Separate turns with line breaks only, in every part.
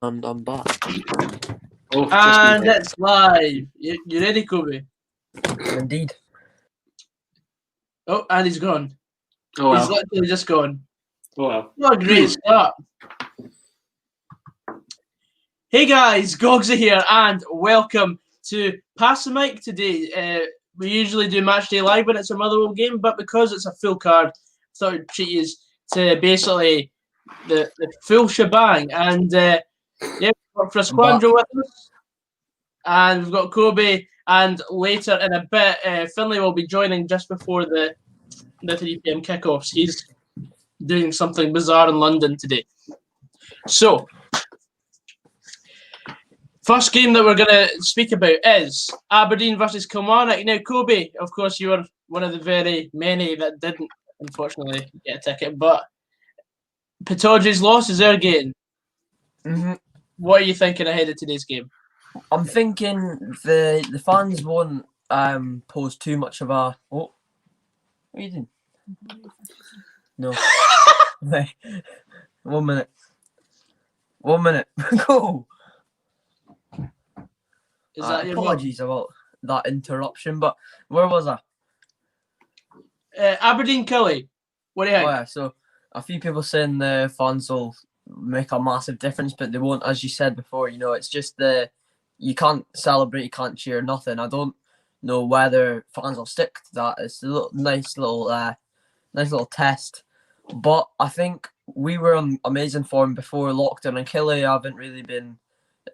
And I'm back.
Oh,
And it's live. You ready, Coby?
Indeed.
Oh, and he's gone.
Oh well.
He's literally just gone.
Oh well.
What a great start. Hey guys, Gogsy here, and welcome to Pass the Mic today. We usually do Matchday Live when it's a Motherwell game, but because it's a full card, I thought I'd treat you to basically the full shebang. And yeah, we've got Frazqwandro with us, and we've got Coby, and later in a bit, Finlay will be joining just before the 3 p.m. kickoffs. He's doing something bizarre in London today. So, first game that we're going to speak about is Aberdeen versus Kilmarnock. Now, Coby, of course, you were one of the very many that didn't, unfortunately, get a ticket, but Pataudry's loss is their gain.
Mm-hmm.
What are you thinking ahead of today's game?
I'm thinking the fans won't pose too much of a... Oh, what are you doing? No. Wait. 1 minute. 1 minute. Go!
Is that your
apologies about that interruption, but where was I?
Aberdeen Killy. What do you think?
Oh, yeah, so a few people saying the fans will make a massive difference, but they won't, as you said before. You know, it's just you can't celebrate, you can't cheer, nothing. I don't know whether fans will stick to that. It's a nice little test. But I think we were on amazing form before lockdown, and Killy haven't really been,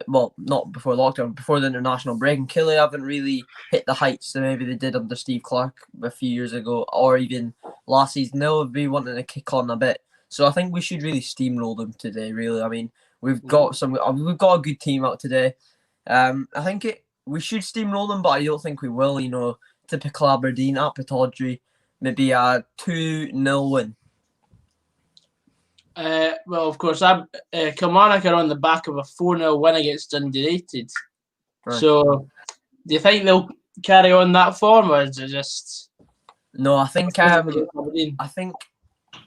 well, not before lockdown, before the international break, and Killy haven't really hit the heights that maybe they did under Steve Clarke a few years ago, or even last season. They'll be wanting to kick on a bit. So I think we should really steamroll them today, really. I mean, we've got a good team out today. I think we should steamroll them, but I don't think we will. You know, typical Aberdeen at Pittodrie, maybe a 2-0 win.
Well, of course, Kilmarnock are on the back of a 4-0 win against Dundee United. Right. So, do you think they'll carry on that form, or is it just...
No, I think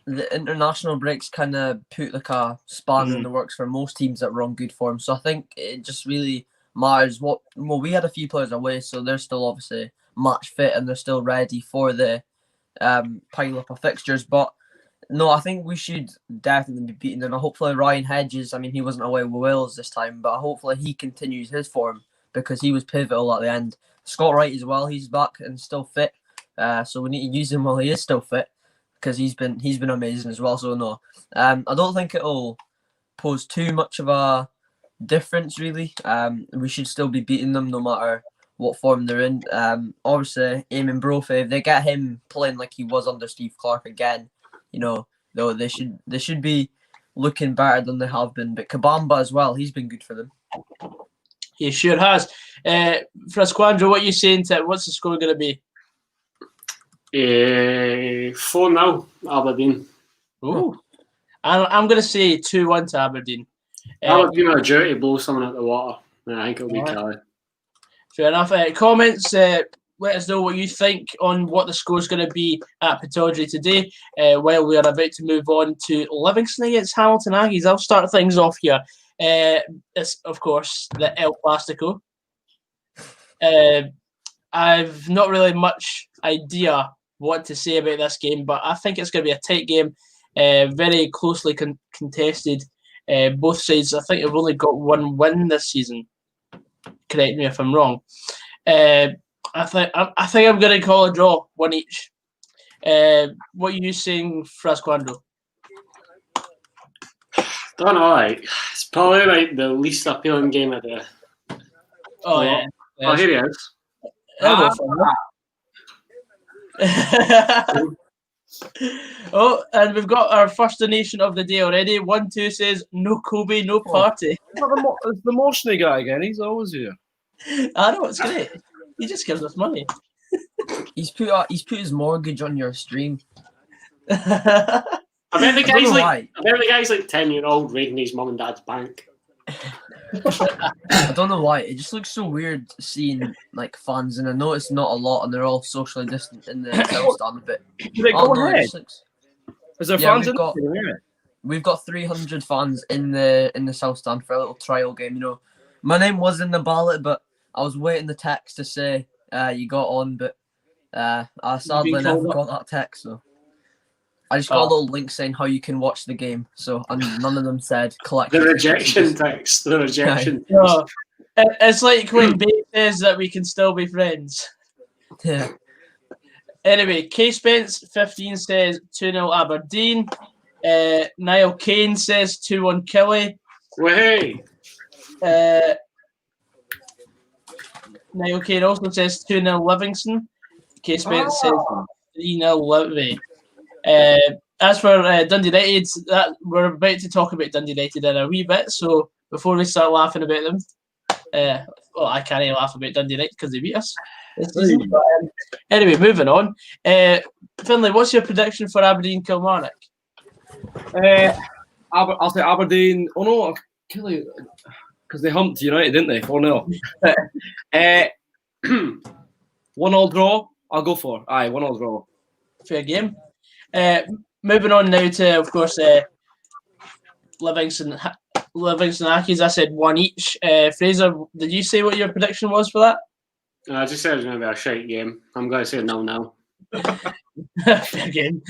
the international breaks kind of put like a spanner in the works for most teams that were on good form. So I think it just really matters we had a few players away, so they're still obviously match fit and they're still ready for the pile up of fixtures. But no, I think we should definitely be beating them. Hopefully Ryan Hedges, I mean, he wasn't away with Wales this time, but hopefully he continues his form because he was pivotal at the end. Scott Wright as well, he's back and still fit. So we need to use him while he is still fit because he's been amazing as well. So no, I don't think it'll pose too much of a difference really. We should still be beating them no matter what form they're in. Obviously, Eamon Brophy, if they get him playing like he was under Steve Clarke again, you know, though they should be looking better than they have been. But Kabamba as well, he's been good for them.
He sure has. Frazqwandro, what are you saying to it? What's the score going to be?
4-0 Aberdeen.
Oh, I'm going to say 2-1 to Aberdeen.
Aberdeen are due to blow someone out the water. I think it'll be Kelly.
Fair enough. Comments. Let us know what you think on what the score is going to be at Pittodrie today. While we are about to move on to Livingston against Hamilton Aggies, I'll start things off here. It's of course the El Plastico. I've not really much idea what to say about this game, but I think it's going to be a tight game, very closely contested. Both sides, I think, have only got one win this season. Correct me if I'm wrong. I think I'm going to call a draw, 1 each. What are you saying, Frazqwandro?
Don't know. It's probably like the least appealing game of the.
Oh yeah.
Oh, here he is.
Oh, and we've got our first donation of the day already. 1-2 says no Coby, no party.
It's the Morsney guy again. He's always here.
I know, it's great. He just gives us money.
He's put his mortgage on your stream.
I bet the guy's like 10-year-old raiding his mum and dad's bank.
I don't know why. It just looks so weird seeing like fans, and I know it's not a lot, and they're all socially distant in the south stand a bit.
Did it go ahead? Is there fans in
got,
there?
we've got 300 fans in the South Stand for a little trial game. My name was in the ballot, but I was waiting the text to say you got on, but I sadly never got that text. So I just got a little link saying how you can watch the game. So none of them said collect
the rejection text. The rejection.
No, it's like when Babe says that we can still be friends.
Yeah.
Anyway, K Spence 15 says 2-0 Aberdeen. Niall Kane says 2-1 Killy.
Way.
Niall Kane also says 2-0 Livingston. K Spence says 3-0 Livy. As for Dundee United, we're about to talk about Dundee United in a wee bit. So before we start laughing about them, I can't laugh about Dundee United because they beat us this season. But, anyway, moving on. Finlay, what's your prediction for Aberdeen Kilmarnock?
I'll say Aberdeen. Oh no, Killy, because they humped United, didn't they? 4-0. 1-1 draw. I'll go for 1-1 draw.
Fair game. Moving on now to, of course, Livingston Accies. I said 1 each. Fraser, did you say what your prediction was for that?
I just said it was going to be a shite game. I'm going to say 0-0.
Fair game.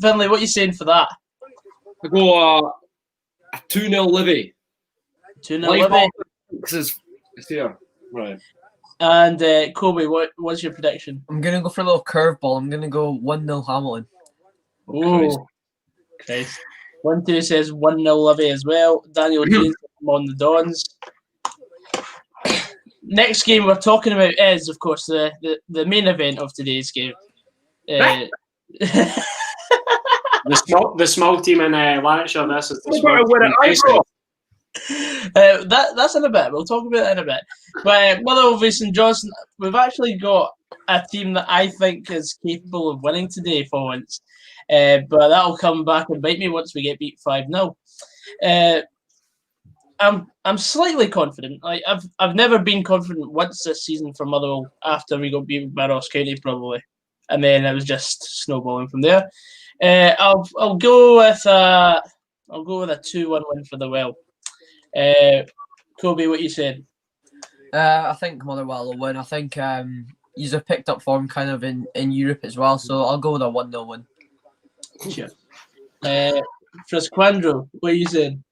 Finlay, what are you saying for that?
I go a 2-0 Livy.
2-0 Livy.
It's here. Right.
And Coby, what's your prediction?
I'm going to go for a little curveball. I'm going to go 1-0 Hamilton.
Oh, Christ. 1-2 says 1-0 Livy as well. Daniel James on the Dons. Next game we're talking about is, of course, the main event of today's game.
The small team in Lanarkshire versus the small team.
That's in a bit. We'll talk about it in a bit. But Motherwell v St Johnstone, we've actually got a team that I think is capable of winning today for once. But that'll come back and bite me once we get beat 5-0. I'm slightly confident. Like I've never been confident once this season for Motherwell after we got beat by Ross County probably, and then it was just snowballing from there. I'll go with a 2-1 win for the Well. Coby, what you said?
I think Motherwell will win. I think he's picked up form kind of in Europe as well, so I'll go with a 1-0 win.
Sure. Frazqwandro, what are you saying?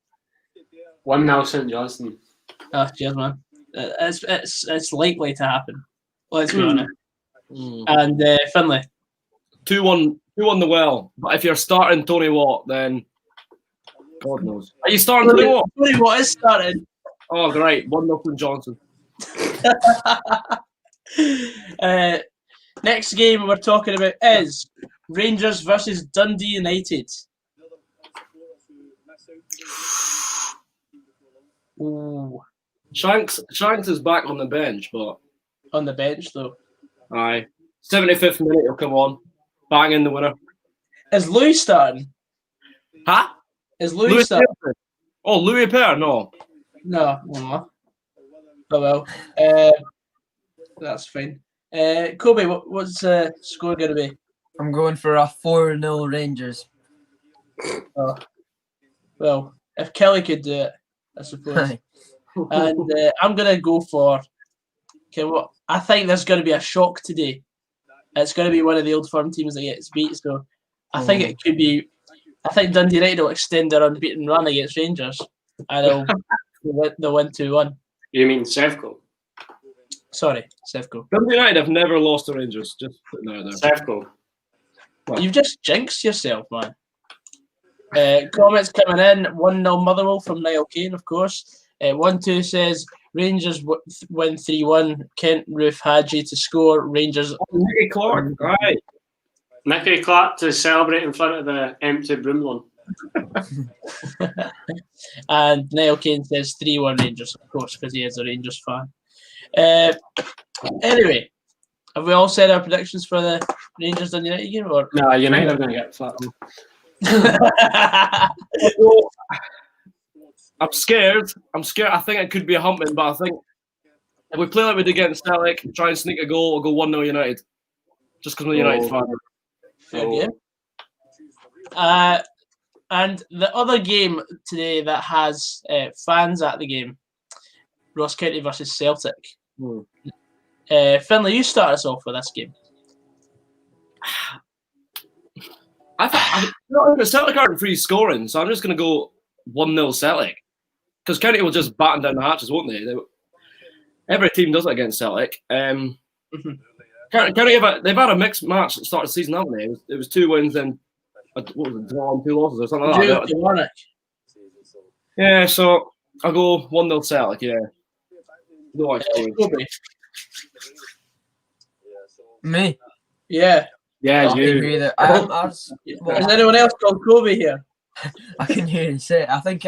1-0 St Johnstone.
Oh, cheers, man. It's likely to happen. Let's be honest. And Finlay.
2-1 the Well. But if you're starting Tony Watt, then God knows. Are you starting Tony Watt?
Tony Watt is starting.
Oh, great. 1-0 St Johnstone.
Next game we're talking about is Rangers versus Dundee United. Ooh.
Shanks is back on the bench, but
On the bench though.
aye. 75th minute he'll come on. Bang in the winner.
Is Louis starting?
Huh?
Is Louis starting?
Oh, Louis Pear? No.
No. Oh well. That's fine. Coby, what's the score going to be?
I'm going for a 4-0 Rangers.
Oh. Well, if Kelly could do it, I suppose. And I'm going to go for... I think there's going to be a shock today. It's going to be one of the old firm teams that gets beat, so I think it could be... I think Dundee United will extend their unbeaten run against Rangers, and they'll win 2-1.
You mean Sevco?
Sorry, Sevco.
Dundee United have never lost to Rangers. Just putting that out there.
Sevco.
Well.
You've just jinxed yourself, man. Comments coming in. 1-0 Motherwell from Niall Kane, of course. 1-2 says Rangers win 3-1. Kent Roof Hadji to score. Rangers.
Nicky Clark, right.
Nicky Clark to celebrate in front of the empty broom lawn.
And Niall Kane says 3-1 Rangers, of course, because he is a Rangers fan. Anyway, have we all said our predictions for the Rangers and United game? Or?
No, United are going to get flat.
I'm scared. I think it could be a humping, but I think if we play like we did against Celtic, try and sneak a goal, we'll go 1-0 United. Just because I'm a United fan.
Fair game. And the other game today that has fans at the game, Ross County versus Celtic. Finlay, you start us off with this game.
Celtic aren't free scoring, so I'm just going to go 1-0 Celtic. Because County will just batten down the hatches, won't they? Every team does it against Celtic. County, they've had a mixed match at the start of the season, haven't they? It was 2 wins and what was it, draw and 2 losses or something like that.
Kilmarnock.
Yeah, so I'll go 1-0 Celtic, yeah. No,
Coby.
Me?
Yeah.
Yeah,
I
you.
can hear that.
Is anyone else called Coby here?
I can hear you say it. I think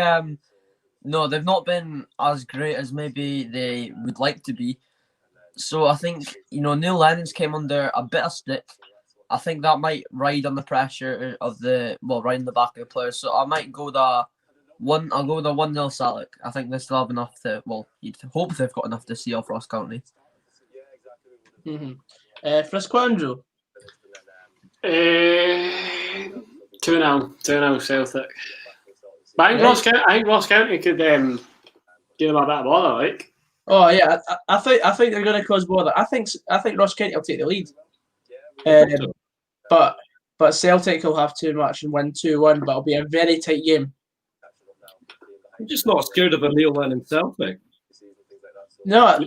no, they've not been as great as maybe they would like to be. So I think, Neil Lennon's came under a bit of stick. I think that might ride on the pressure of riding the back of the players. So I might go I'll go with the 1-0 Celtic. I think they still have enough you'd hope they've got enough to see off Ross County.
Frazqwandro.
2-0 Celtic. But I think Ross County could give them a bit of bother, like.
Oh yeah, I think they're going to cause bother. I think Ross County will take the lead. But Celtic will have too much and win 2-1. But it'll be a very tight game.
I'm just not scared of a Neil Lennon Celtic.
No,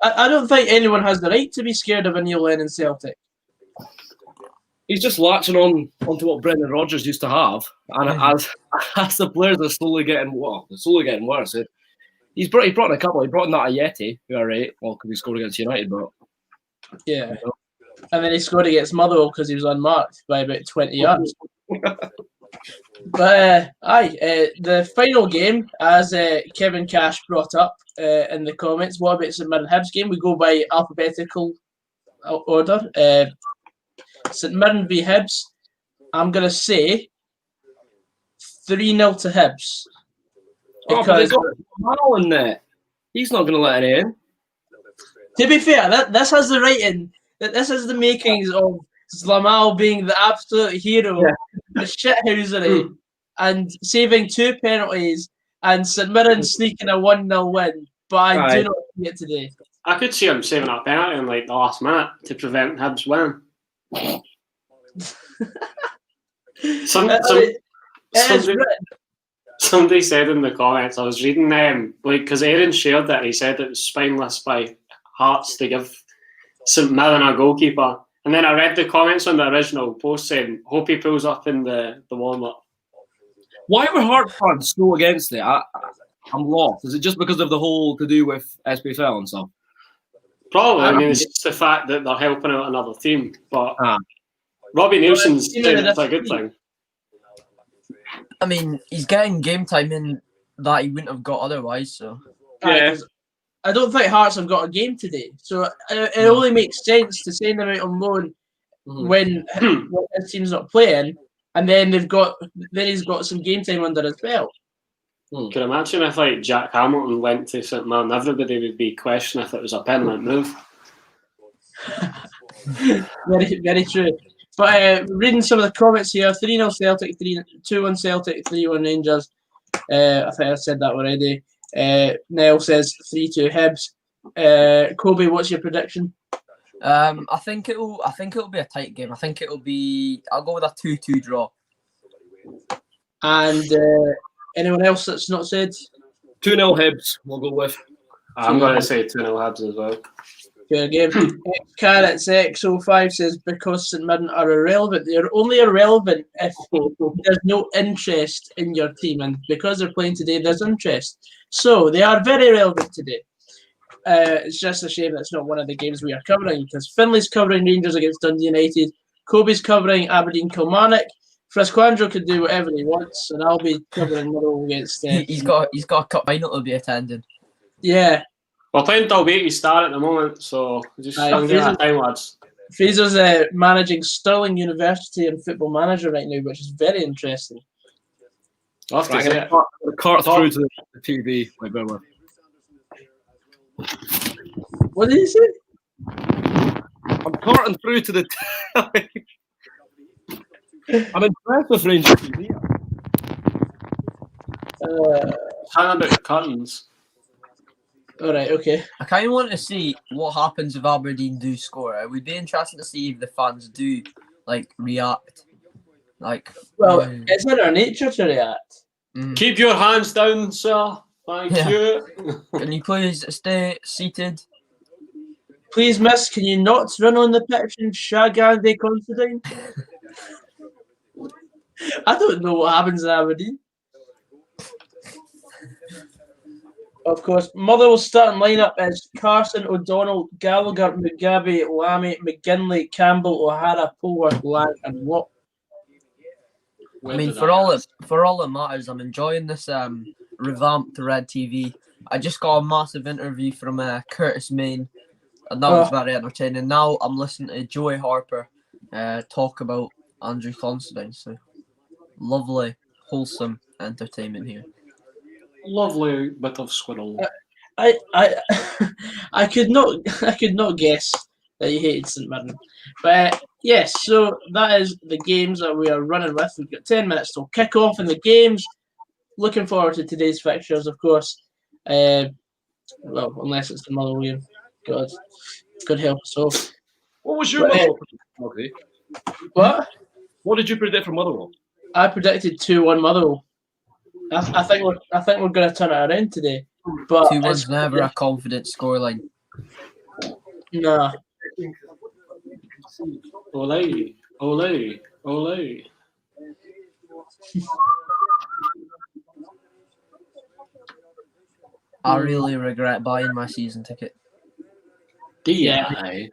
I don't think anyone has the right to be scared of a Neil Lennon Celtic.
He's just latching onto what Brendan Rodgers used to have, and as the players are slowly getting worse. He's brought in a couple. He brought in that Ayeti, who are right. Well, because he scored against United, but
yeah, and then he scored against Motherwell because he was unmarked by about 20 yards. But the final game, as Kevin Cash brought up in the comments, what about St Mirren Hibs game? We go by alphabetical order. St Mirren v Hibs. I'm gonna say 3-0 to Hibs.
But they got Mal in there. He's not gonna let it in.
To be fair, this has the writing. This has the makings of Zlamal being the absolute hero, the shithousery, and saving 2 penalties, and St Mirren sneaking a 1-0 win. But I do not see it today.
I could see him saving a penalty in the last minute to prevent Hibs winning. Somebody said in the comments, I was reading because Aaron shared that, he said it was spineless by Hearts to give St Mirren a goalkeeper, and then I read the comments on the original post saying hope he pulls up in the warm-up.
Why were Hearts fans so against it? I'm lost. Is it just because of the whole to do with SPFL and stuff?
Probably. I mean, it's just the fact that they're helping out another team. But Robbie Nielsen's saying it's a good thing.
I mean, he's getting game time in that he wouldn't have got otherwise. So
yeah, I don't think Hearts have got a game today. So it only makes sense to send them out on loan when his team's not playing, and then he's got some game time under his belt.
Could imagine if Jack Hamilton went to St Mirren, everybody would be questioning if it was a permanent move.
Very, very true. But reading some of the comments here, 3-0 Celtic, 2-1 Celtic, 3-1 Rangers. I think I said that already. Niall says 3-2 Hibs. Coby, what's your prediction?
I think it'll be a tight game. I'll go with a 2-2 draw.
And anyone else that's not said?
2-0 Hibs, we'll go with.
I'm going to say 2-0 Hibs as well.
Good game. Carrots X05 says because St Mirren are irrelevant. They're only irrelevant if there's no interest in your team, and because they're playing today, there's interest. So they are very relevant today. It's just a shame that's not one of the games we are covering, because Finlay's covering Rangers against Dundee United, Coby's covering Aberdeen Kilmarnock, Frazqwandro could do whatever he wants, and I'll be covering Motherwell against.
He's got a cup final to be attending.
Yeah.
We're playing Dalbeattie Star at the moment, so just give it time, lads.
Fraser's managing Stirling University and Football Manager right now, which is very interesting.
I'll have to say it.
Cart through to the TV.
What did he say?
I'm carting through to the TV. I'm impressed with Rangers TV.
Hang about curtains.
All right, okay.
I kind of want to see what happens if Aberdeen do score. It would be interesting to see if the fans do react.
Well, it's in our nature to react.
Keep your hands down, sir. Thank you.
Can you please stay seated?
Please, miss, can you not run on the pitch and shag Andy Considine? I don't know what happens in Aberdeen. Of course, Motherwell's starting lineup is Carson, O'Donnell, Gallagher, Mugabe, Lammy, McGinley, Campbell, O'Hara, Polwarth, Lang, and Watt.
I mean, for all it matters, I'm enjoying this revamped Red TV. I just got a massive interview from Curtis Main, and that was very entertaining. Now I'm listening to Joey Harper talk about Andrew Considine. So lovely, wholesome entertainment here.
Lovely bit of squirrel.
I could not guess that you hated St Mirren, but yes. So that is the games that we are running with. We've got 10 minutes till kick off in the games. Looking forward to today's fixtures, of course. Well, unless it's the Motherwell game. God help us all.
What was your Motherwell prediction?
What?
What did you predict for Motherwell?
I predicted 2-1 Motherwell. I think we're going to turn it around today. But
2-1's never a confident scoreline.
Nah.
Ole, ole, ole.
I really regret buying my season ticket.
Yeah.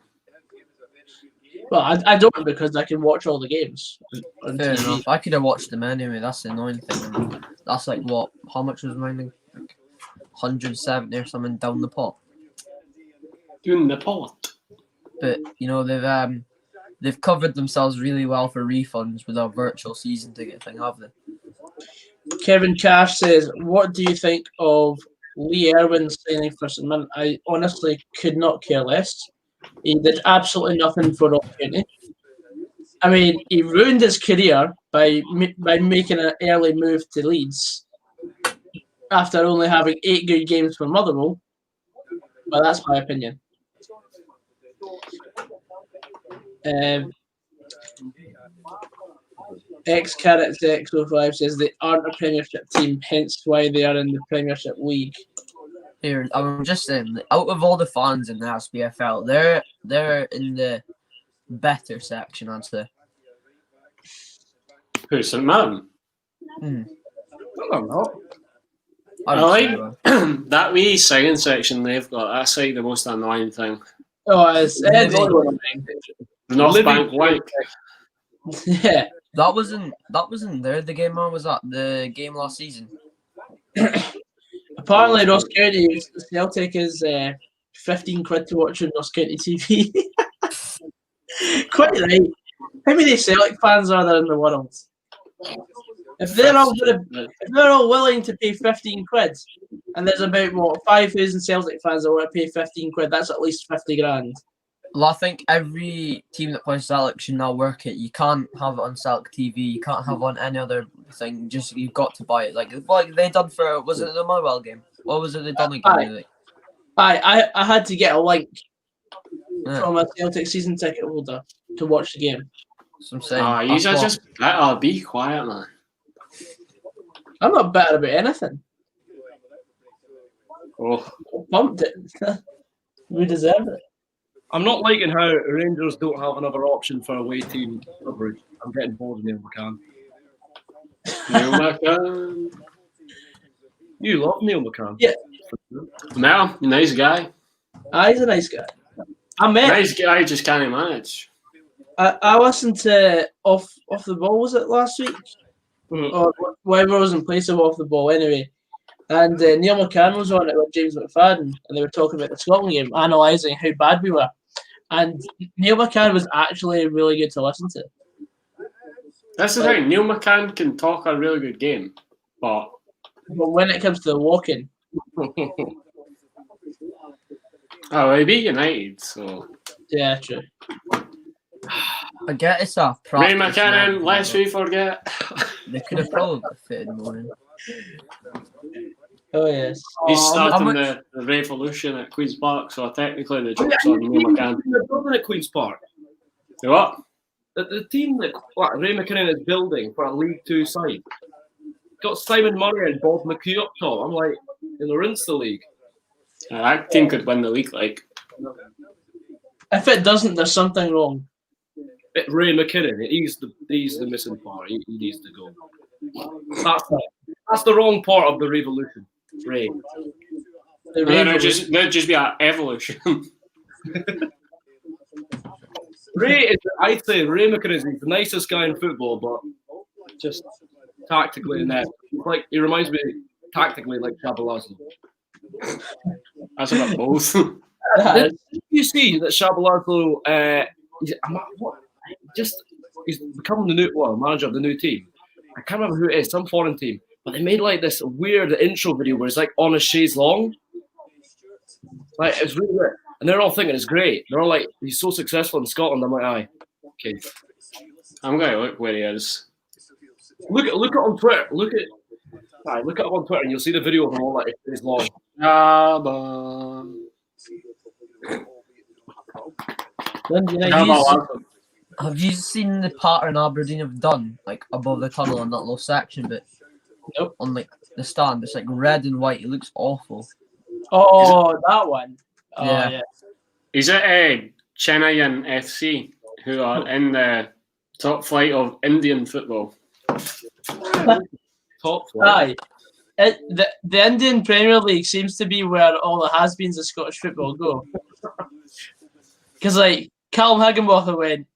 Well, I don't, because I can watch all the games on
Fair
TV.
enough. I could have watched them anyway. That's the annoying thing. That's what? How much was mine? 170 or something down the pot.
Doing the pot.
But they've covered themselves really well for refunds with our virtual season ticket thing, have they?
Kevin Cash says, "What do you think of Lee Erwin signing for St Mirren?" I honestly could not care less. He did absolutely nothing for Ross County. I mean, he ruined his career by making an early move to Leeds after only having 8 good games for Motherwell. But that's my opinion. X05 says they aren't a Premiership team, hence why they are in the Premiership League.
Here, I'm just saying, out of all the fans in the SPFL, they're in the better section, I'd say.
Who's St Mirren?
No, they're not.
I like that wee singing section they've got. That's like the most annoying thing.
Oh, it's
The North Bank link.
Yeah.
That wasn't there the game I was at, the game last season.
Apparently, Ross County Celtic is 15 quid to watch on Ross County TV. Quite right. How many Celtic fans are there in the world? If they're all willing to pay 15 quid, and there's about 5,000 Celtic fans that want to pay 15 quid, that's at least 50 grand.
Well, I think every team that plays Celtic should now work it. You can't have it on Celtic TV. You can't have it on any other thing. Just you've got to buy it. Like they done for, was it the Motherwell game? What was it they done again?
I had to get a link from a Celtic season ticket holder to watch the game.
So I'm saying,
You just better be quiet, man.
I'm not bitter about anything.
Oh,
Bumped it. We deserve it.
I'm not liking how Rangers don't have another option for away team coverage. I'm getting bored of Neil McCann.
Neil McCann.
You love Neil McCann.
Yeah.
Mel, nice guy.
He's a nice guy.
Nice guy, just can't manage.
I listened to Off the Ball, was it last week?
Mm-hmm.
Or whatever was in place of Off the Ball anyway. And Neil McCann was on it with James McFadden, and they were talking about the Scotland game, analysing how bad we were. And Neil McCann was actually really good to listen to.
That's the thing. Neil McCann can talk a really good game, but
when it comes to the walking,
they beat United, so
yeah, true.
I get it's a
Ray
practice.
McCann, lest we forget.
They could have probably fitted more in.
Oh yes.
He's
how
starting
much-
the revolution at Queen's Park, so technically the joke's on Neil McCann.
They're building at Queen's Park.
You what?
The team that Ray McKinnon is building for a League Two side got Simon Murray and Bob McHugh up top. I'm like, they're into the league.
That team could win the league, like.
If it doesn't, there's something wrong.
Ray McKinnon, he's the missing part. He needs to go. That's the wrong part of the revolution. Ray.
The
No,
Ravens-
there'd just be an evolution.
I'd say Ray McKinnon is the nicest guy in football, but just tactically inept. Like he reminds me tactically like Shabalazzo.
That's about both.
Did you see that Shabalazzo? He's become the new manager of the new team. I can't remember who it is, some foreign team. But they made like this weird intro video where it's like on a chaise long. Like it's really weird. And they're all thinking it's great. They're all like, he's so successful in Scotland. I'm like, aye, okay.
I'm gonna look where he is.
Look it on Twitter. Look it up on Twitter, and you'll see the video of him all like it's long.
Have you seen the pattern Aberdeen have done, like above the tunnel on that little section bit?
Nope.
On like the stand, it's like red and white. It looks awful.
Oh, that one. Oh,
Yeah.
yeah.
He's at Chennai FC, who are in the top flight of Indian football.
Top
Aye. The Indian Premier League seems to be where all the has-beens of Scottish football go. Because, like, Callum Higginbotham went.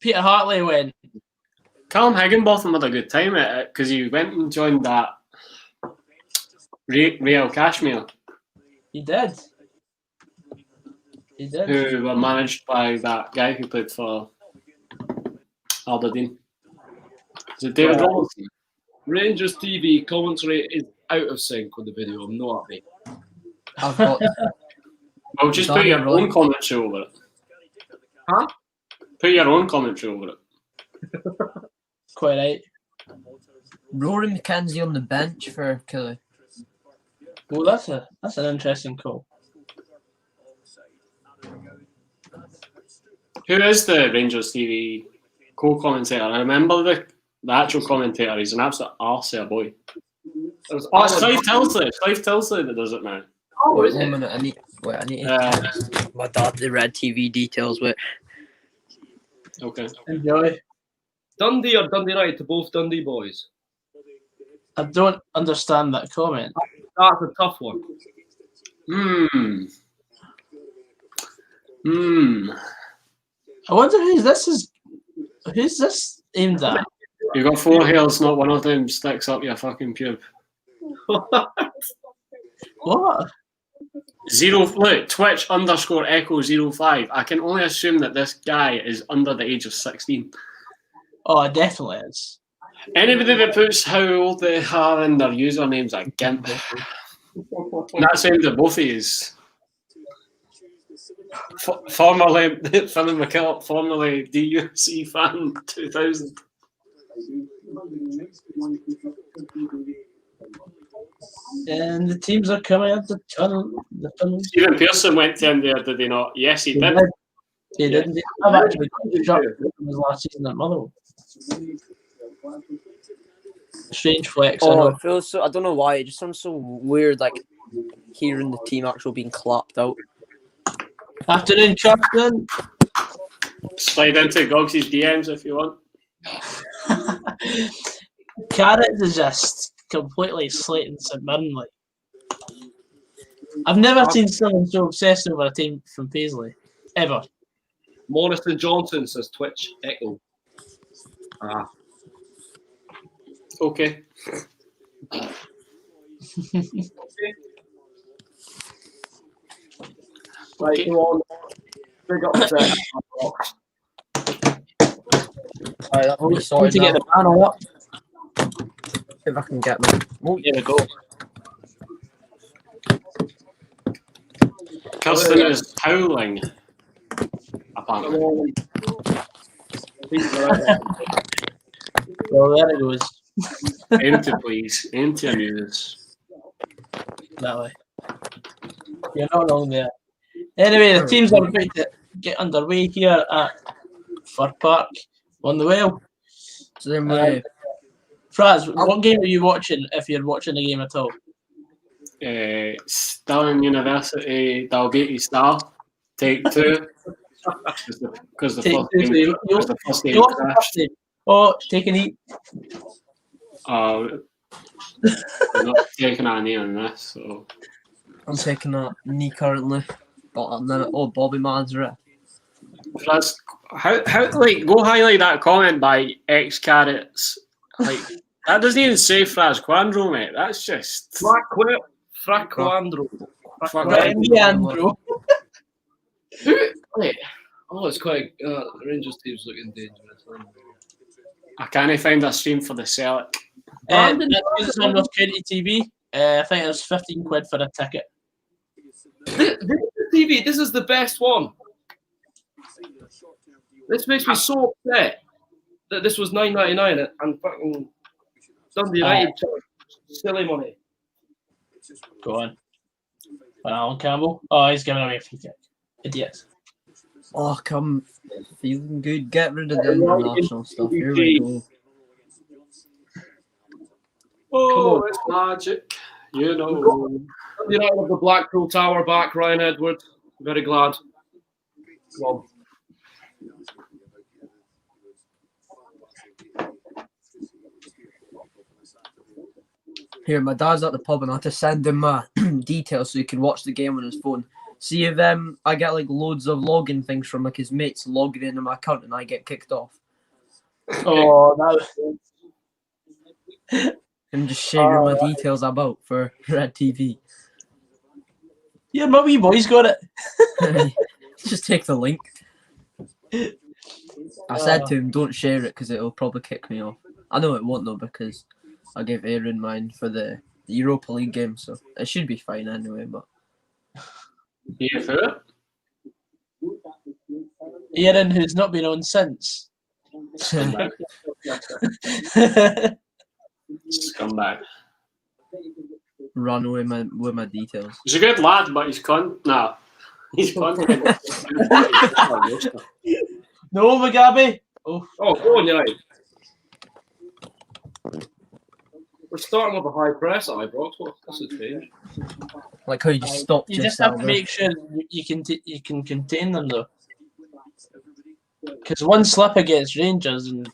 Peter Hartley went.
Callum Higginbotham had a good time at it because he went and joined that Real Kashmir,
He did.
who were managed by that guy who played for Aberdeen. Is it David Robertson?
Rangers TV commentary is out of sync with the video. I'm not happy.
I've got.
Well, just put your own commentary over it.
Huh?
Put your own commentary over it.
Quite right.
Rory McKenzie on the bench for Killy.
Well, that's an interesting call.
Who is the Rangers TV co-commentator? I remember the actual commentator. He's an absolute arse of a boy. It's Clive Tilsley. Clive Tilsley that does it now.
Oh, is
One
it?
minute, I need to my dad the red TV details with.
Okay.
Enjoy.
Dundee or Dundee United to both Dundee boys?
I don't understand that comment.
That's a tough one.
I wonder who's this aimed at?
You got four hairs, not one of them sticks up your fucking pube.
What?
Look, Twitch _echo05. I can only assume that this guy is under the age of 16.
Oh, it definitely is.
Anybody that puts how old they are in their usernames a gimp. That's aimed at both of yous. Formerly Finlay McKillop, formerly DUC fan 2000.
And the teams are coming out the tunnel.
Stephen Pearson went to him there, did he not? Yes, he did.
He didn't. I've actually got his last season at Motherwell. Strange flex. I
Oh,
know.
it feels so. I don't know why. It just sounds so weird, like hearing the team actually being clapped out.
Afternoon, Charlton.
Slide into Gogsy's DMs if you want.
Carrot is just completely slating St Mirren. Like, I've never seen someone so obsessed over a team from Paisley ever.
Morrison Johnson says Twitch Echo.
Okay.
Right, come on. Big up the set.
Alright, that's
We
me
need
sorted
to get
now.
the panel up.
If I can get my. Oh,
There we go.
Kirsten is howling. Apparently.
Well, there it goes.
Aim to please. Aim to amuse.
That way. You're not wrong there. Anyway, the teams are about to get underway here at Fir Park on the Well.
Same way.
Fraz, what game are you watching if you're watching a game at all?
Stirling University, Dalgety Star, take 2. Because the first game crashed.
Oh, take a knee.
I'm not taking a knee on this, so.
I'm taking a knee currently. But then, Bobby Manzarek.
That's how like go highlight that comment by X Carrots. Like that doesn't even say Frazqwandro, mate. That's just
Frazqwandro. Wait. Oh, it's quite. The Rangers team's looking dangerous.
I can't find a stream for the Celtic.
It's on North County TV. I think it was 15 quid for a ticket.
The TV, this is the best one. This makes me so upset that this was $9.99 and fucking Dundee United silly money.
Go on. Alan Campbell. Oh, he's giving away a free kick. Idiots.
Oh, come. Feeling good. Get rid of the international stuff. Here we go.
Oh, it's magic. You know.
You know, with the Blackpool Tower back, Ryan Edwards. Very glad. Well,
Here, my dad's at the pub and I had to send him details so he can watch the game on his phone. See if I get like loads of login things from like his mates logging into my account and I get kicked off.
Oh, no.
And just sharing my details about for Red TV.
Yeah, my wee boy's got it.
Just take the link. I said to him, don't share it because it'll probably kick me off. I know it won't though because I gave Aaron mine for the Europa League game, so it should be fine anyway. But
you for it?
Aaron, who's not been on since.
Scumbag.
Run away with my details.
He's a good lad, but he's cunt. Nah, he's cunt.
No, Mugabe. Oh,
go on, United. We're starting with a high press at Ibrox. What's the change?
Like how you just stopped.
You just have to make sure you can contain them though. Because one slip against Rangers and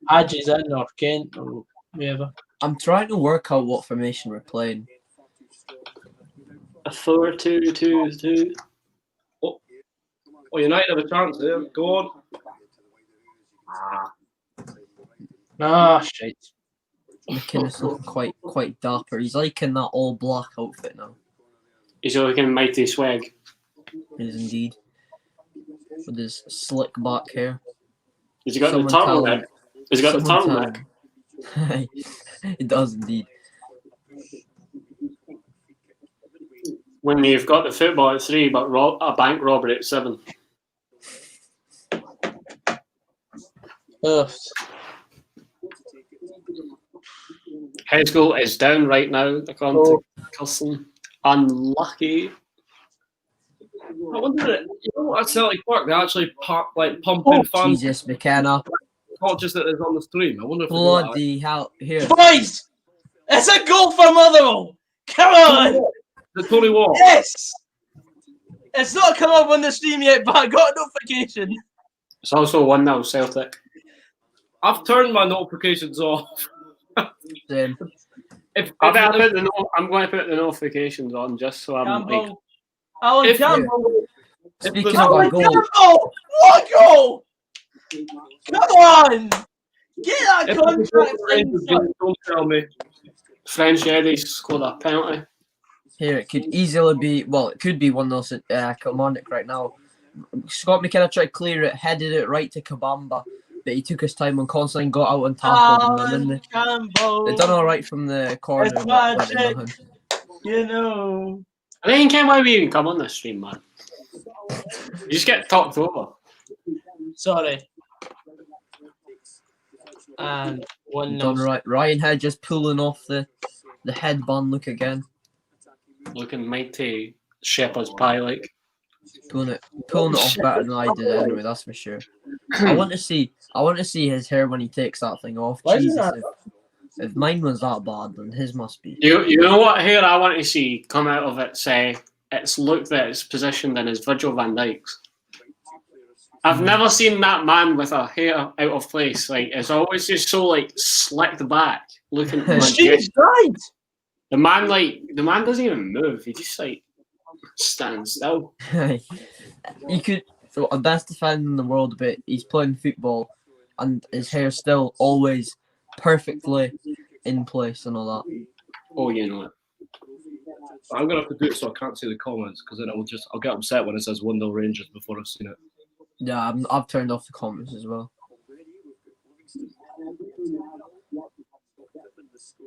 Hadji's in or Kent or whoever.
I'm trying to work out what formation we're playing.
A 4-2-2-2.
Oh, United have a chance there. Go on.
Shit.
McInnes looking quite dapper. He's like in that all black outfit now.
He's looking mighty swag.
He is indeed. With his slick back hair.
Has he got the turtleneck? Has he got the turtleneck?
It does indeed.
When you've got the football at 3, but a bank robbery at 7.
Ugh.
Head goal is down right now, according to Carson. Unlucky.
I wonder, you know what, at Celtic Park, they actually pumping fans.
Jesus, McKenna.
Not just that it's on the stream. I wonder if
Bloody hell. Here.
Boys! It's a goal for Motherwell! Come on!
The Tony Watt.
Yes! It's not come up on the stream yet, but I got a notification.
It's also 1-0 Celtic.
I've turned my notifications off.
Same.
I'm going to put the notifications on just so I'm like.
Alan Campbell!
Speaking of a goal.
Campbell! What goal! Come on! Get that contract!
Don't tell me.
French Eddie scored a penalty.
Here, it could easily be, it could be 1-0 Kilmarnock right now. Scott McKenna tried to clear it, headed it right to Kabamba, but he took his time and Constantine got out and tackled him. And then they done all right from the corner.
It's magic, you know.
I think why we even come on this stream, man. You just get talked over.
Sorry. And 1-0.
Done right. Ryan Hedges pulling off the headband look again.
Looking mighty shepherd's pie like.
Pulling it off better than I did anyway, that's for sure. I want to see his hair when he takes that thing off.
Why is
Jesus,
that?
if mine was that bad, then his must be.
You know what hair I want to see come out of it, say its look that it's positioned in is Virgil van Dijk's. I've never seen that man with a hair out of place. Like it's always just so like slicked back, looking legit.
She's right.
The man doesn't even move. He just like stands still.
You could so a best defender in the world, but he's playing football, and his hair's still always perfectly in place and all that.
Oh, you know it.
I'm gonna have to do it so I can't see the comments because then I'll get upset when it says 1-0 Rangers before I've seen it.
Yeah, I've turned off the comments as well.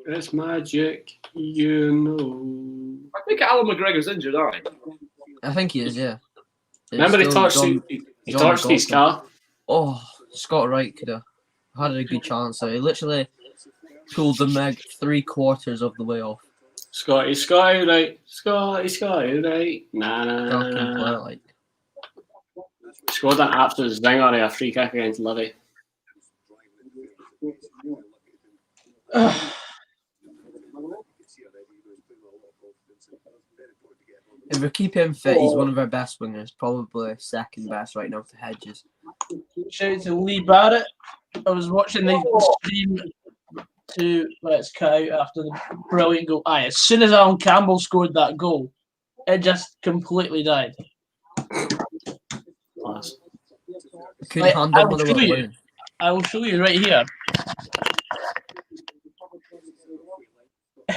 It's magic, you know.
I think Alan McGregor's injured, aren't he?
I think he is, yeah.
Remember he torched his car?
Oh, Scott Wright could have had a good chance there. He literally pulled the Meg 3/4 of the way off.
Scotty, right. Right. Nah.
Like.
Scored an absolute zinger of a free kick against Livy.
If we keep him fit, he's one of our best wingers, probably second best right now to Hedges.
Shout out to Lee Barrett. I was watching the stream to let's cut out after the brilliant goal. As soon as Alan Campbell scored that goal, it just completely died.
Class.
Couldn't handle Motherwell winning.
I will show you right here.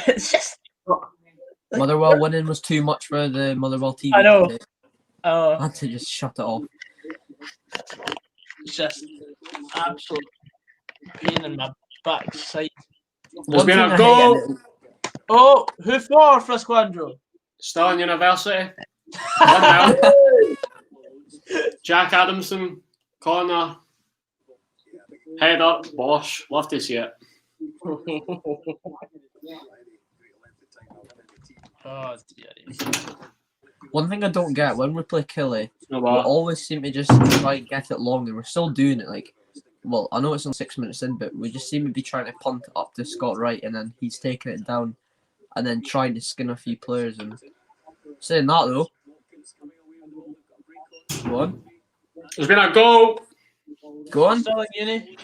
It's just
Motherwell winning was too much for the Motherwell TV.
I know.
I had to just shut it off.
It's just absolute pain in my backside.
There's been a goal.
Oh, who for Frazqwandro?
Stirling University. Jack Adamson, corner. Head up, Bosch. Love to see it.
Oh, dear.
One thing I don't get, when we play Killy,
No,
we always seem to just try and get it long, and we're still doing it. Like, well, I know it's only 6 minutes in, but we just seem to be trying to punt it up to Scott Wright, and then he's taking it down, and then trying to skin a few players. And saying that though, go on.
There's been a goal.
Go on.
Stirling Uni.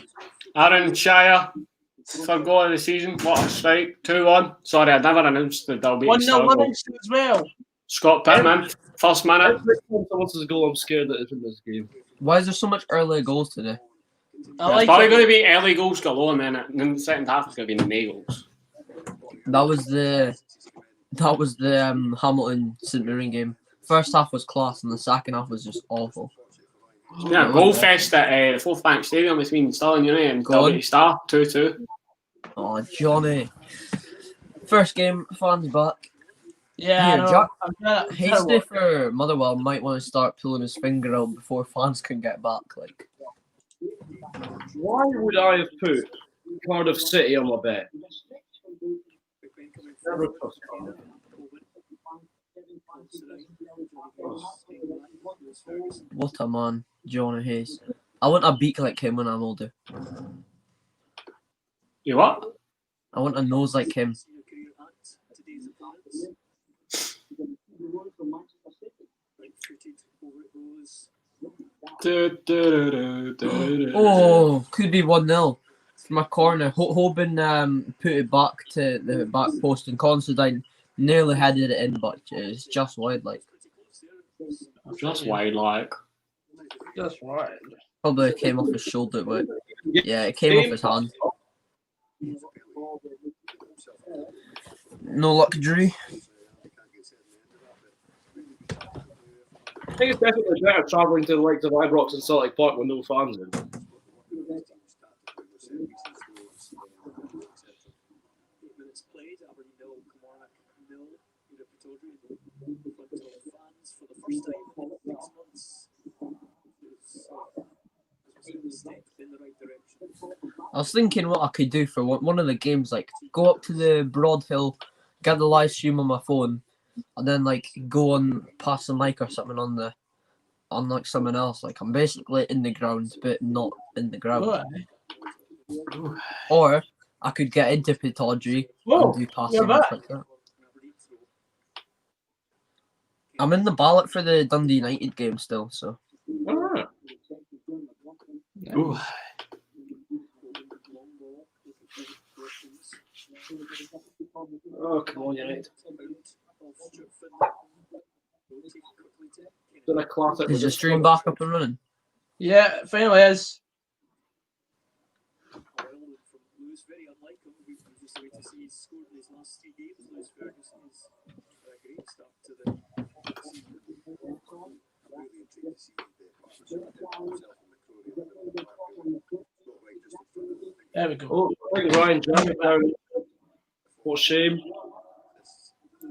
Aaron Shire for goal of the season. What a strike. 2-1. Sorry, I never announced that there'll be
1-0 Livingston as well.
Scott Pittman, first minute.
Every time someone says a goal, I'm scared that it's in this game.
Why is there so much early goals today?
It's probably going to be early goals galore, and then the second half is going to be no goals.
That was the Hamilton St Mirren game. First half was class, and the second half was just awful.
It's been a goal fest at the Fourth Bank Stadium between Stirling United and Derby Star, 2-2.
Oh, Johnny. First game, fans back.
Yeah,
Here,
Jack,
Hasty for Motherwell might want to start pulling his finger out before fans can get back. Like,
why would I have put Cardiff City on my bet? Never trust Cardiff.
what a man, Johnny Hayes. I want a beak like him when I'm older.
You what?
I want a nose like him. Oh, could be 1-0 from a corner. Hoban put it back to the back post, and Considine nearly headed it in, but it's just wide, like.
Just wide, like.
That's right.
Probably came off his shoulder, but yeah, it came off his hand. No luck, Drew.
I think it's definitely better travelling to the likes of Ibrox and Celtic Park with no fans in.
I was thinking what I could do for one of the games, like go up to the Broad Hill, get the live stream on my phone, and then like go on pass the mic or something on like someone else. Like I'm basically in the ground, but not in the ground.
What?
Or I could get into Pataudry and do passing mic like that. I'm in the ballot for the Dundee United game still, so.
Alright.
Ooh.
Oh, come on, United. Gonna class it.
Is the stream back up and running?
Yeah, it finally is. There we go.
Oh, I think Ryan Jack down. What a shame.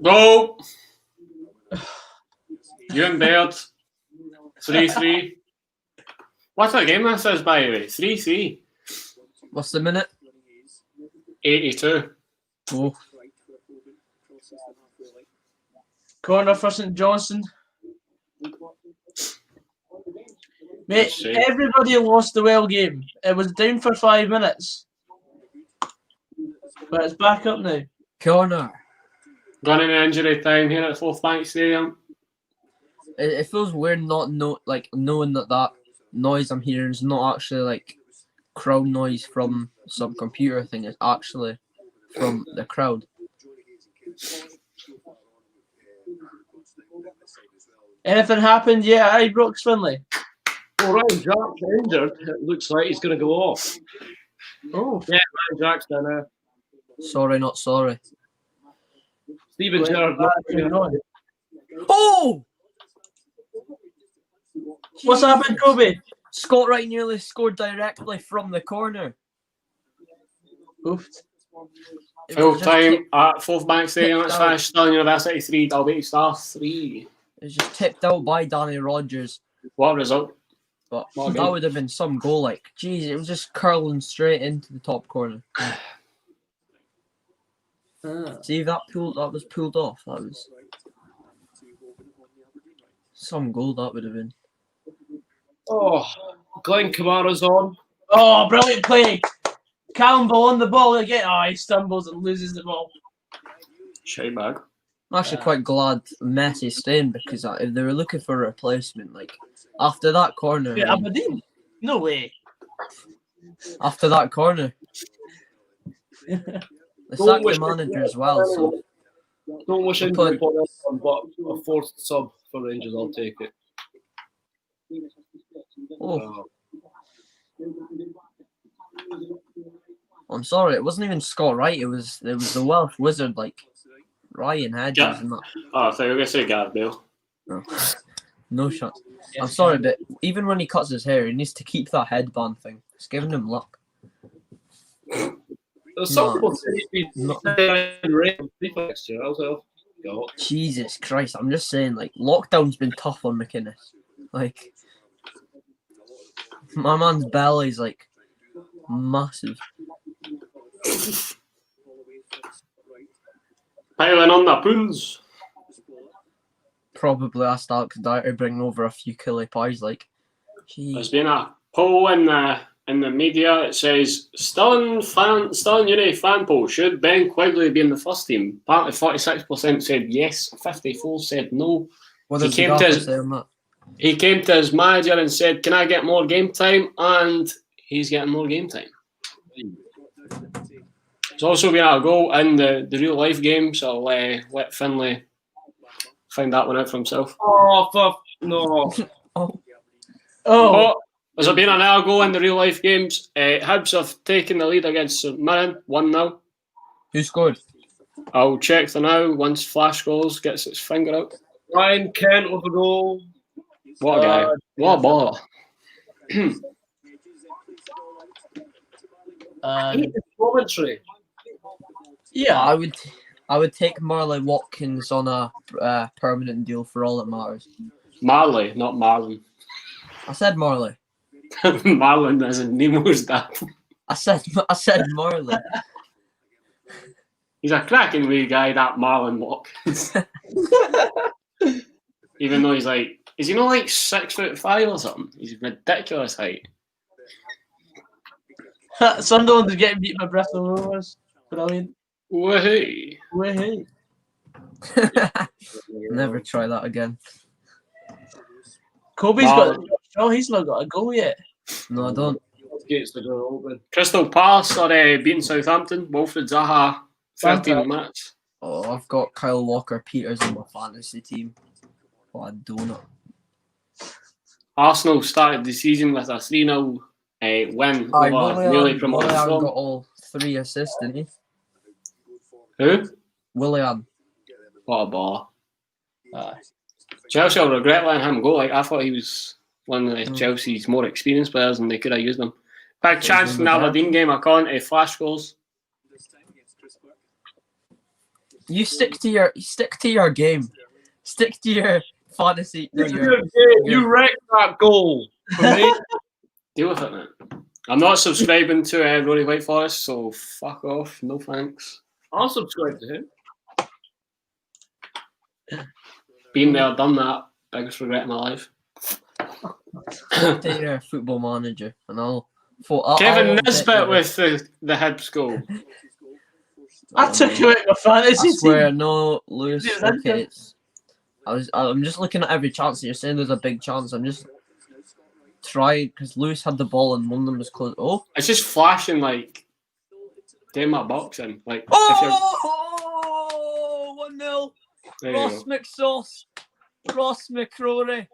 Go! You and Baird. 3-3. What a game this is, by the way. 3-3.
What's the minute?
82.
Oh,
Corner for St Johnstone. Mate, everybody lost the well game. It was down for 5 minutes. But it's back up now.
corner.
Gone in injury time here at Bank Stadium.
It feels weird not knowing that noise I'm hearing is not actually like crowd noise from some computer thing. It's actually from the crowd.
Anything happened? Yeah, aye, Brooks Finlay.
Well, Ryan Jack's injured. It looks like he's going to go off.
Oh,
Yeah, Ryan Jack's done it.
Sorry, not sorry.
Stephen Gerrard.
Oh!
what's happened, Coby?
Scott Wright nearly scored directly from the corner.
Oof.
It
Full
was just
time at Bank Stadium. It's
tipped out.
finished. Stirling University 3, Dalby Stars 3.
It was just tipped out by Danny Rogers.
What a result.
But
What a
that
game.
would have been some goal. Like, geez, it was just curling straight into the top corner. See if that was pulled off. That was some goal that would have been.
Oh, Glenn Kamara's on.
Oh, brilliant play. Campbell on the ball again. Oh, he stumbles and loses the ball.
Shite bag.
I'm actually quite glad Messi's staying because if they were looking for a replacement, like after that corner,
Yeah, Aberdeen? No way.
after that corner, they sacked the manager as well. So
Don't wish
We're
injury
playing-
upon anyone, but a fourth sub for Rangers, I'll take it.
oh, I'm sorry, it wasn't even Scott Wright. It was the Welsh wizard like Ryan Hedges
Yeah.
and that.
Oh, I thought you were going to say Gareth Bale.
No shot. I'm sorry, but even when he cuts his hair, he needs to keep that headband thing. It's giving him luck.
There's some
No.
people say he's
No.
been in rain next year. I was like, God.
Jesus Christ, I'm just saying, like, lockdown's been tough on McInnes. Like, my man's belly's, like, massive.
Piling on the poons.
Probably asked Alex Dyer to bring over a few killie pies, like.
There's
Jeez.
been a poll in the media. It says Stirling Uni fan poll. Should Ben Quigley be in the first team? Apparently 46% said yes, 54% said no.
What
He
does the
came to
gaffer
his-
say on that?
He came to his manager and said, "Can I get more game time?" And he's getting more game time. There's also been a goal in the real life game, so I'll let Finlay find that one out for himself.
Oh, fuck. No.
Oh,
Oh, there's been another goal in the real life games. Hibs have taken the lead against St Mirren, 1-0.
Who scored?
I'll check the now once Flash Goals gets its finger out.
Ryan Kent with a goal.
What a guy. What a baller.
I hate the commentary.
yeah.
I would take Marley Watkins on a permanent deal for all that matters.
Marley, not Marlon.
I said Marley.
Marlon as in Nemo's dad.
I said Marley.
He's a cracking wee guy, that Marlon Watkins. Even though he's like, is he not like 6'5" or something? He's ridiculous height.
Sunderland is getting beat by Bristol Rovers. Brilliant.
Woohoo!
Woohoo.
Never try that again.
Coby's got. Oh, he's not got a goal yet.
No, I don't.
Gates to go open.
Crystal Palace are beating Southampton. Wilfred Zaha, 13 minutes.
Oh, I've got Kyle Walker-Peters in my fantasy team. What a donut.
Arsenal started the season with a 3-0 win over newly promoted
Willian
Fulham.
got all 3 assists, didn't he?
Who?
Willian.
What a ball. Chelsea will regret letting him go. Like, I thought he was one of Chelsea's more experienced players and they could have used him. Big chance in the Aberdeen game, according to flash scores.
You stick to your game. Stick to your fantasy. No,
You wrecked that goal for me.
Deal with it, man. I'm not subscribing to Rory White Forest, so fuck off. No thanks.
I'll subscribe to him.
Been there, done that. Biggest regret in my life.
Stick to your football manager, and I'll
Kevin Nisbet with the Hibs goal.
I took you out my fantasy
I swear,
team.
no, Lewis. Okay, I'm just looking at every chance, and you're saying there's a big chance. I'm just trying because Lewis had the ball and one of them was close. Oh,
It's just flashing like doing my boxing. Like,
oh, 1-0.
there you
Ross
go.
McSauce, Ross McCrory.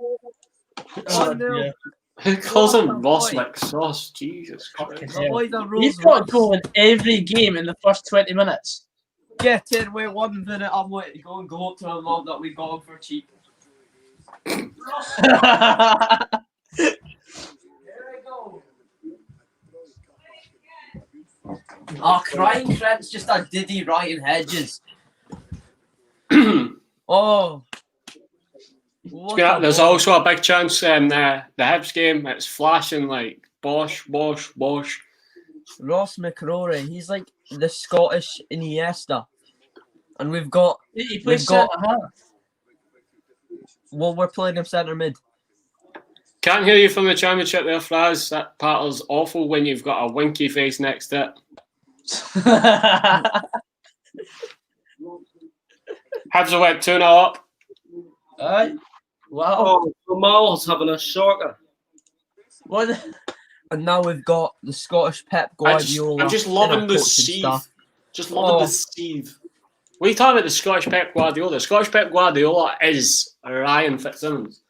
1-0.
Who calls him Ross
boy.
McSauce? Jesus Christ.
Avoid the
He's
Rolls
got a
Royce.
goal in every game in the first 20 minutes.
Get in, wait 1 minute. I'm waiting to go and go up to my mum that we got him for cheap. Oh, crying Trent's just a Diddy Ryan Hedges. Oh. What a
There's
ball.
also a big chance in the Hibs game. It's flashing like bosh, bosh, bosh.
Ross McCrory, he's like the Scottish Iniesta. And we've got,
He plays
We've got-
centre half.
well, we're playing him centre mid.
Can't hear you from the championship there, Fraz. That pattern's awful when you've got a winky face next to it. Hibs are went 2-0 up.
Aye. Wow.
Oh, Jamal's having a shocker.
What?
And now we've got the Scottish Pep Guardiola.
I'm just
in
loving
our
the
coaching
sieve.
staff.
Just loving the sieve. What are you talking about, the Scottish Pep Guardiola? The Scottish Pep Guardiola is Ryan Fitzsimmons.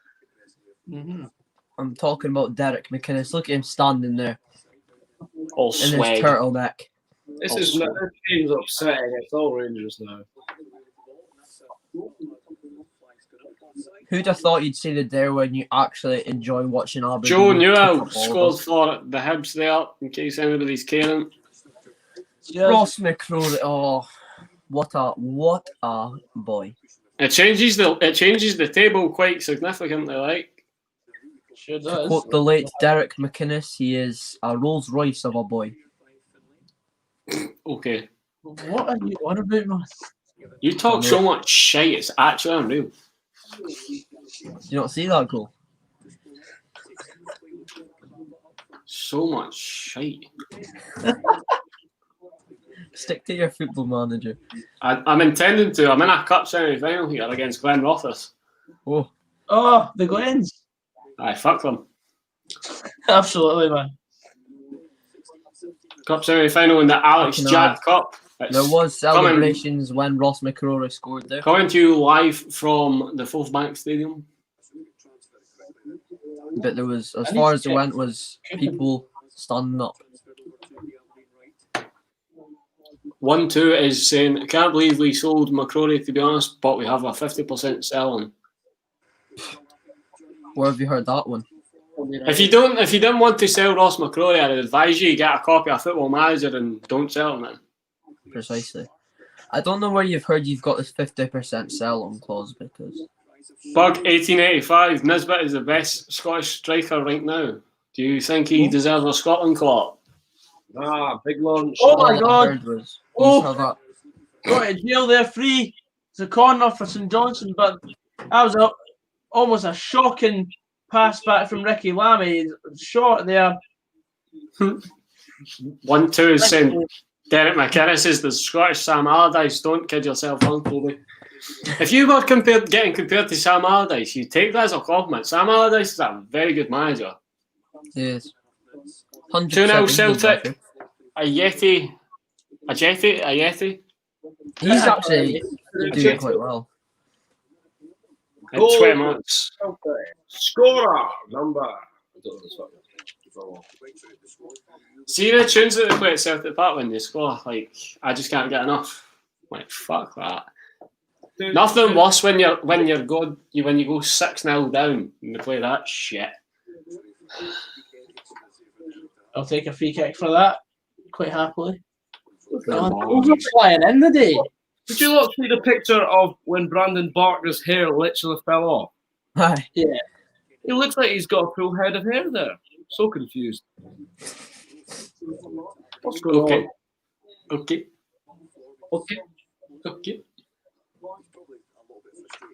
Mm-hmm.
I'm talking about Derek McInnes. Look at him standing there
All
in his
swag.
turtleneck.
This game's upsetting. It's all Rangers now.
Who'd have thought you'd see the day when you actually enjoy watching Aberdeen?
Joe
kick
Newell
up all
scored
of us?
for the Hibs there, in case anybody's caring.
Ross McCrory. Oh, what a boy.
It changes the table quite significantly, like.
Sure
To
does.
quote the late Derek McInnes, he is a Rolls Royce of a boy.
Okay.
What are you on about, man?
You talk so much shite, it's actually unreal.
Do you not see that goal?
So much shite.
Stick to your football manager.
I'm intending to. I'm in a cup semi-final here against Glen Rothers.
Oh,
Oh, the Glens.
Aye, fuck them.
Absolutely, man.
Cup semi-final in the Alex
Fucking
Jack Cup. It's
there was
coming-
celebrations when Ross McCrory scored there.
Coming to you live from the Fourth Bank Stadium.
But there was, as far as it went, was people standing up.
1-2 is saying, I can't believe we sold McCrory, to be honest, but we have a 50% selling.
Where have you heard that one?
If you didn't want to sell Ross McCrory, I'd advise you get a copy of Football Manager and don't sell him then.
Precisely. I don't know where you've heard you've got this 50% sell-on clause because
Bug 1885, Nisbet is the best Scottish striker right now. Do you think he deserves a Scotland call?
Big launch.
Oh my
All I
God.
heard was
Oh.
saw that.
Got to jail there free. It's a corner for St Johnstone, but that was almost a shocking pass back from Ricky Lammy. Short there.
1-2 is saying Derek McInnes is the Scottish Sam Allardyce. Don't kid yourself, Coby. If you were getting compared to Sam Allardyce, you take that as a compliment. Sam Allardyce is a very good manager.
Yes.
2-0 Celtic. A Yeti.
He's actually doing quite well.
In 20 months.
Scorer number. I don't know this one.
See the tunes that they play at Celtic Park when they score? Like, I just can't get enough. Like, fuck that. Nothing worse when you go 6-0 down and they play that shit.
I'll take a free kick for that, quite happily. Flying in the day.
Did you not see the picture of when Brandon Barker's hair literally fell off?
Aye.
Yeah.
It looks like he's got a full head of hair there. So confused. What's going on?
Okay.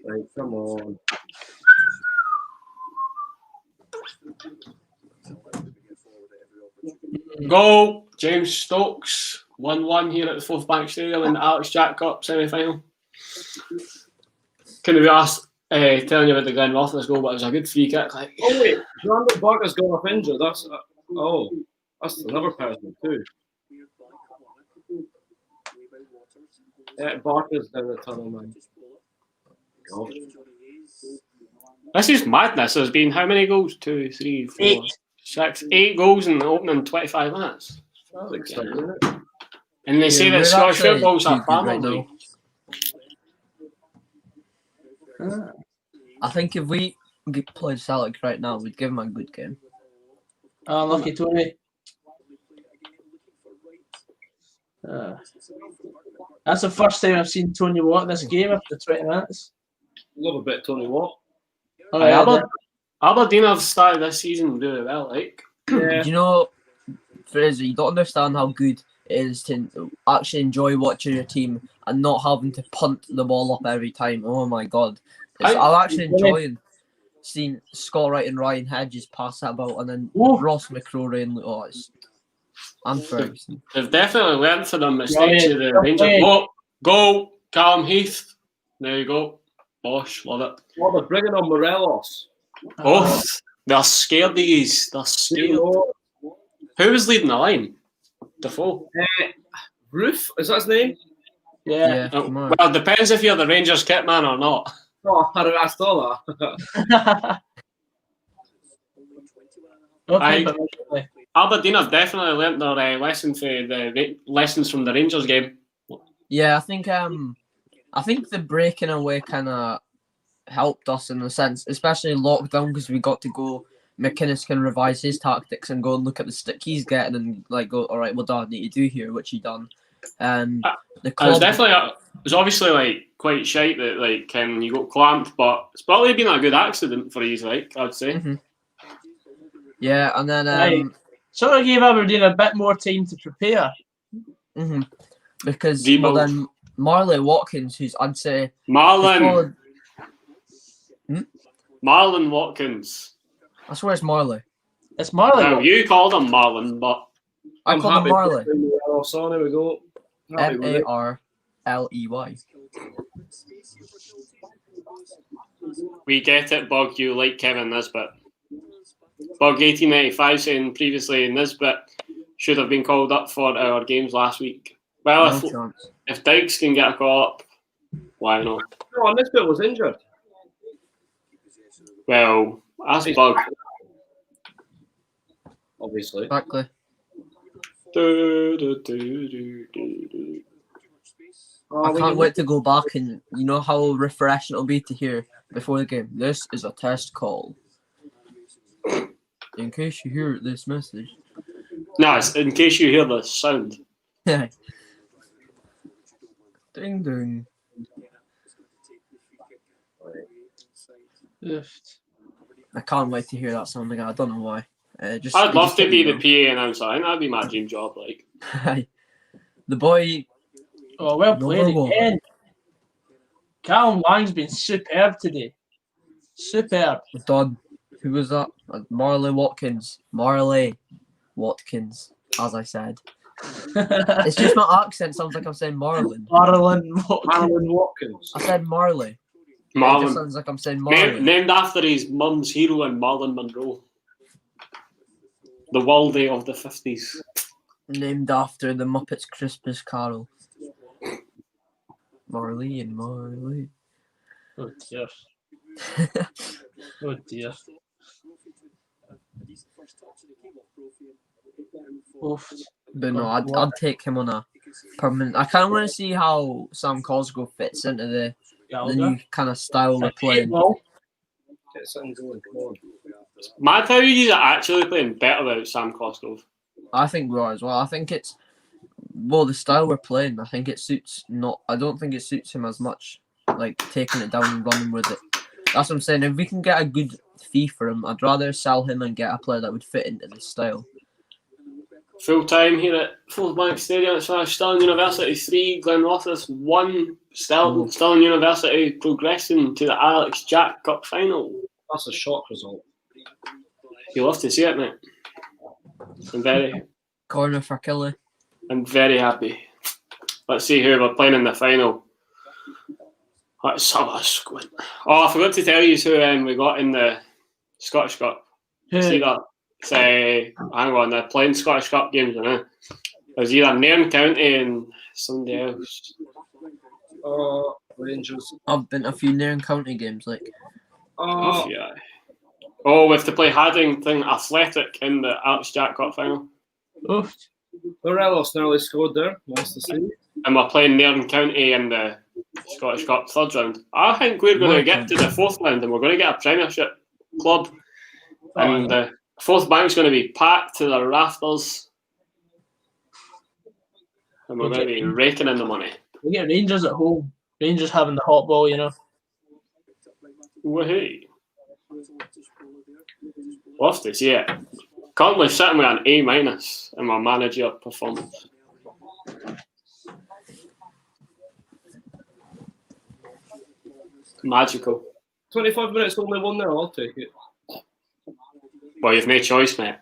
Right, come on.
Goal, James Stokes. 1-1 here at the Fourth Bank Stadium in the Alex Jack Cup semi-final. Couldn't be asked telling you about the Glenn Rothers goal, but it was a good free kick. Like.
Oh wait, Brandon Barker's gone off injured. That's another person too. Yeah, Barker's down the tunnel, man. God.
This is madness. There's been how many goals? 2, 3, 4,
8.
6, 8 goals in the opening 25 minutes.
That's exciting, isn't it?
And they say that Scottish football's a family.
I think if we played Celtic right now, we'd give them a good game.
Lucky Tony. That's the first time I've seen Tony Watt this game after 20 minutes.
Love a bit Tony Watt.
Oh, yeah,
Aberdeen have started this season really well. Like,
Yeah.
You know, Fraser, you don't understand how good it is to actually enjoy watching your team and not having to punt the ball up every time. Oh my God. I'm actually enjoying seeing Scott Wright and Ryan Hedges pass that about, and then Ross McCrory and I'm Ferguson.
They've definitely learned from their mistakes of the Rangers. Go, Callum Heath. There you go. Bosh, love it.
Well, they're bringing on Morelos.
Oh, they're scared, these. They're scared. Who was leading the line? Defoe.
Roof, is that his name?
Yeah.
Well, it depends if you're the Rangers kit man or not.
Oh, I saw that.
Aberdeen have definitely learnt their lessons from the Rangers game.
Yeah, I think the breaking away kind of helped us in a sense, especially in lockdown, because we got to go. McInnes can revise his tactics and go and look at the stick he's getting and like go, all right, what do I need to do here, which he done. The club,
it was obviously like quite shite that like you got clamped, but it's probably been a good accident for you, like I'd say.
Mm-hmm. Yeah, and then
sort of gave Aberdeen a bit more time to prepare.
Mm-hmm. Because then Marley Watkins, who's I'd say
Marlon Watkins.
I swear it's Marley.
It's Marley.
No, you called him Marlon, but
I call him Marley.
So there we go.
Marley.
We get it, Bog. You like Kevin Nisbet. Bog 1895 saying previously Nisbet should have been called up for our games last week. Well, if Dykes can get a call up, why not?
No, Nisbet was injured.
Well, ask Bug.
Obviously.
Exactly. I can't wait to go back and you know how refreshing it'll be to hear before the game. This is a test call. In case you hear this message.
No, it's in case you hear the sound.
Ding ding. I can't wait to hear that sound again. I don't know why.
I'd love to be the PA announcer. I think that'd be my dream job. Like,
the boy.
Oh, well played
Number one.
again. Callum Lang's been superb today. Superb.
Done. Who was that? Marley Watkins. Marley Watkins, as I said. It's just my accent sounds like I'm saying Marlon.
Marlon
Watkins.
I said Marley. It just
Marlon,
sounds like I'm saying Marley.
named after his mum's hero in Marlon Monroe, the worldie of the 50s.
Named after the Muppets Christmas Carol. Marley and Marley.
Oh dear. Oh dear. Oof.
But no, I'd take him on a permanent. I kind of want to see how Sam Cosgrove fits into the new kind of style we're playing.
Get something going. Come on.
Mad how he's actually playing better without Sam Cosgrove.
I think we are as well. I think it's the style we're playing. I think it suits I don't think it suits him as much. Like taking it down and running with it. That's what I'm saying. If we can get a good fee for him, I'd rather sell him and get a player that would fit into this style.
Full time here at Frazqwandro Stadium. It's Stirling University 3, Glenrothes 1. Stirling University progressing to the Alex Jack Cup final.
That's a shock result.
You'll love to see it, mate.
Corner for Kelly.
I'm very happy. Let's see who we're playing in the final. Let's have a squint. Oh, I forgot to tell you who we got in the Scottish Cup. See that? Hang on, they're playing Scottish Cup games now. It was either Nairn County and somebody else.
Rangers.
I've been to a few Nairn County games, like.
Oh, yeah. Oh, we have to play Haddington Athletic in the Alex Jack Cup final.
Oof.
Morelos nearly scored there. Nice to see.
And we're playing Nairn County in the Scottish Cup third round. I think we're going to get to the fourth round and we're going to get a Premiership club. And the fourth bank's going to be packed to the rafters. And we're going to be raking in the money.
We get Rangers at home. Rangers having the hot ball, you know.
Woohoo. We'll have to see it. Currently sitting with an A- in my manager performance. Magical.
25 minutes, only 1-0. I'll take it.
Well, you've no choice, mate.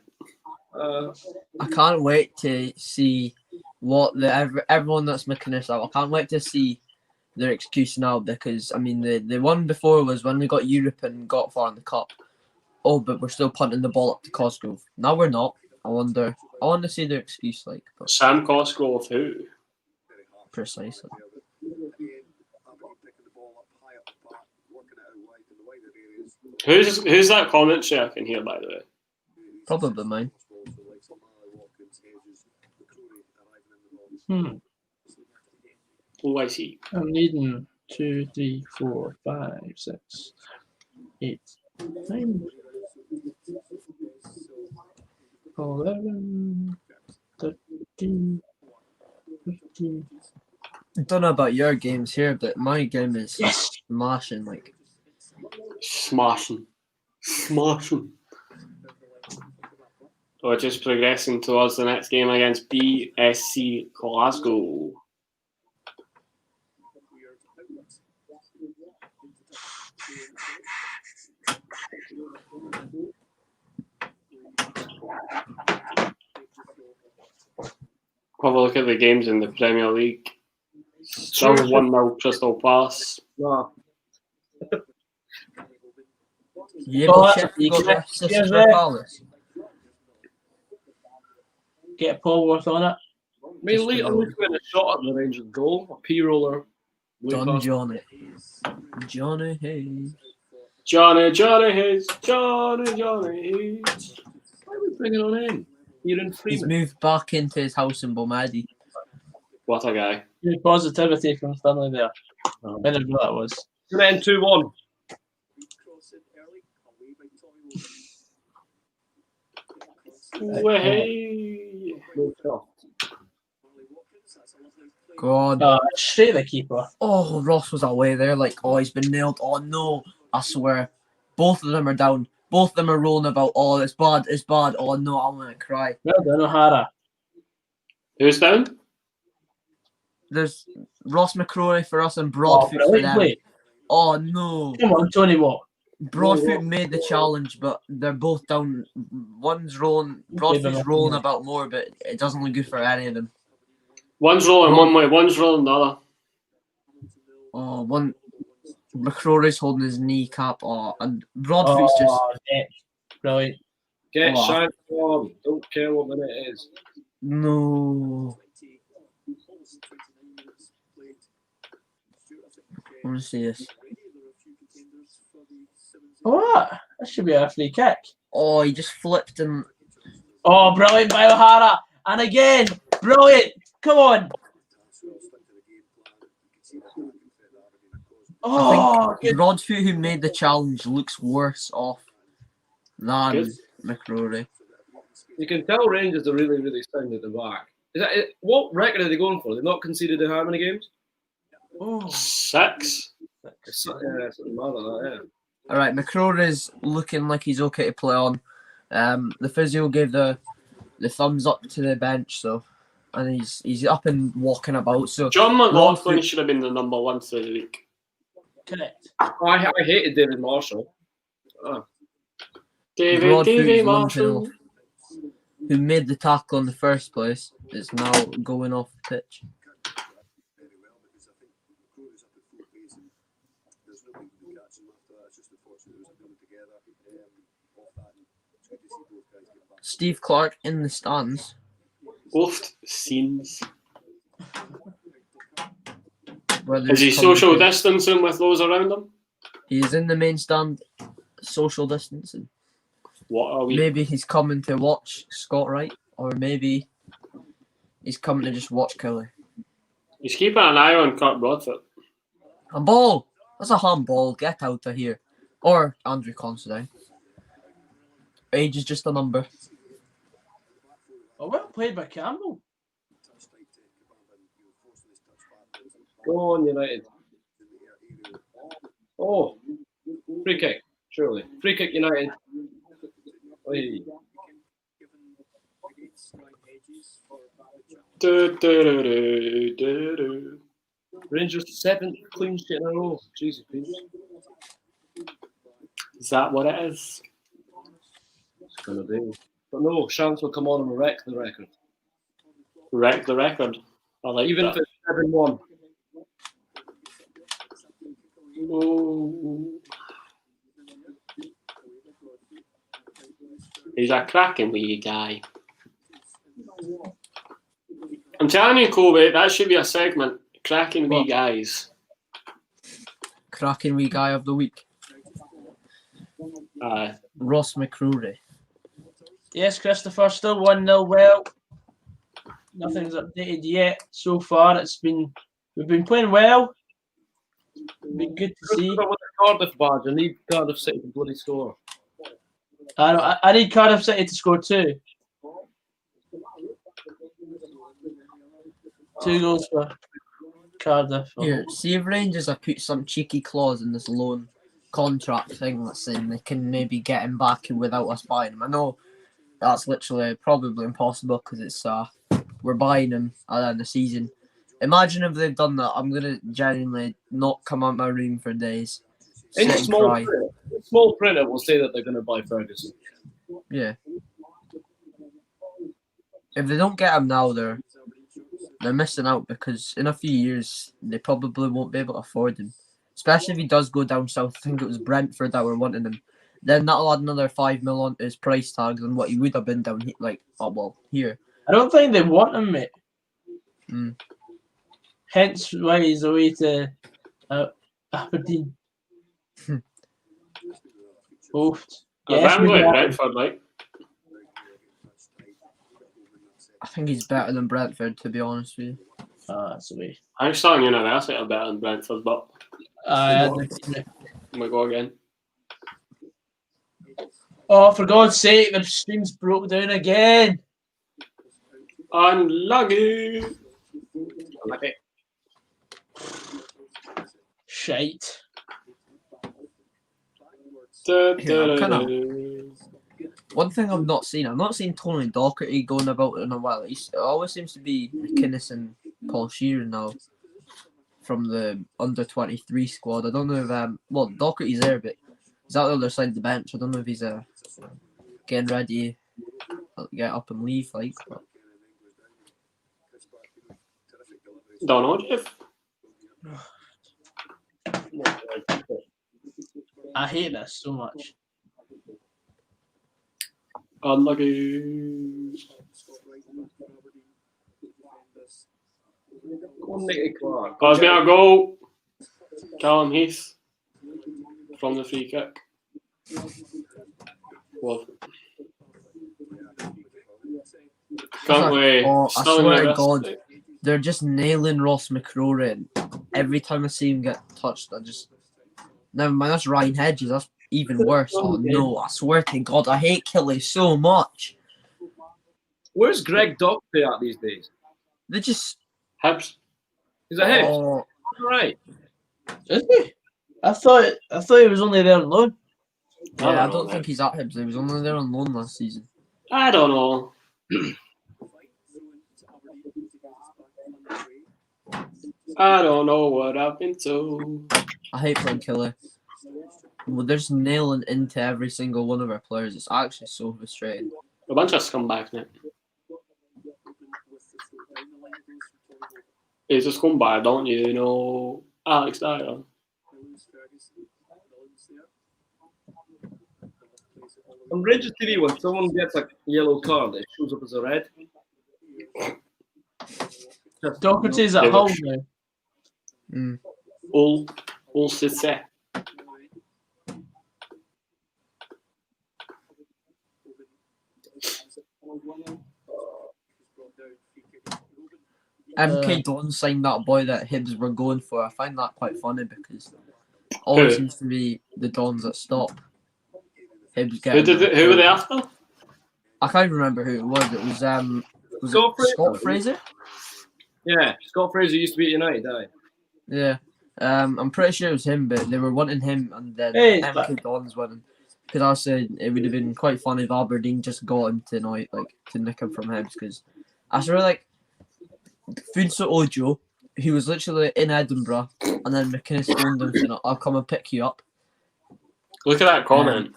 I can't wait to see what everyone that's making this up. I can't wait to see their excuse now because I mean the one before was when we got Europe and got far in the cup. Oh, but we're still punting the ball up to Cosgrove. Now we're not. I want to see their excuse like. But
Sam Cosgrove, who?
Precisely.
Who's that commentary I can hear, by the way?
Probably mine.
Oh, I see.
I'm needing 2, 3, 4, 5, 6, 8, 9, 11, 13, 15.
I don't know about your games here, but my game is smashing. Like
Smashing. We're just progressing towards the next game against BSC Glasgow. Have a look at the games in the Premier League. Still 1-0 Crystal Palace.
No.
Palace.
Get Paulworth on it.
I mean, Lee always went a shot at the Rangers goal. A P-roller.
Done Johnny Hayes.
Johnny Hayes. Johnny Hayes.
Why are we bringing on him?
He's moved back into his house in Bomadi.
What a guy.
Good positivity from Stanley there. Whenever that was.
Gonna end 2-1.
Way.
God.
Straight the keeper.
Oh, Ross was away there. Like, oh, he's been nailed. Oh, no. I swear. Both of them are down. Both of them are rolling about, oh, it's bad, oh no, I'm going to cry.
Well done, O'Hara.
Who's down?
There's Ross McCrory for us and Broadfoot for them.
Play.
Oh no.
Come on, Tony Watt.
Broadfoot made the challenge, but they're both down. One's rolling, Broadfoot's rolling about more, but it doesn't look good for any of them.
One's rolling one way, one's rolling the other.
Oh, McCrory's holding his kneecap. Oh, and Broadfoot's just.
Brilliant.
Get shine on. Don't care what minute it is.
No. I want to see this.
What? That should be a free kick.
Oh, he just flipped and.
Oh, brilliant by O'Hara. And again, brilliant. Come on.
I think Broadfoot, who made the challenge, looks worse off than McCrory.
You can tell Rangers are really, really sound at the back. What record are they going for? They've not conceded in how many games?
6.
All right, McCrory's looking like he's okay to play on. The physio gave the thumbs up to the bench, and he's up and walking about. So
John McLaughlin should have been the number 1 through the week.
Correct.
I hated David Marshall. Oh.
David Marshall,
who made the tackle in the first place, is now going off the pitch. Steve Clark in the stands.
Both scenes.
Is
he social distancing with those around him?
He's in the main stand, social distancing.
What are we?
Maybe he's coming to watch Scott Wright, or maybe he's coming to just watch Kelly.
He's keeping an eye on Kurt Broadfoot.
A ball! That's a handball. Get out of here. Or Andrew Considine. Age is just a number.
Oh, well played by Campbell.
Go on, United. Oh, free kick, surely. Free kick, United. Oy. Rangers 7th clean sheet in a row. Jesus, please.
Is that what it is?
It's gonna be. But no, Shams will come on and wreck the record.
Wreck the record. I like
even
that.
if it's 7-1.
Oh. He's a cracking wee guy. I'm telling you, Coby, that should be a segment. Cracking wee guys.
Cracking wee guy of the week. Ross McCrory.
Yes, Christopher, still 1-0. Well, nothing's updated yet so far. We've been playing well. It's been good to see.
With the Cardiff badge, I need Cardiff City to bloody score.
I need Cardiff City to score 2. 2 goals for Cardiff.
Here, see if Rangers have put some cheeky clause in this loan contract thing that's saying they can maybe get him back without us buying him. I know that's literally probably impossible because it's we're buying him at the end of the season. Imagine if they've done that. I'm gonna genuinely not come out my room for days.
In small print, it will say that they're going to buy Ferguson.
Yeah. If they don't get him now, they're missing out because in a few years they probably won't be able to afford him. Especially if he does go down south. I think it was Brentford that were wanting him. Then that'll add another 5 mil onto his price tag than what he would have been down here.
I don't think they want him, mate.
Mm.
Hence why he's away to Aberdeen. Both. Yes,
I'm going Brentford, like.
I think he's better than Brentford, to be honest with you.
That's away.
I'm starting University are better than Brentford, but we go again.
Oh, for God's sake, the stream's broke down again.
Unlucky.
Shite.
Here, One thing I've not seen Tony Docherty going about in a while. It always seems to be McInnes and Paul Shearer now from the under-23 squad. I don't know if Docherty's there, but he's out the other side of the bench. I don't know if he's getting ready to get up and leave. But...
Don't know, Jeff.
I hate this so much.
Unlucky. Cosme a goal. Callum Heath from the free kick. What? Can't wait.
I
Still in
swear
the
to God, they're just nailing Ross McCrory. And every time I see him get touched, never mind. That's Ryan Hedges. That's even worse. Oh no! I swear to God, I hate Kelly so much.
Where's Greg Docherty at these days?
They just
Hibs.
Is that him?
oh,
Right.
Is he? I thought he was only there on loan.
I don't think he's at Hibs. He was only there on loan last season.
I don't know. I don't know what I've been told.
I hate playing Kelly. Well, they're just nailing into every single one of our players. It's actually so frustrating.
A bunch of scumbags, mate. It's a scumbag, don't you know? Alex Dyer.
On Rangers TV, when someone gets a yellow card, it shows up as a red.
Docherty's at home now.
All City.
MK Don signed that boy that Hibs were going for. I find that quite funny because it always seems to be the Dons that stop. Hibs get.
Who were they after?
I can't remember who it was. It was Scott Fraser?
Yeah, Scott Fraser used to be at United, didn't he?
Yeah. I'm pretty sure it was him, but they were wanting him and then MK Don's winning. Because I said it would have been quite funny if Aberdeen just got him tonight, to nick him from Hibs. Because I swear, Funso Ojo, he was literally in Edinburgh, and then McInnes phoned him saying, I'll come and pick you up.
Look at that comment.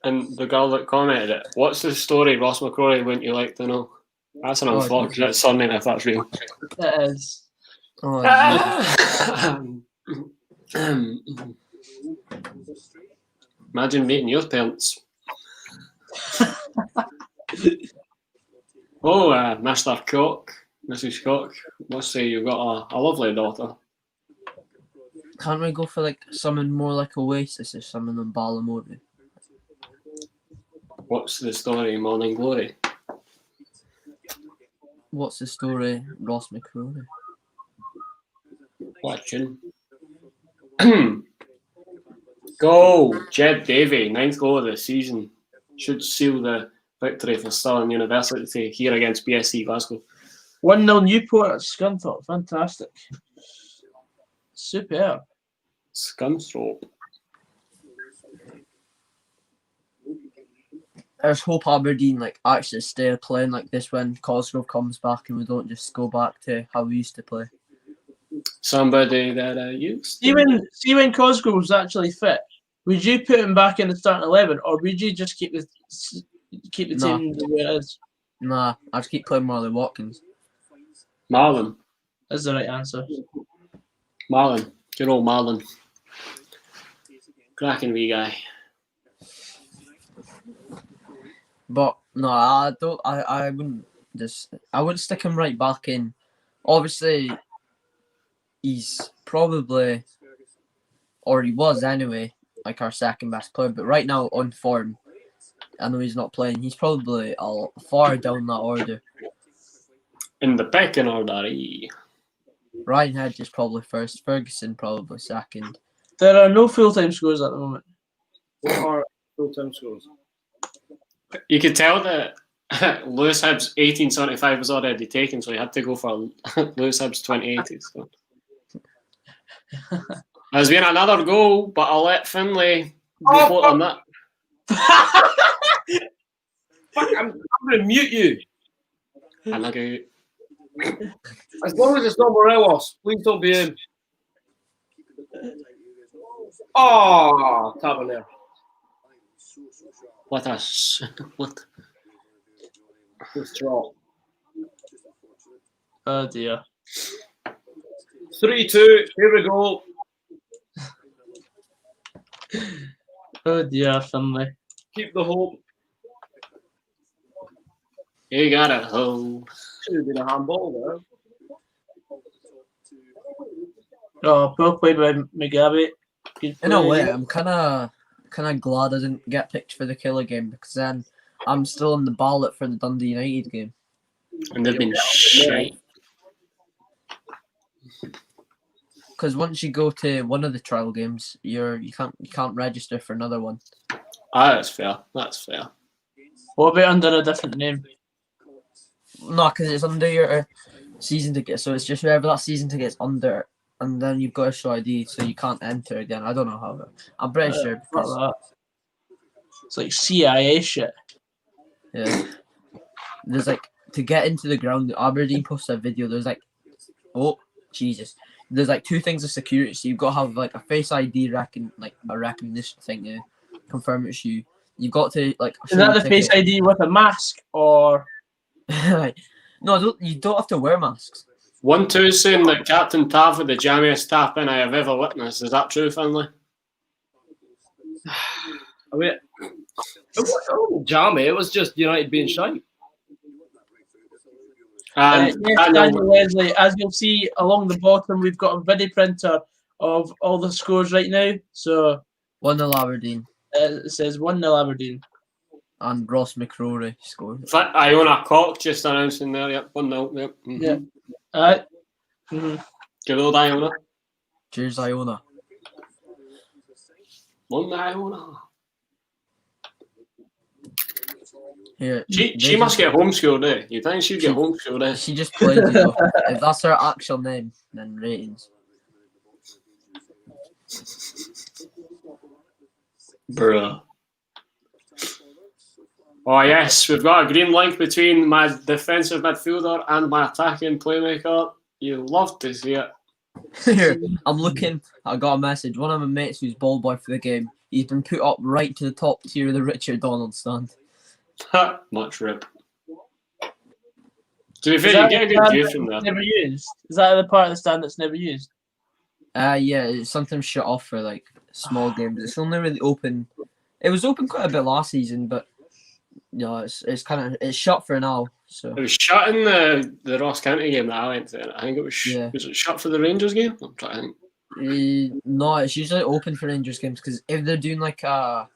And the girl that commented it. What's the story, Ross McCrory, wouldn't you like to know? That's an unfortunate surname if that's real.
It is.
Oh,
imagine meeting your parents. Oh, Mr. Cock, Mrs. Cock, must say you've got a lovely daughter.
Can't we go for something more like Oasis or something in Balamory?
What's the story, Morning Glory?
What's the story, Ross McCrory?
Watching. Goal! Jed Davey, 9th goal of the season. Should seal the victory for Stirling University here against BSC Glasgow.
1-0 Newport at Scunthorpe. Fantastic. Superb.
Scunthorpe.
There's hope Aberdeen actually stay playing like this when Cosgrove comes back and we don't just go back to how we used to play.
Somebody that I used
to. See when Cosgrove's actually fit, would you put him back in the starting 11 or would you just keep the team the way it is?
Nah, I'd just keep playing Marlon Watkins.
Marlon.
That's the right answer.
Marlon. Good old Marlon. Cracking wee guy.
But no, I don't. I wouldn't just. I wouldn't stick him right back in. Obviously, he's probably, or he was anyway, our second best player. But right now, on form, I know he's not playing. He's probably far down that order.
In the pecking order,
Ryan Hedge is probably first. Ferguson probably second.
There are no full-time scores at the moment.
What are full-time scores?
You could tell that Lewis Hibs 1875 was already taken, so he had to go for Lewis Hibs 2080. So. There's been another goal, but I'll let Finlay report on that.
Fuck, I'm going to mute you.
And I go,
As long as it's not Morelos, please don't be in. Oh, Tavernier.
what a what?
Good draw.
Oh dear.
3-2. Here we go.
Oh dear, Finlay.
Keep the hope.
You got it. Oh,
Should have been a handball there.
Oh, well played by Mugabe. Good
In a
play.
way, I'm kind of glad I didn't get picked for the killer game because then I'm still on the ballot for the Dundee United game.
and they've been shite.
Because once you go to one of the trial games, you can't register for another one.
Ah, that's fair. That's fair.
What about under a different name?
No, because it's under your season ticket, so it's just whoever that season ticket's under, and then you've got to show ID, so you can't enter again. I don't know how. I'm pretty sure.
Fuck
Because,
that. It's like CIA shit.
yeah. There's like to get into the ground. Aberdeen posted a video. There's like, oh Jesus. There's like two things of security. So you've got to have like a face ID a recognition thing to confirm it's you. You've got to like.
Is that the face ID with a mask or?
No, you don't have to wear masks.
1-2 saying that Captain Tav with the jammiest tap-in I have ever witnessed. Is that true, Finlay?
I mean, it wasn't jammy. It was just United being shite.
And
Yes, Daniel Leslie, as you'll see along the bottom, we've got a video printer of all the scores right now. So
1-0 Aberdeen.
it says 1-0 Aberdeen.
And Ross McCrory scored.
in fact, Iona Cock just announcing there. Yep, 1-0. Yep. Mm-hmm.
Yeah. Alright. Mm-hmm.
Good old Iona.
Cheers, Iona.
1 Iona.
Here,
She must get homeschooled, eh? You think she'd get homeschooled, eh?
She just played, you know. If that's her actual name, then ratings.
Bruh. Oh yes, we've got a green link between my defensive midfielder and my attacking playmaker. You love to see it.
Here, I'm looking. I got a message. One of my mates who's ball boy for the game. He's been put up right to the top tier of the Richard Donald stand.
Much rip. To be fair, you get a good view from there.
Never used. Is that the part of the stand that's never used?
Yeah, it's sometimes shut off for like small games. It's only really open. It was open quite a bit last season, but it's shut for now. So
It was shut in the Ross County game that I went to. I think it was. Was it shut for the Rangers game? I'm trying to think.
No, it's usually open for Rangers games because if they're doing like a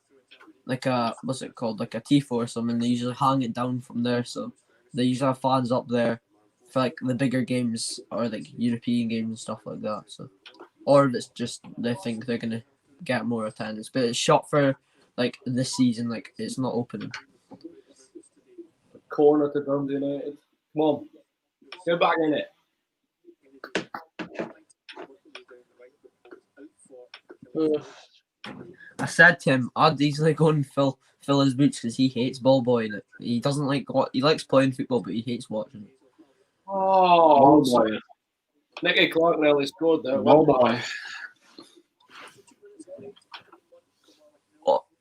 what's it called, like a tifo or something, they usually hang it down from there. So they usually have fans up there for like the bigger games or like European games and stuff like that. So, or it's just they think they're gonna get more attendance, but it's shut for like this season. Like it's not opening.
Corner to Dundee United. Come on. Get back in it.
I said to him, I'd easily go and fill his boots because he hates ball boying it. He doesn't like he likes playing football, but he hates watching it.
Oh, boy. Nicky Clark nearly scored there.
Oh boy.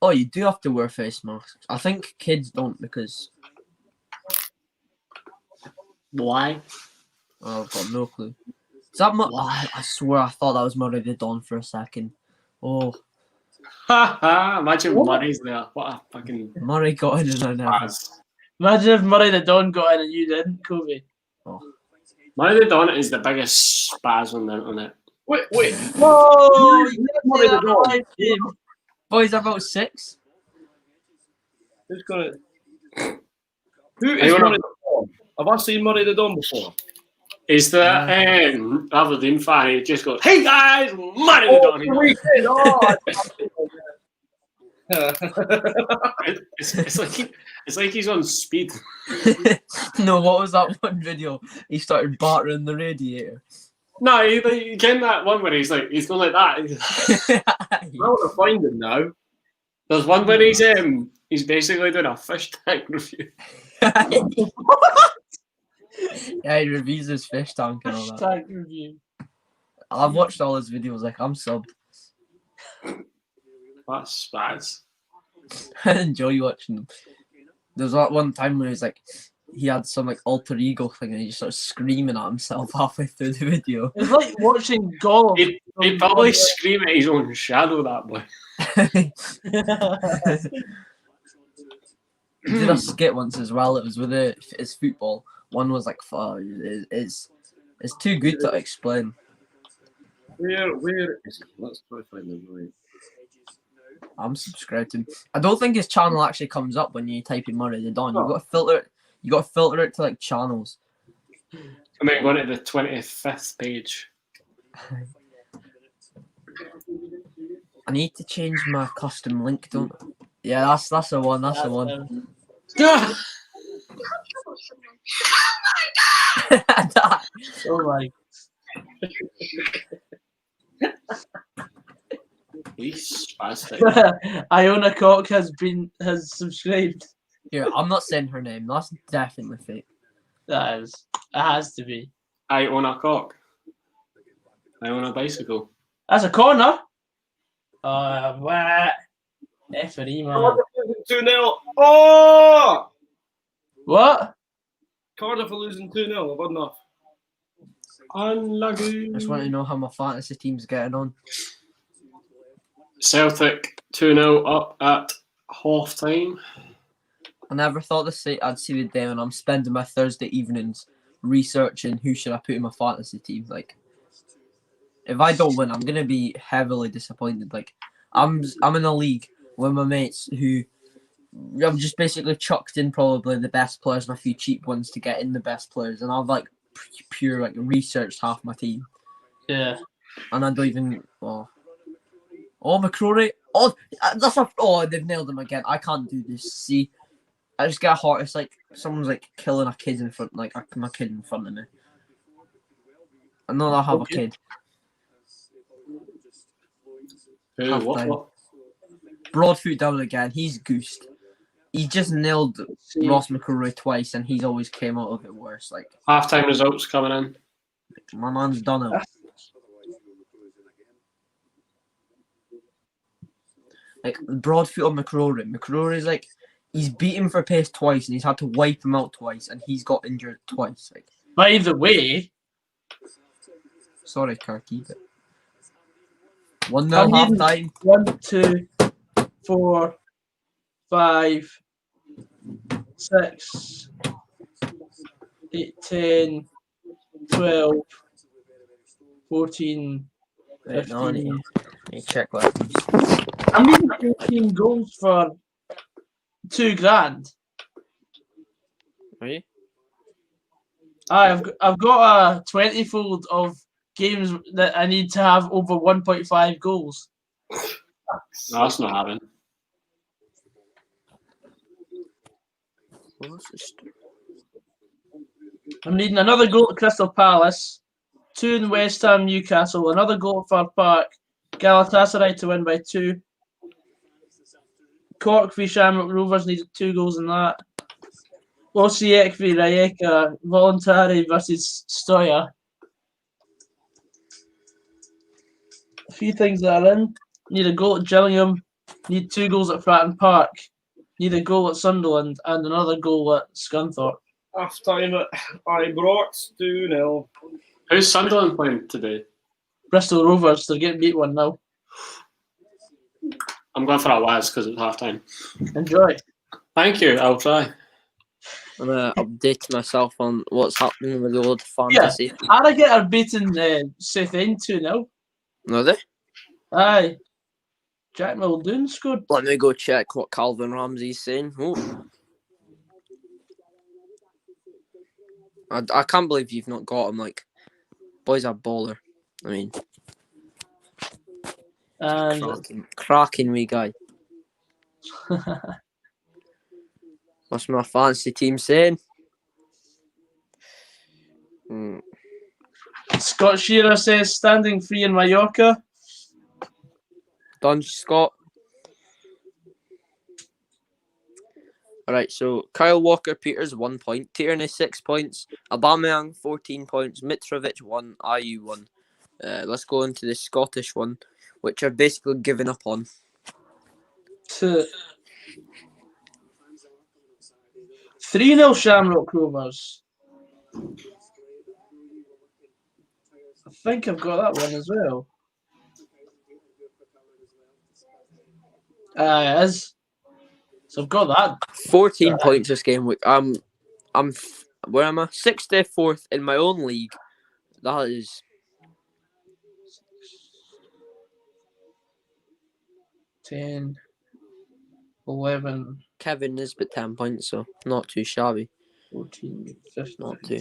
Oh, you do have to wear face masks. I think kids don't because.
Why?
Oh, I've got no clue. Is that I swear I thought that was Murray the Don for a second. Oh.
Imagine Murray's there. What a fucking.
Murray got in and out.
Imagine if Murray the Don got in and you didn't, Coby.
Oh.
Murray the Don is the biggest spaz on the internet.
Wait.
Whoa!
Murray the Don.
Boys, about 6.
Who's gonna? Who is Murray the Don? Have I seen Murray the Don before?
Is the Aberdeen fan? He just goes, "Hey guys, Murray the Don." It's like he's on speed.
No, what was that one video? He started battering the radiator.
No, you get that one where he's going like that.
I want to find him now.
There's one where he's basically doing a fish tank review.
Yeah, he reviews his fish tank and all that.
Hashtag review.
I've watched all his videos. Like, I'm subbed.
That's bad.
I enjoy watching them. There was that one time where he had some like alter ego thing and he just started screaming at himself halfway through the video.
It's like watching Gollum.
He'd probably scream at his own shadow, that boy.
He did a skit once as well. It was with his football. One was like, it's too good to explain.
Where is it? Let's try to find the right.
I'm subscribed to him. I don't think his channel actually comes up when you type in Murray the Don. You got to filter it. You got to filter it to like channels.
I might go to the 25th page.
I need to change my custom link, don't I? Yeah, that's the one. That's the one.
Oh my.
He's spastic.
Iona Cock has subscribed.
Here, I'm not saying her name. That's definitely fake.
That is. It has to be.
I own a cock. I own a bicycle.
That's a corner. What? Effery, man.
2-0. Oh!
What?
Cardiff are losing 2-0. I've had enough.
Unlucky.
I just want to know how my fantasy team's getting on.
Celtic 2-0 up at half time.
I never thought I'd see the day when I'm spending my Thursday evenings researching who should I put in my fantasy team. Like, if I don't win, I'm gonna be heavily disappointed. Like, I'm in a league with my mates who I've just basically chucked in probably the best players and a few cheap ones to get in the best players, and I've like pure like researched half my team.
Yeah.
And I don't even. Oh, McCrory. They've nailed him again. I can't do this. See, I just get a heart. It's like someone's like killing a kid in front, like my kid in front of me. I know I have a kid.
What?
Broadfoot down again. He's goosed. He just nailed Ross McCrory twice, and he's always came out of it worse. Like,
Half-time results coming in.
my man's done it. Like, Broadfoot on McCrory. McCrory's like, he's beat him for pace twice, and he's had to wipe him out twice, and he's got injured twice. Like,
By the way,
sorry, Kirky, but 1-0 half time.
1, 2, 4, 5, 6, 8, 10, 12, 14, 15.
You check that.
I mean, 15 goals for $2,000.
Are you?
I've got a 20-fold of games that I need to have over 1.5 goals.
No, that's not happening.
I'm needing another goal at Crystal Palace, 2 in West Ham, Newcastle, another goal at Fir Park, Galatasaray to win by 2. Cork v Shamrock Rovers needed 2 goals in that. Osijek v Rijeka, Voluntari versus Stoya. A few things that are in. Need a goal at Gillingham, need 2 goals at Fratton Park, need a goal at Sunderland, and another goal at Scunthorpe.
Half time at Ibrox 2-0.
Who's Sunderland playing today?
Bristol Rovers, they're getting beat 1-0.
I'm going for a Waz because it's half time.
Enjoy.
Thank you, I'll try.
I'm going to update myself on what's happening with the old fantasy.
Yeah, Harrogate are beating Southend 2-0.
Are they?
Aye. Jack Muldoon scored.
Let me go check what Calvin Ramsey's saying. Oh. I can't believe you've not got him. Like, boy's a baller. I mean, cracking wee guy. What's my fancy team saying?
Scott Shearer says standing free in Mallorca.
Done, Scott. Right, so Kyle Walker-Peters 1 point, Tierney 6 points, Aubameyang 14 points, Mitrovic 1, Ayew 1. Let's go into the Scottish one, which I've basically given up on.
3-0 Shamrock Rovers. I think I've got that one as well. It is. So I've got that.
14 points this game week. Where am I? 64th in my own league. That is
10, 11,
Kevin Nisbet 10 points, so not too shabby.
14, 15.
Not too.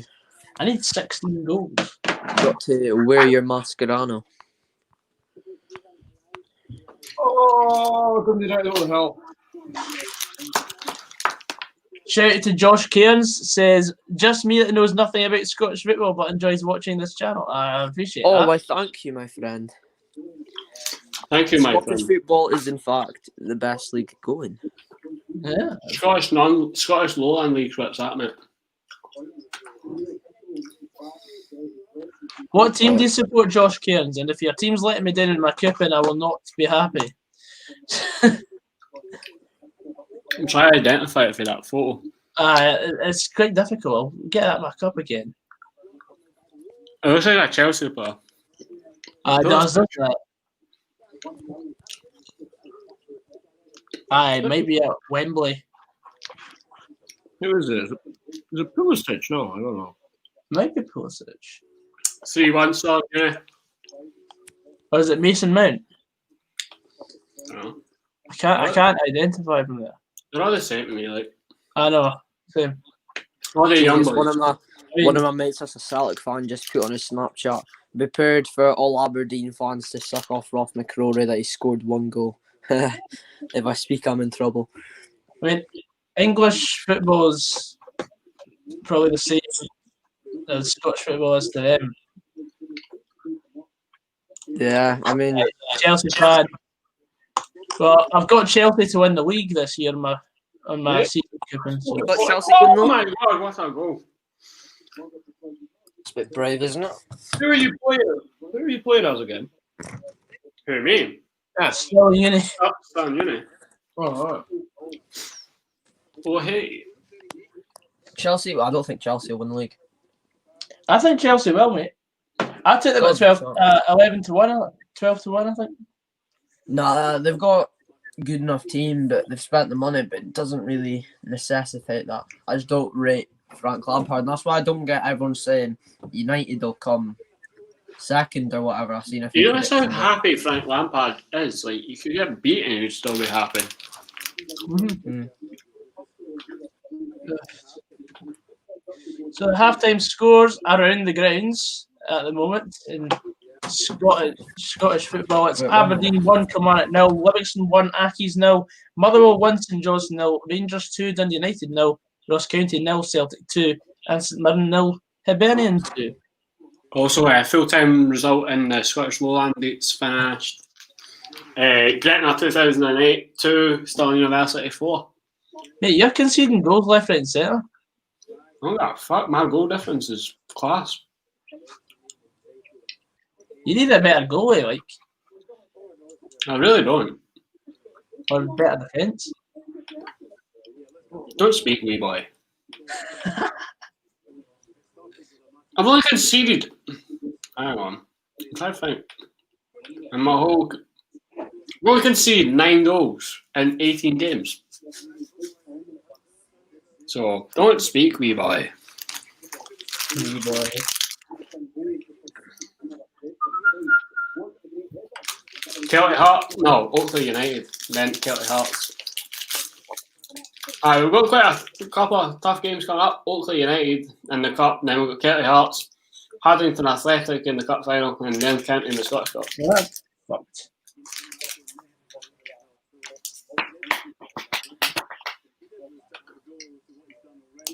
I need 16 goals.
Got to wear your Mascherano.
Oh, Dundee United, what the hell?
Shout out to Josh Cairns, says, just me that knows nothing about Scottish football but enjoys watching this channel. I appreciate that.
Why, thank you, my friend.
Thank you, my
Scottish
friend.
football is, in fact, the best league going.
Yeah.
Scottish Lowland League, what's that, mate?
What team do you support, Josh Cairns? And if your team's letting me down in my coupon, I will not be happy.
I'm trying to identify it for that photo.
It's quite difficult. I'll get that back up again.
It looks like a Chelsea player.
It does, doesn't it? It might be at Wembley.
Who is it? Is it Pulisic? No, I don't know.
Might be Pulisic.
3-1 song, yeah.
Or is it Mason Mount?
No.
I can't identify from there.
They're all the same to me, like.
I know. Same.
All the young boys.
One of my mates that's a Celtic fan just put on his Snapchat, prepared for all Aberdeen fans to suck off Ross McCrory that he scored 1 goal. If I speak, I'm in trouble.
I mean, English football is probably the same as Scottish football is to them.
Yeah, I mean,
Chelsea fan. Well, I've got Chelsea to win the league this year on my season coupon. So.
got Chelsea
Oh
winning.
my god, what a goal.
It's a bit brave, isn't it?
Who are you playing? Who are you playing as again?
Who, me?
Yes.
Still uni.
Upstone Uni.
Oh, right.
Oh, hey.
Chelsea, I don't think Chelsea will win the league.
I think Chelsea will, mate. I took them at 11 to 1, 12 to 1, I think.
Nah, they've got a good enough team, but they've spent the money, but it doesn't really necessitate that. I just don't rate Frank Lampard, and that's why I don't get everyone saying United will come second or whatever. I've seen a few.
You know how happy Frank Lampard is? Like, you could get beaten and you'd still be happy.
Mm-hmm. So the halftime scores around the grounds at the moment in Scottish football. It's Aberdeen 1, Kilmarnock 0, Livingston 1, Accies 0, Motherwell 1, St Johnstone 0, Rangers 2, Dundee United 0, Ross County 0, Celtic 2, and St Mirren 0, Hibernian 2.
Also, a full-time result in the Scottish Lowland League's finished. Gretna 2008 2, Stirling University 4.
Mate, you're conceding goals left, right, and centre.
Oh, that fuck! My goal difference is class.
You need a better goalie, like,
I really don't.
or better defence.
Don't speak, wee boy. I've only conceded. Hang on. I'm trying to think. And I've only conceded 9 goals in 18 games. So don't speak, wee boy.
Wee boy.
Celtic Hearts. No, Oakley United. Then Celtic Hearts. We've got quite a couple of tough games coming up. Oakley United in the Cup, then we've got Celtic Hearts, Haddington Athletic in the Cup final, and then County in the Scottish Cup.
Yeah, that's fucked.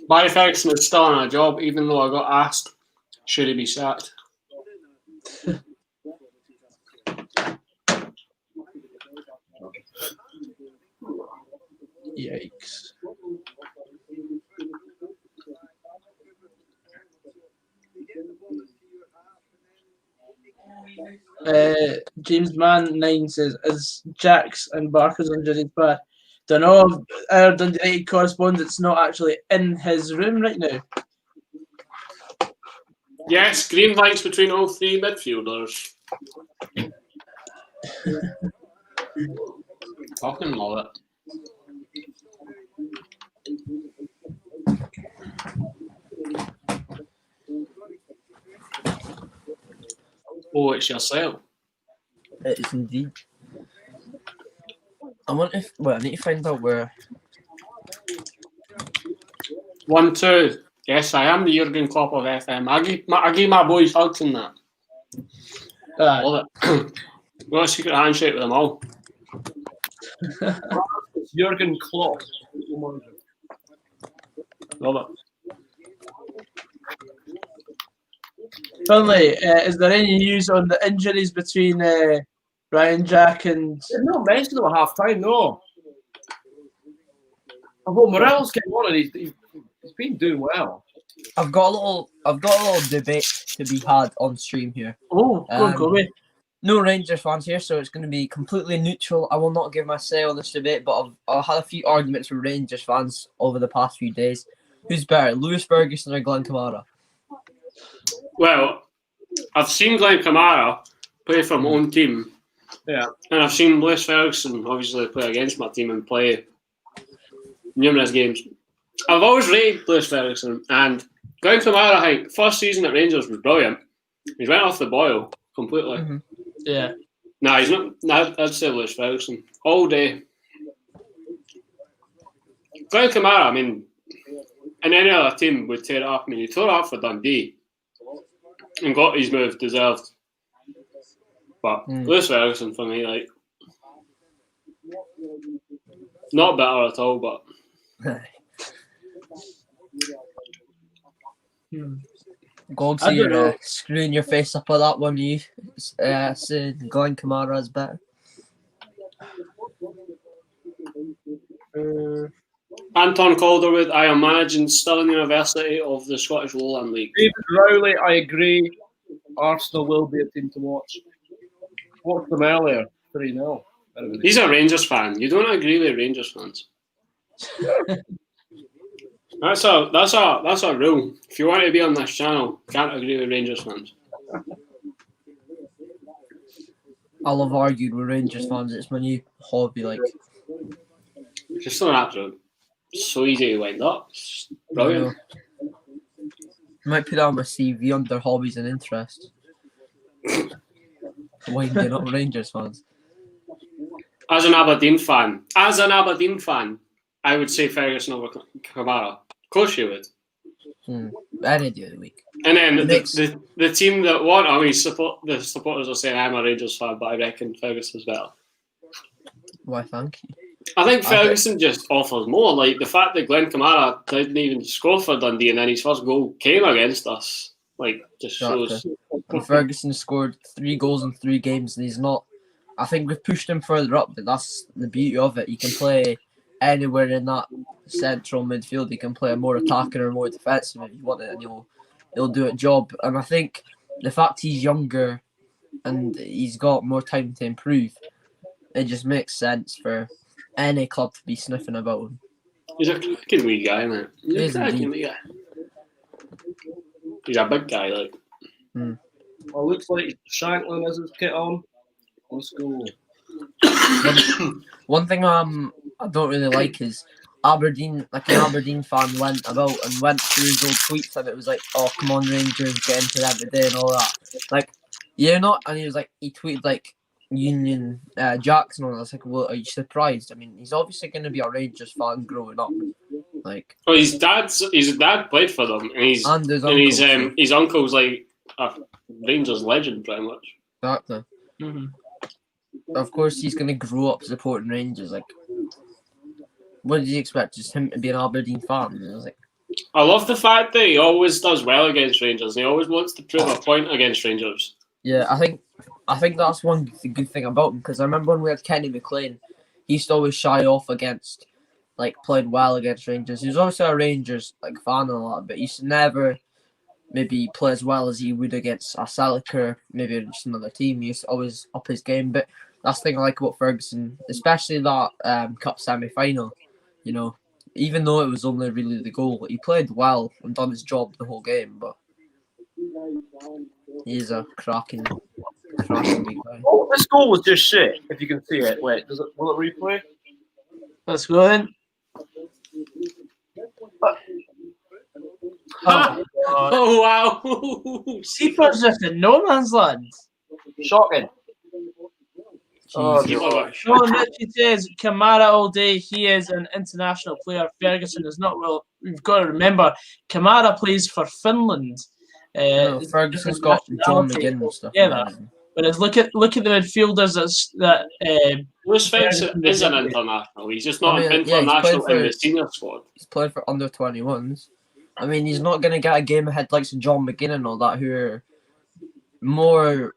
Barry Ferguson is still on a job, even though I got asked, should he be sacked?
Yikes. James Mann 9 says, is Jack's and Barker's injuries bad? Don't know if our Dundee United correspondent's not actually in his room right now.
Yes, green lights between all three midfielders. Fucking love it. Oh, it's yourself.
It is indeed. I wonder if. Well, I need to find out where.
1-2. Yes, I am the Jurgen Klopp of FM. I give my boys hugs and that. Love it. Got a secret handshake with them all.
Jurgen Klopp.
Love it.
Finlay, is there any news on the injuries between Ryan Jack and...
They've not mentioned them at half time, no. Although Morel's getting on and he's been doing well.
I've got a little debate to be had on stream here.
Oh, go on, Coby.
No Rangers fans here, so it's going to be completely neutral. I will not give my say on this debate, but I've had a few arguments with Rangers fans over the past few days. Who's better, Lewis Ferguson or Glenn Kamara?
Well, I've seen Glenn Kamara play for my own team.
Yeah.
And I've seen Lewis Ferguson obviously play against my team and play numerous games. I've always rated Lewis Ferguson, and Glenn Kamara, I think, first season at Rangers was brilliant. He went off the boil completely.
Mm-hmm. Yeah.
No, he's not. No, I'd say Lewis Ferguson all day. Glenn Kamara, I mean, in any other team would tear it up. I mean, he tore it up for Dundee and got his move deserved. But Lewis Ferguson for me, like, not better at all, but.
Gogsy, you're screwing your face up at that one. You said Glenn Kamara is better.
Anton Calderwood, I am managing Stirling University of the Scottish Lowland League.
David Rowley, I agree. Arsenal will be a team to watch. Watched them earlier. 3-0.
He's a Rangers fan. You don't agree with Rangers fans. That's a rule. If you want to be on this channel, can't agree with Rangers fans.
I'll have argued with Rangers fans. It's my new hobby. Like,
it's just an absolute. So easy to wind up. It's brilliant.
I might put that on my CV under hobbies and interests. Winding up Rangers fans.
As an Aberdeen fan, I would say Ferguson over Kamara. Of course you would.
Any day of the week.
And then the team that won, I mean, the supporters are saying I'm a Rangers fan, but I reckon Ferguson's better.
Why, thank you.
I think Ferguson just offers more. Like the fact that Glenn Kamara didn't even score for Dundee and then his first goal came against us. Like, just shows.
And Ferguson scored 3 goals in 3 games and he's not. I think we've pushed him further up, but that's the beauty of it. He can play anywhere in that central midfield. He can play a more attacking or more defensive if you want it, and he'll do a job. And I think the fact he's younger and he's got more time to improve, it just makes sense for any club to be sniffing about him.
He's a cracking wee guy, man. He's a cracking wee guy. He's a big guy, like.
Well, looks like Shanklin has his kit on. Let's go.
One thing I don't really like is Aberdeen. Like an Aberdeen fan went through his old tweets and it was like, "Oh, come on, Rangers, get into that today" and all that. Like, you're not. And he tweeted like Union Jackson, and I was like, "Well, are you surprised?" I mean, he's obviously going to be a Rangers fan growing up. Like,
well, his dad played for them, and his uncle's like a Rangers legend, pretty much.
Exactly. Mm-hmm. Of course, he's going to grow up supporting Rangers. Like, what did you expect? Just him to be an Aberdeen fan? And I was like,
I love the fact that he always does well against Rangers. And he always wants to prove a point against Rangers.
Yeah, I think that's one good thing about him, because I remember when we had Kenny McLean, he used to always shy off against, like, playing well against Rangers. He was obviously a Rangers like fan and all that, but he used to never maybe play as well as he would against a Celtic or maybe just another team. He's always up his game. But that's the thing I like about Ferguson, especially that cup semi-final. You know, even though it was only really the goal, he played well and done his job the whole game. But he's a cracking big guy.
Oh, this goal was just shit. If you can see it, wait, will it replay?
Let's go then. Oh,
Oh wow!
Keeper's just in no man's land.
Shocking. Oh,
Jesus.
God.
Sean Ritchie says Kamara all day. He is an international player. Ferguson is not. Well, we've got to remember Kamara plays for Finland.
Ferguson's got John McGinn and stuff.
Yeah, but look at the midfielders that.
Lewis Ferguson is an international. He's just not an international in the senior squad.
He's played for under 21s. I mean, he's not going to get a game ahead like John McGinn and all that, who are more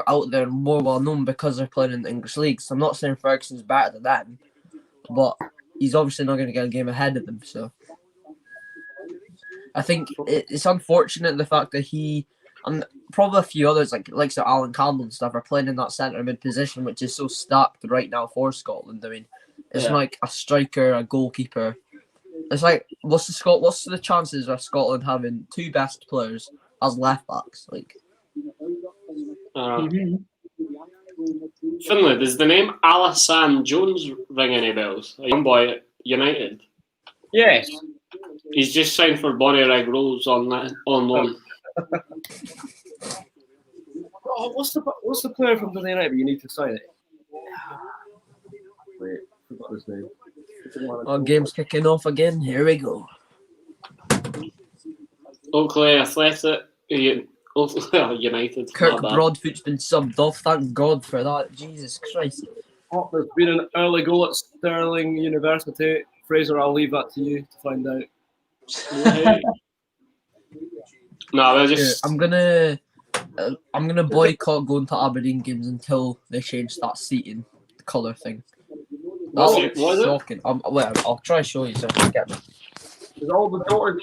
out there and more well known because they're playing in the English leagues. I'm not saying Ferguson's better than them, but he's obviously not going to get a game ahead of them. So I think it's unfortunate the fact that he and probably a few others like Sir Alan Campbell and stuff are playing in that centre mid position, which is so stacked right now for Scotland. I mean, it's like a striker, a goalkeeper. It's like what's the chances of Scotland having two best players as left backs? Like,
Finlay, does the name Alassane Jones ring any bells? A young boy at United.
Yes.
He's just signed for Bonnyrigg Rose on loan.
Oh, what's the player from Dundee United? You need to sign it. Wait, forgot his name.
our game's kicking off again. Here we go.
Oakley Athletic. United.
Kirk Broadfoot's been subbed off. Thank God for that. Jesus Christ.
Oh, there's been an early goal at Stirling University. Fraser, I'll leave that to you to find out.
No, they're just.
I'm gonna boycott going to Aberdeen games until they change that seating colour thing. That's
Was it?
shocking. I'll try to show you so I can get them.
Is all the daughters?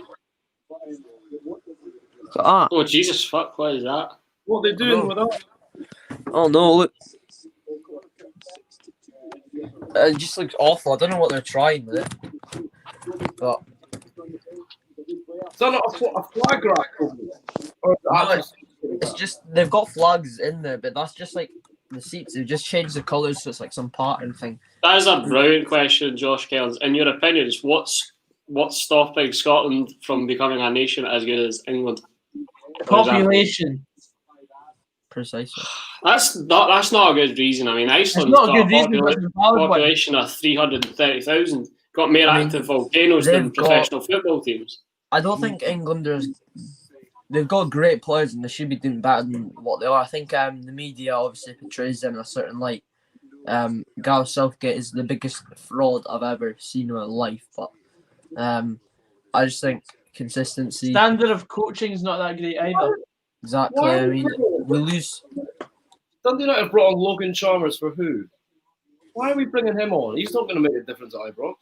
Oh Jesus fuck! What is that?
What are they doing with that?
Oh no! Look, it just looks awful. I don't know what they're trying with it, but
Is that not a flag rack? Or
it's just they've got flags in there, but that's just like the seats. They've just changed the colours, so it's like some pattern thing.
That is a brilliant question, Josh Kellens. In your opinions, what's stopping Scotland from becoming a nation as good as England?
Population.
Precisely.
That's not a good reason. I mean, Iceland's
Not a
got
good reason, but it's a valid one.
population of 330,000. Got more active volcanoes than professional football teams.
I don't think Englanders. They've got great players and they should be doing better than what they are. I think the media obviously portrays them in a certain light. Gareth Southgate is the biggest fraud I've ever seen in my life, but I just think consistency.
Standard of coaching is not that great either.
Exactly. I mean, we lose.
Dundee United have brought on Logan Chalmers for who? Why are we bringing him on? He's not going to make a difference at Ibrox.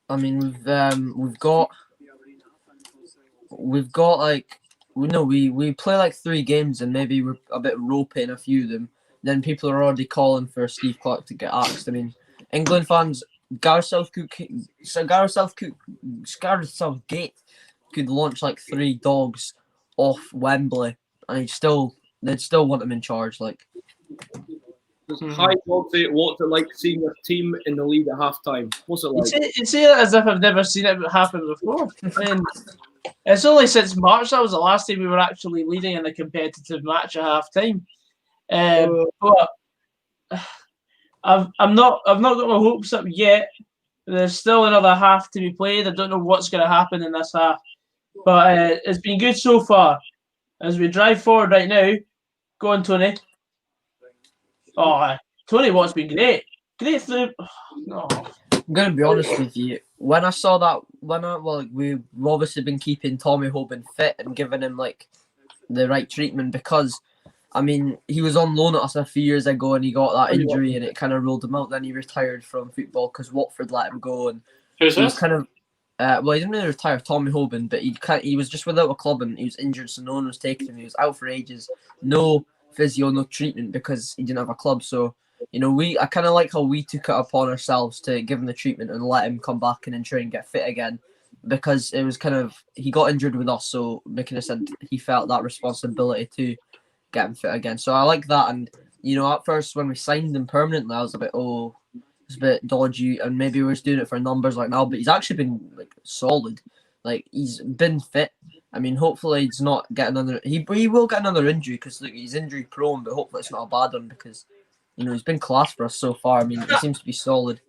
I mean, we've got like we play like 3 games and maybe we're a bit ropey in a few of them. Then people are already calling for Steve Clarke to get axed. I mean, England fans, Gareth Southgate could launch like 3 dogs off Wembley, and they'd still want him in charge. Like,
Hi, Boxy. What's it like seeing your team in the lead at half-time? What's it like?
You say it as if I've never seen it happen before. I mean, it's only since March that was the last time we were actually leading in a competitive match at half-time. But I've not got my hopes up yet. There's still another half to be played. I don't know what's going to happen in this half, but it's been good so far. As we drive forward right now, go on, Tony. Oh, Tony Watt's been great. Great through. No.
I'm gonna be honest with you. When I saw that, we've obviously been keeping Tommy Hoban fit and giving him like the right treatment because, I mean, he was on loan at us a few years ago and he got that injury and it kind of ruled him out. Then he retired from football because Watford let him go and
Who's
he was
this?
kind of well, he didn't really retire, Tommy Hoban, but he was just without a club and he was injured, so no one was taking him. He was out for ages, no physio, no treatment because he didn't have a club. So, I kind of like how we took it upon ourselves to give him the treatment and let him come back and then try and get fit again, because it was he got injured with us, so McInnes said he felt that responsibility to get him fit again. So I like that, and at first when we signed him permanently, I was a bit it's a bit dodgy, and maybe we're just doing it for numbers like now, but he's actually been solid. He's been fit. I mean, hopefully he's not getting another. He will get another injury because he's injury prone, but hopefully it's not a bad one because he's been class for us so far. I mean, he seems to be solid.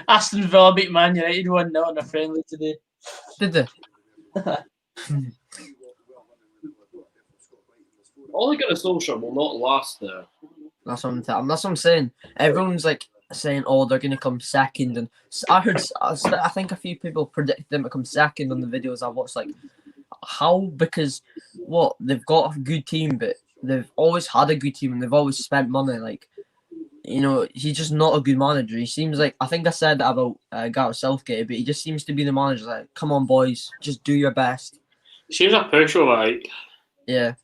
Aston Villa beat Man United 1-0 in a friendly today.
Did they?
Ole Gunnar Solskjaer will not last there.
That's what I'm saying. Everyone's saying, "Oh, they're going to come second," and I think a few people predicted them to come second on the videos I watched. How? Because they've got a good team, but they've always had a good team and they've always spent money. He's just not a good manager. He seems I think I said that about Gareth Southgate, but he just seems to be the manager. Come on, boys, just do your best.
Seems a pushover,
Yeah.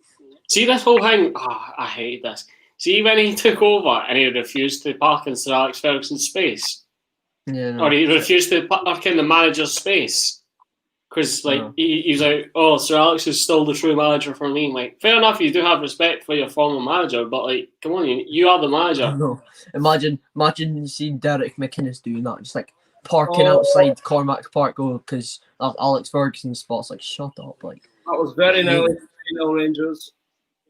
See this whole thing. I hate this. See when he took over and he refused to park in Sir Alex Ferguson's space, or he refused to park in the manager's space, because he's like, "Oh, Sir Alex is still the true manager for me." Fair enough, you do have respect for your former manager, but come on, you are the manager.
No, imagine seeing Derek McInnes doing that, just parking outside Cormac Park, because Alex Ferguson's spot's shut up.
That was very nice, Rangers.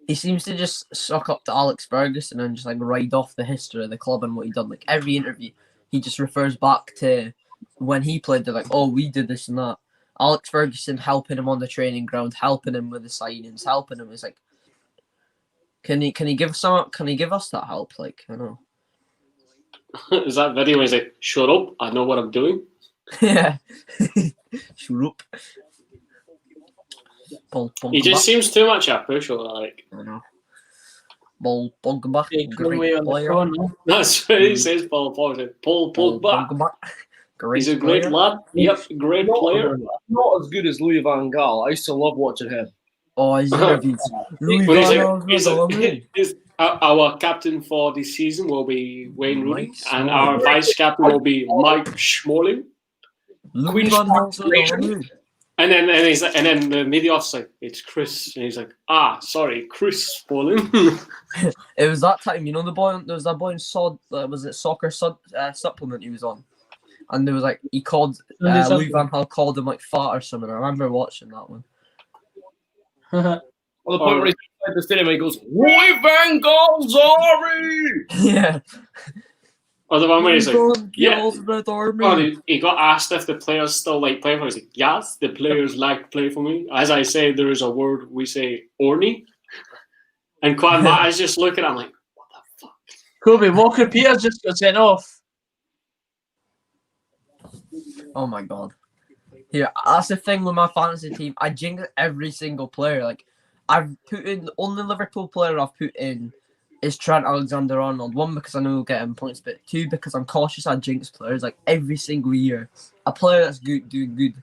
He seems to just suck up to Alex Ferguson and just ride off the history of the club and what he done. Every interview, he just refers back to when he played. They're "Oh, we did this and that." Alex Ferguson helping him on the training ground, helping him with the signings, helping him. It's can he give us that help? I know.
Is that video? He's like, "Shut up! I know what I'm doing."
Yeah, shut up.
He just seems too much a pushover.
I know. Paul Pogba,
great player.
That's what he says. Paul Pogba. He's a great lad. Yep, great player.
Not as good as Louis van Gaal. I used to love watching him.
Oh, his interviews.
Our captain for this season will be Wayne Rooney, and our vice captain will be Mike Schmeling. And then the media officer, it's Chris, and he's like, sorry, Chris Smalling.
It was that time, there was that boy in was it Soccer Supplement he was on, and there was he called Louis van Gaal called him fat or something. I remember watching that one.
Well, the point where he's inside the stadium, he goes, Louis van Gaal, sorry.
Yeah.
Or the one where he's he got asked if the players still like playing for him. He's like, yes, the players like to play for me. As I say, there is a word we say, orny. And Quan Matt is just looking at him what the fuck?
Coby, Walker Peters just got sent off.
Oh my god. Here, that's the thing with my fantasy team. I jinx every single player. I've put in, the only Liverpool player I've put in is Trent Alexander-Arnold. One, because I know he'll get him points, but two, because I'm cautious I jinx players every single year. A player that's good, doing good.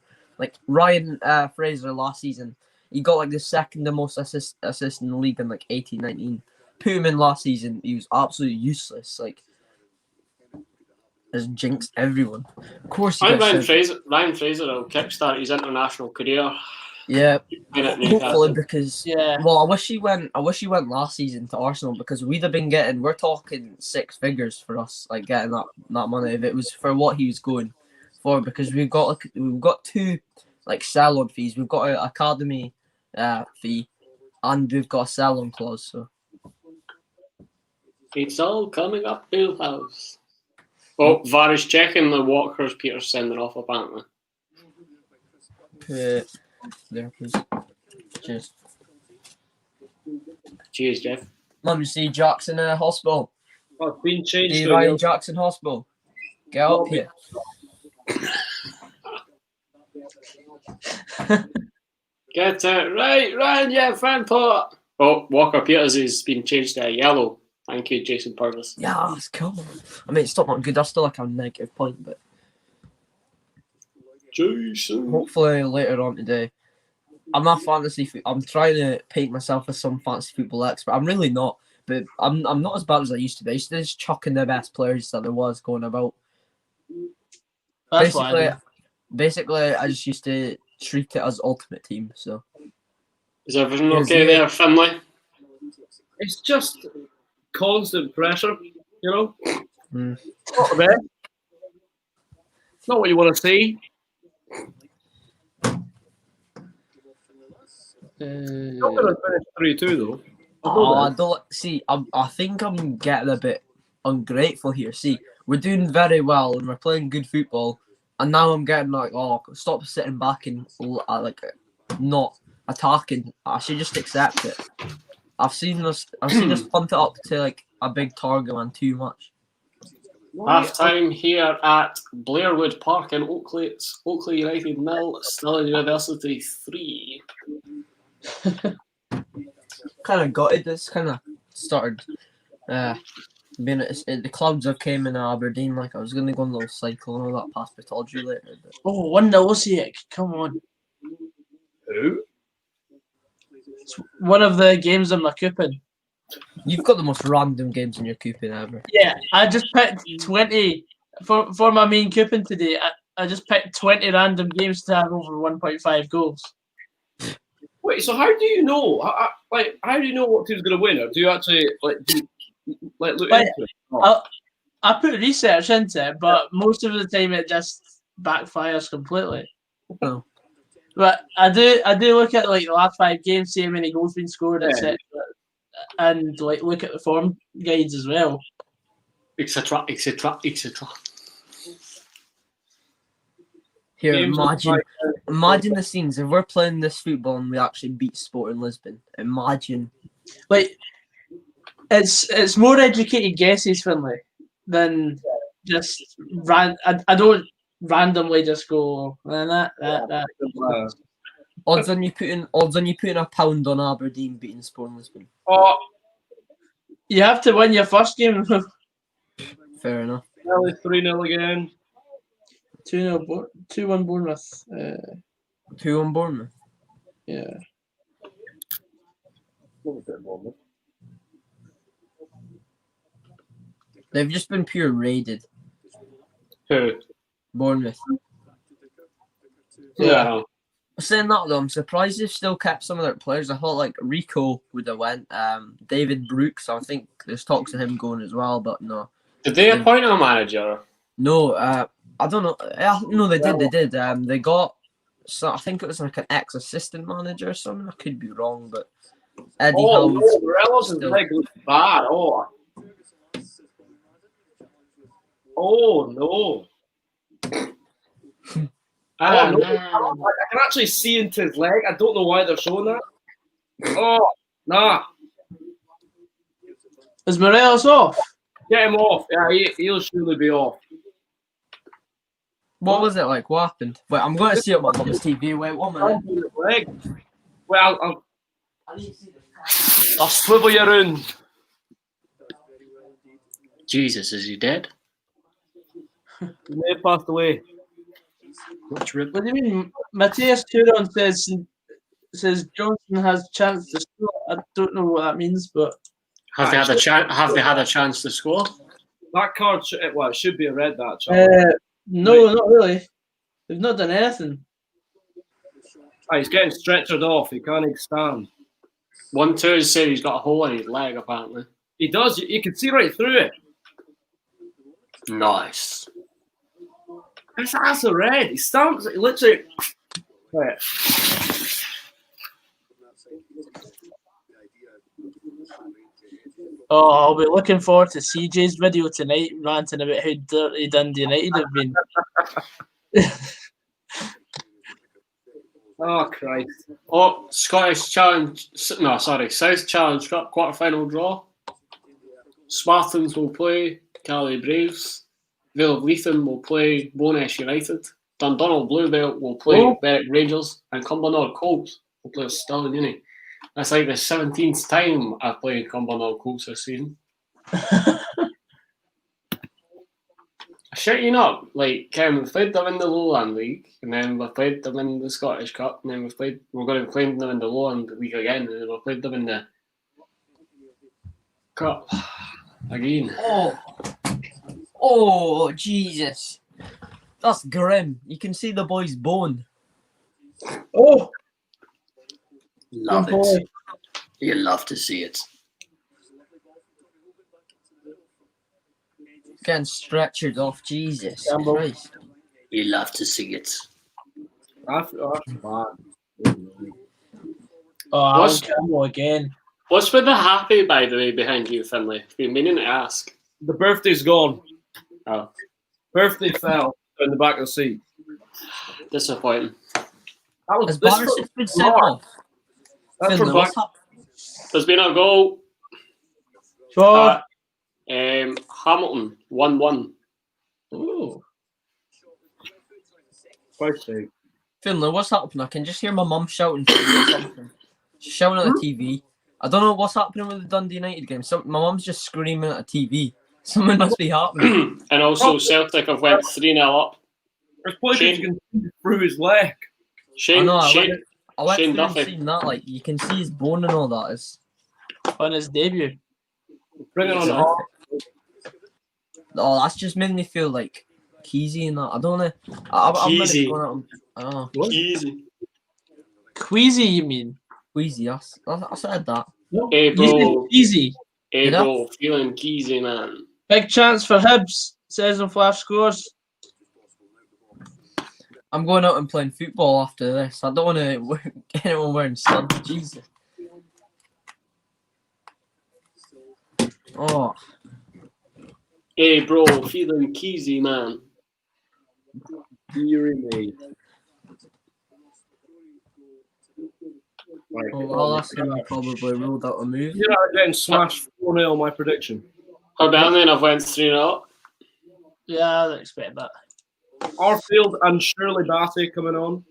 Ryan Fraser last season, he got the second most assists in the league in 18-19. Put him in last season, he was absolutely useless. Has jinxed everyone. Of course,
I think Ryan Fraser will kickstart his international career.
Yeah, hopefully, because well, I wish he went last season to Arsenal, because we'd have been we're talking six figures for us, getting that money if it was for what he was going for, because we've got two sell-on fees. We've got an academy fee, and we've got a sell-on clause. So
it's all coming up, Billhouse. Oh, VAR is checking the Walker's Peters sending off apparently.
There, please. Cheers.
Cheers, Jeff.
Mum, you see Jackson in a hospital.
I've been changed.
Ryan Jackson Hospital. Get up here.
Get it right, Ryan, Frankfurt. Oh, Walker Peters has been changed to a yellow. Thank you, Jason Purvis.
Yes, come on. I mean, it's still not good. That's still a negative point, but
Jason.
Hopefully later on today. I'm a fantasy. I'm trying to paint myself as some fantasy football expert. I'm really not, but I'm not as bad as I used to be. I used to just chucking the best players that there was going about.
That's why
Basically, I just used to treat it as ultimate team. So
is everything okay there, Finlay?
It's just constant pressure, you know.
Mm.
Not the best. Not what you want to see. Not going to finish 3-2 though.
I don't see. I think I'm getting a bit ungrateful here. See, we're doing very well and we're playing good football, and now I'm getting like, oh, stop sitting back and like not attacking. I should just accept it. I've seen us punt it up to like a big target man too much.
Half time here at Blairwood Park in Oakley. It's Oakley United 0, Stirling University 3.
Kind of gutted. This kind of started being the clouds have came in Aberdeen. Like I was gonna go on a little cycle and all that past, but I told you later. But...
Oh, 1-0 Osijek. Come on.
Who?
It's one of the games in my coupon.
You've got the most random games in your coupon ever.
Yeah, I just picked 20 for my main coupon today. I just picked 20 random games to have over 1.5 goals.
Wait, so how do you know? How do you know what team's going to win? Or do you actually look into it?
I put research into it, but most of the time it just backfires completely.
Oh.
But I do look at like the last 5 games, see how many goals been scored, etc. And like look at the form guides as well.
Etc. etc.
Here, imagine the scenes if we're playing this football and we actually beat Sporting Lisbon. Imagine.
Like it's more educated guesses, Finlay, than just I don't randomly just go that.
Odds on you putting £1 on Aberdeen beating Sporting Lisbon.
Oh,
you have to win your first game.
Fair enough.
3-0 again.
2-1 Bournemouth.
2-1 Bournemouth.
Yeah.
They've just been pure raided.
Who?
Bournemouth.
Yeah.
Saying that though, I'm surprised they've still kept some of their players. I thought like Rico would have went. David Brooks, I think there's talks of him going as well, but no.
Did they appoint a manager?
No, I don't know. No, they did. They did. They got. So I think it was like an ex-assistant manager or something. I could be wrong, but Eddie Howe.
No, Morelos' leg looks bad. Oh no. I can actually see into his leg. I don't know why they're showing that. Oh, nah.
Is Morelos off?
Get him off. Yeah, he'll surely be off.
What was it like? What happened? Wait, I'm going to see it on Mum's TV. Wait, 1 minute.
Well, I'll swivel you around.
Jesus, is he dead?
He may have passed away.
What do you mean? Matthias Turon says Johnson has chance to score. I don't know what that means, but
Have they had a chance to score?
That card, it should be a red. That chart.
No, not really. They've not done anything.
He's getting stretchered off. He can't stand.
1-2 said he's got a hole in his leg. Apparently,
he does. You can see right through it.
Nice.
That's a red. He stamps. He literally. Wait.
Oh, I'll be looking forward to CJ's video tonight, ranting about how dirty Dundee United have been.
Oh Christ!
Oh, Scottish Challenge. No, sorry, South Challenge quarter-final draw. Spartans will play Calais Braves. Vale of Leithen will play Bowness United. Dundonald Bluebelt will play Berwick Rangers. And Cumbernauld Colts will play Stirling Uni. That's like the 17th time I've played Cumbernauld Colts this season. I shitting up. Like, we've played them in the Lowland League, and then we've played them in the Scottish Cup, and then we're going to play them in the Lowland League again, and then we've played them in the Cup again.
Oh, Jesus. That's grim. You can see the boy's bone.
Oh,
Love
good boy.
it. You love to see it.
Getting stretchered off. Jesus
Campbell.
Christ.
You love to see it.
That's bad.
Oh,
What's-
Alan Campbell again.
What's with the happy, by the way, behind you, Finlay? I've been meaning to ask.
The birthday's gone.
Oh,
Birthday fell in the back of the seat.
disappointing.
That was
Has
this
Barisic been sent
Mark.
off?
That's
Finlay,
from
what's
back.
happened?
There's been a goal.
Sure.
Hamilton 1-1.
Ooh.
Christ's sake.
Finlay, what's happening? I can just hear my mum shouting something. She's shouting at the TV. I don't know what's happening with the Dundee United game. My mum's just screaming at a TV. Something must be happening.
And also Celtic have went 3-0 up.
There's players
Shane-
you can see through his leg.
Shane,
I
Shane,
went
Shane
through and
Duffy.
seen that. Like, you can see his bone and all that. It's
On his debut.
Bring it on the
horrific.
heart.
Oh, that's just made me feel like Keezy and that. I don't know. I'm
Keezy.
going out. I don't know.
Easy.
Queasy, you mean?
Queasy, I said that.
Hey,
You said
bro.
easy.
Hey,
You know?
bro. Feeling Keezy, man.
Big chance for Hibs, says on Flash Scores.
I'm going out and playing football after this. I don't want to get anyone wearing studs. Jesus. Oh,
Hey, bro. Feeling Keezy, man.
Deary me. Right.
well, that's him probably ruled out a move.
You're not getting smashed 4-0, my prediction.
Hibernian have went 3-0 up.
Yeah, I'd expect that.
Arfield and Shirley Batty coming on.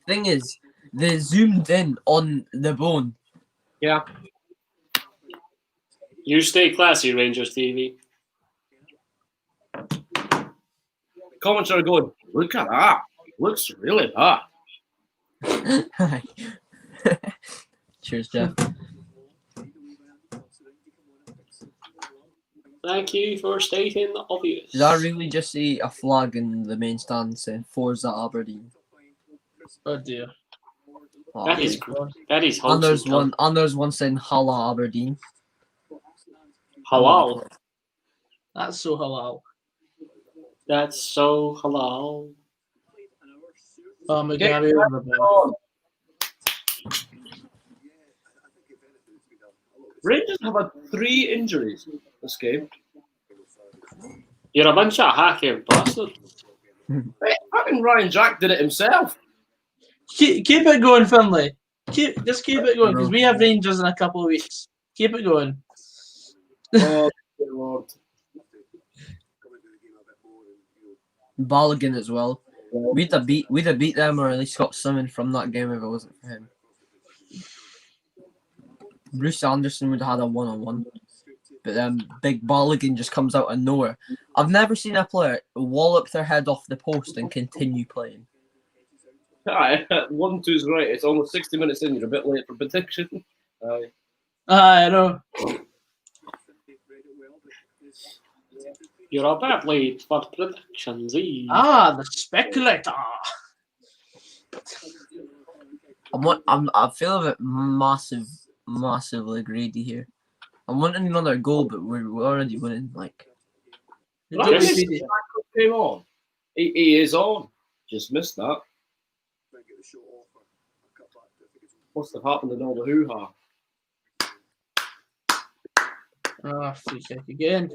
Thing is, they zoomed in on the bone.
Yeah.
You stay classy, Rangers TV.
Comments are going, look at that. Looks really bad.
Cheers, Jeff.
Thank you for stating the obvious.
Did I really just see a flag in the main stand saying Forza Aberdeen?
Oh dear.
Oh,
That is
and
wholesome.
there's one saying Hala Aberdeen.
Halal.
That's so halal.
That's so halal.
Oh, McGarry over the ball.
Rangers have had 3 injuries this game.
You're a bunch of hacky bastards.
I think Ryan Jack did it himself.
Keep it going, Finlay. Just keep it going, because we have Rangers in a couple of weeks. Keep it going.
Oh, dear Lord.
Balogun as well. We'd have beat them or at least got something from that game if it wasn't for him. Bruce Anderson would have had a 1-on-1. But then Big Balogun just comes out of nowhere. I've never seen a player wallop their head off the post and continue playing.
Aye, 1-2's right. It's almost 60 minutes in. You're a bit late for prediction. Aye.
I know.
You're a bit late for predictions. Eh?
The speculator.
I feel a bit massively greedy here. I'm wanting another goal, but we're already winning. Like,
Yes.
Came on. He is on. Just missed that. Must have happened in all the hoo-ha.
Free kick again.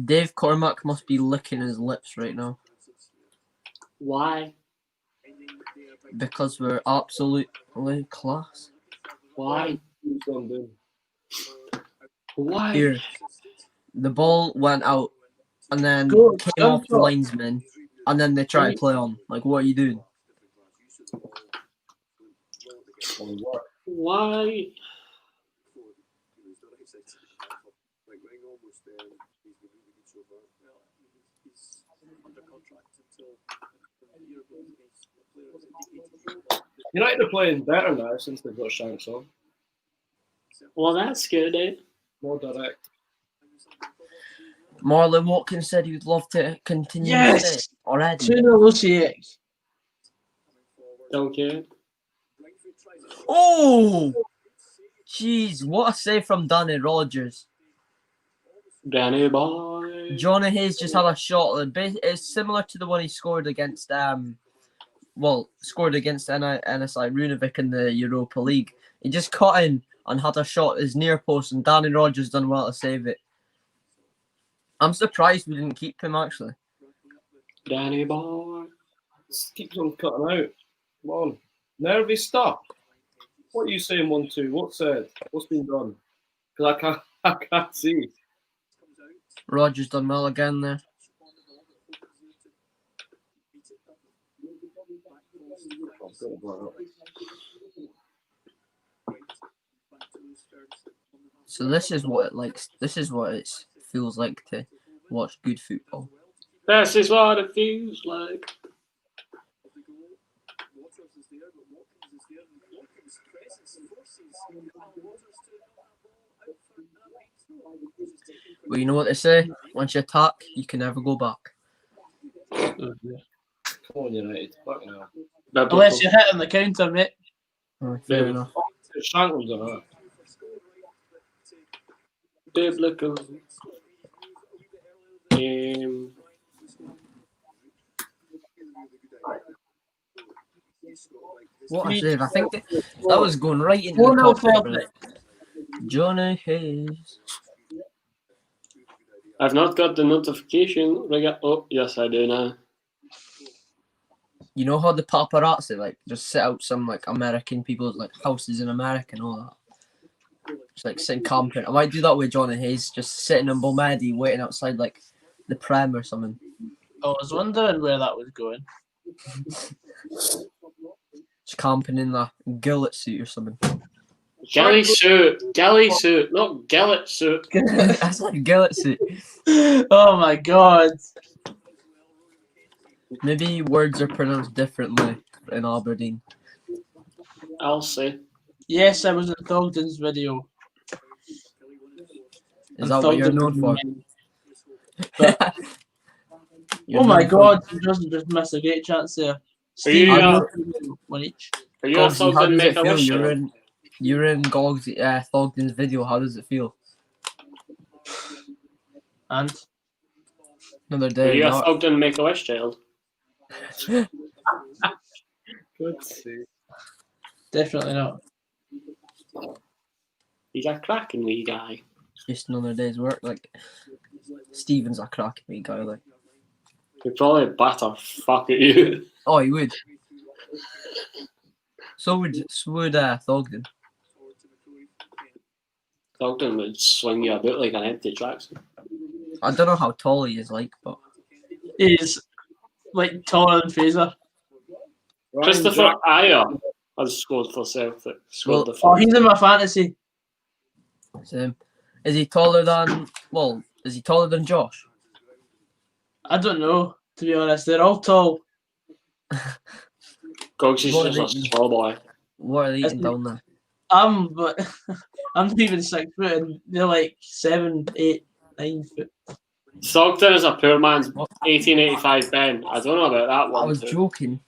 Dave Cormack must be licking his lips right now
Why?
because we're absolutely class.
Why?
Who's gone down?
Why?
Here, the ball went out and then
Go,
came off the
go.
linesman, and then they try to play on. Like, what are you doing?
United are playing better now since they've got Shanks on.
Well, that's good, eh?
More direct.
Marlon Watkins said he would love to continue to
Yes!
stay already.
2-0 OCX.
Okay.
Oh! Jeez, what a save from Danny Rogers.
Danny boy.
Johnny Hayes just had a shot. It's similar to the one he scored against scored against NSI Runevic in the Europa League. He just cut in and had a shot at his near post, and Danny Rogers done well to save it. I'm surprised we didn't keep him, actually.
Danny boy.
Just keeps on cutting out. Come on. Nervy stuff. What are you saying, 1-2? What's said? What's been done? Because I can't see.
Rogers done well again there. So this is what it feels like to watch good football.
This is what it feels like.
Well, you know what they say? Once you attack, you can never go back.
Come on, United. Fucking hell.
Unless you hit on the counter, mate.
Oh, fair enough.
Shankles on that.
Biblical.
What a save. I think that was going right into
1-0
the top.
Celtic.
Johnny Hayes.
I've not got the notification. Oh, yes, I do now.
You know how the paparazzi just set out some American people's houses in America and all that? Just sitting camping. I might do that with Johnny Hayes, just sitting in Bomedi waiting outside the Prem or something.
I was wondering where that was going.
Just camping in the gillet suit or something.
Gilly suit, not gillet suit.
That's like gillet suit.
Oh my god.
Maybe words are pronounced differently in Aberdeen.
I'll say.
Yes, I was in Thogden's video.
Is that what you're known for?
Oh my god, he doesn't just miss a great chance there. Steve, one each.
Are you a Thogden make a wish?
You're in Thogden's video. How does it feel?
And?
Another day.
Are you a Thogden make a wish child?
Good save.
Definitely not.
He's a cracking wee guy.
Just another day's work. Stephen's a cracking wee guy.
He'd probably batter fuck at you.
Oh, he would. So would Thogden.
Thogden would swing you about like an empty tracksuit.
I don't know how tall he is, but
He's taller than Fraser.
Christopher Ayer has scored for Celtic.
He's in my fantasy.
Same. Is he taller than? Well, is he taller than Josh?
I don't know. To be honest, they're all tall.
Gogs is just a small boy.
What are they eating down there?
But I'm not even 6 foot, and they're 7, 8, 9 foot.
Thogden is a poor man's 1885 Ben. I don't know about that one.
I was joking.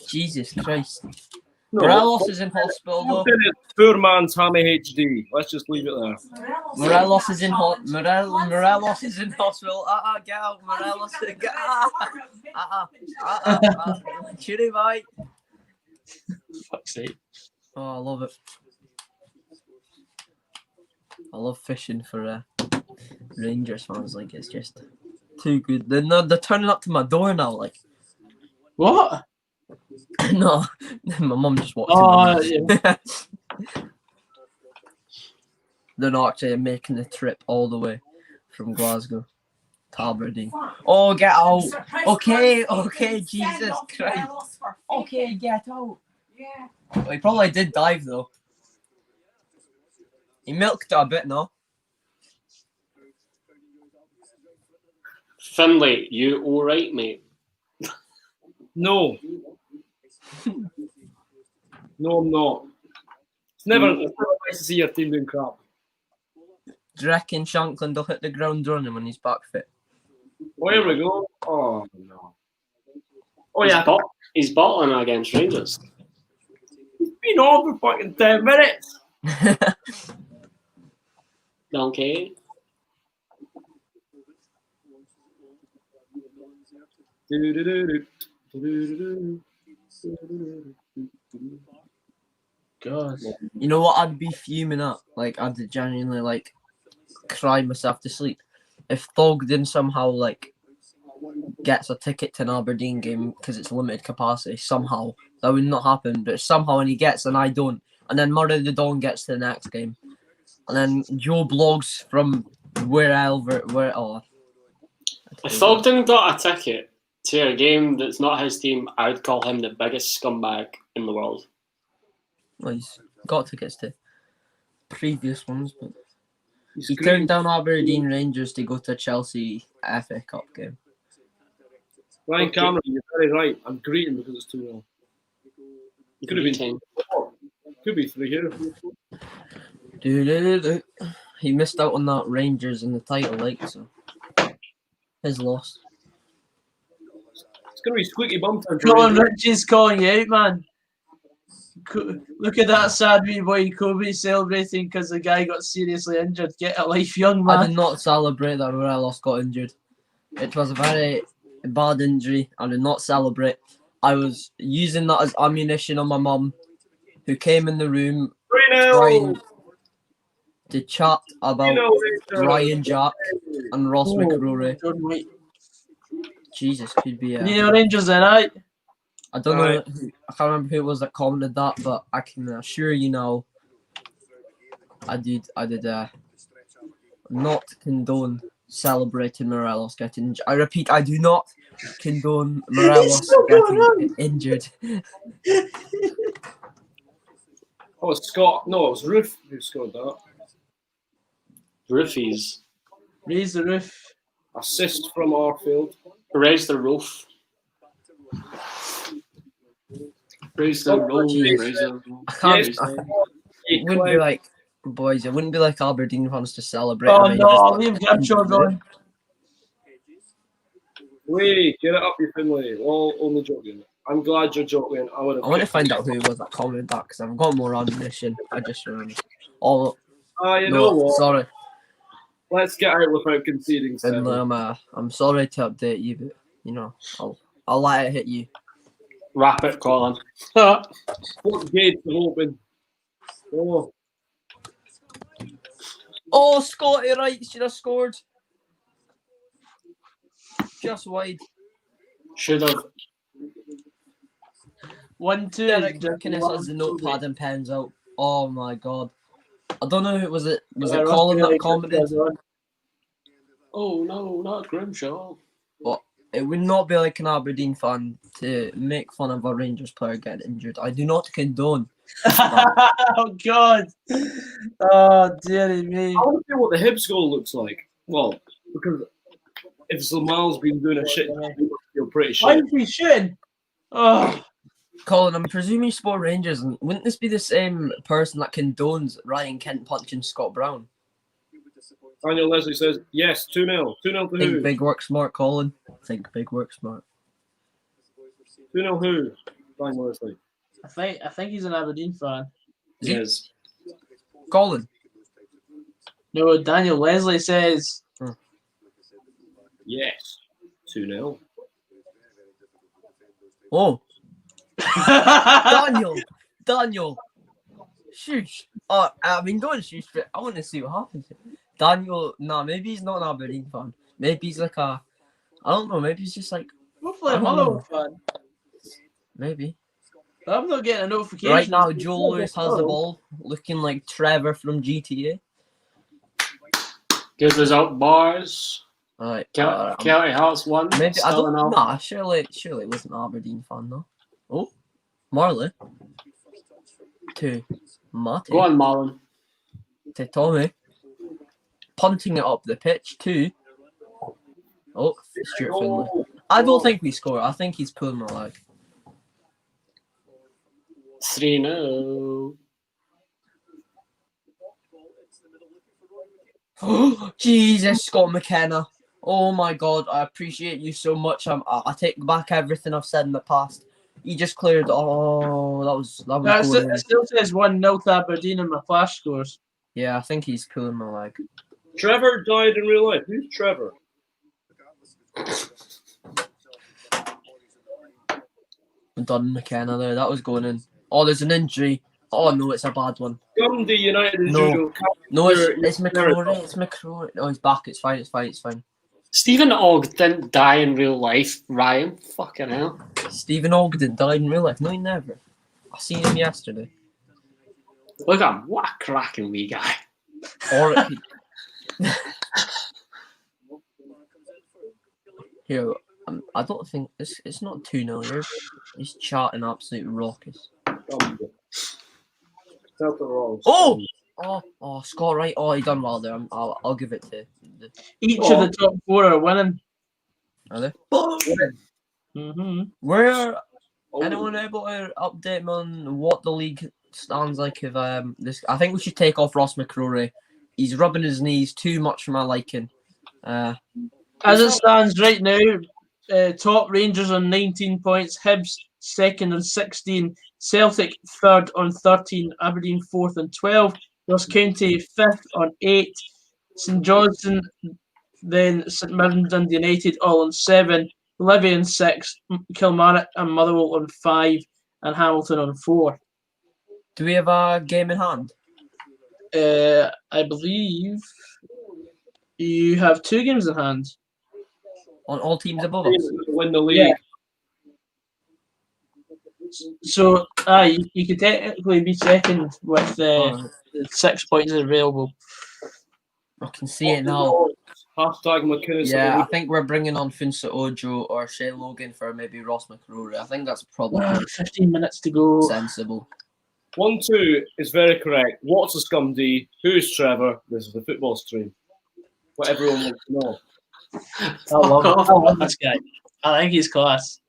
Jesus Christ.
No,
Morelos is in hospital though.
Poor man's Hammy HD. Let's just leave it there.
Morelos is in Morelos is in hospital. Get out, Morelos. Get Chitty bite.
Fuck's sake.
Oh, I love it. I love fishing for Rangers fans. It's just too good. They're turning up to my door now.
What?
No, my mum just walked in.
Yeah.
They're not actually making the trip all the way from Glasgow to Aberdeen. Oh, get out. Okay, Jesus Christ. Okay, get out. Yeah. Well, he probably did dive though. He milked it a bit, no?
Finlay, you all right, mate?
No. No, I'm not. It's never nice to see your team doing crap.
Do you reckon Shankland will hit the ground running when he's back fit?
Oh, here we go. Oh, no. Oh,
He's
yeah.
He's bottling against Rangers.
He's been on for fucking 10 minutes.
Okay.
God.
You know what I'd be fuming at? Like, I'd genuinely, like, cry myself to sleep. If Thogden somehow, like, gets a ticket to an Aberdeen game because it's limited capacity, somehow, that would not happen, but somehow when he gets and I don't, and then Murray the Dawn gets to the next game, and then Joe blogs from
If Thogden got a ticket to a game that's not his team, I would call him the biggest scumbag in the world.
Well, he's got tickets to previous ones, but he turned down Aberdeen Rangers to go to Chelsea FA Cup game.
Ryan Cameron, you're very right. I'm greeting because it's 2-0. It could have been 4. Could be 3 here.
He missed out on that Rangers in the title, like, so his loss.
It's going to be squeaky bum time.
Come on, Richie's calling you out, man. Look at that sad wee boy Coby celebrating because the guy got seriously injured. Get a life, young man.
I did not celebrate that Morelos got injured. It was a very bad injury. I did not celebrate. I was using that as ammunition on my mum, who came in the room trying to chat about Ryan Jack and Ross McCrory. Jesus, could be.
Rangers then, right?
I don't know. I can't remember who it was that commented that, but I can assure you now, I did not condone celebrating Morelos getting injured. I repeat, I do not condone Morelos getting injured.
Oh, Scott. No, it was Roof who scored that.
Roofies.
Raise the roof.
Assist from Arfield.
Raise the roof. Raise the roof. Raise the roof.
I can't. It wouldn't be like, boys, it wouldn't be like Aberdeen fans to celebrate.
Oh no, leave Grimshaw going.
Wait, get it up, you Finlay. Well, only joking. I'm glad you're joking. I
want to find out who it was that commented that because I've got more ammunition. I just remembered.
You know what?
Sorry.
Let's get out without conceding.
Finlay, I'm sorry to update you, but you know, I'll let it hit you.
Wrap it, Colin.
What gates are open?
Oh, Scotty Wright should have scored. Just wide.
Should have.
1-2.
Derek Durkinis has the notepad and pens out. Oh my god. I don't know who was it. Was it Colin that commented?
Oh no, not Grimshaw.
But it would not be like an Aberdeen fan to make fun of a Rangers player getting injured. I do not condone.
Oh god. Oh dearie me.
I want to see what the Hibs goal looks like. Well, because if Zlamal's been doing a shit, you're pretty shit.
Why is he shooting? Oh.
Colin, I'm presuming you support Rangers, and wouldn't this be the same person that condones Ryan Kent punching Scott Brown?
Daniel Leslie says, yes, 2-0. 2-0 to who?
Big work smart, Colin. Think big work smart.
2-0 who? Daniel Leslie.
I think he's an Aberdeen fan.
Yes.
Colin.
No, Daniel Leslie says.
Yes. 2-0.
Oh. Daniel. Shush. Oh, I mean, don't shush, but I want to see what happens. Daniel, maybe he's not an Aberdeen fan. Maybe he's like I don't know, maybe he's just like.
Hopefully a Motherwell fan.
Maybe.
I'm not getting a notification.
Right now, Joe Lewis has the ball, looking like Trevor from GTA.
Good result, boys.
Alright.
Kelly Hearts won.
Maybe I don't know. Nah, surely it wasn't an Aberdeen fan though. Oh, Marley. To Matty.
Go on, Marlon.
To Tommy. Punting it up the pitch to Oh, Stuart Finlay. I don't think we score. I think he's pulling my leg.
3-0.
Jesus, Scott McKenna. Oh my God, I appreciate you so much. I take back everything I've said in the past. He just cleared. Oh, that was going
It still says 1-0 to Aberdeen in my flash scores.
Yeah, I think he's pulling my leg.
Trevor died in real life. Who's Trevor?
Done McKenna there. That was going in. Oh, there's an injury. Oh no, it's a bad one.
Dundee United is
No.
judo.
No, it's McCrory. It's McCrory. No, he's back. It's fine.
Stephen Ogg didn't die in real life, Ryan. Fucking hell.
Stephen Ogden died in real life. No, he never. I seen him yesterday.
Look at him. What a cracking wee guy.
Or here, I don't think it's not 2-0. He's charting absolute raucous. Oh, Scott Wright. Oh, he done well there. I'll give it to.
Each of the top 4 are winning.
Are they?
Mm-hmm.
Were anyone able to update me on what the league stands like? If this, I think we should take off Ross McCrory. He's rubbing his knees too much for my liking.
As it stands right now, top Rangers on 19 points, Hibs second on 16, Celtic third on 13, Aberdeen fourth on 12, Ross County fifth on 8, St Johnstone, then St Mirren, Dundee United all on 7, Livy on 6, Kilmarnock and Motherwell on 5, and Hamilton on 4.
Do we have a game in hand?
I believe you have 2 games in hand.
On all teams above us?
Win the league.
Yeah. So, you could technically be second with 6 points available.
I can see it now.
Hashtag McInnes.
Yeah, I think we're bringing on Finsa Ojo or Shea Logan for maybe Ross McCrory. I think that's probably
15 minutes to go.
sensible.
1-2 is very correct. What's a scum D? Who's Trevor? This is the football stream. What everyone wants to know.
I love this guy. I think he's class.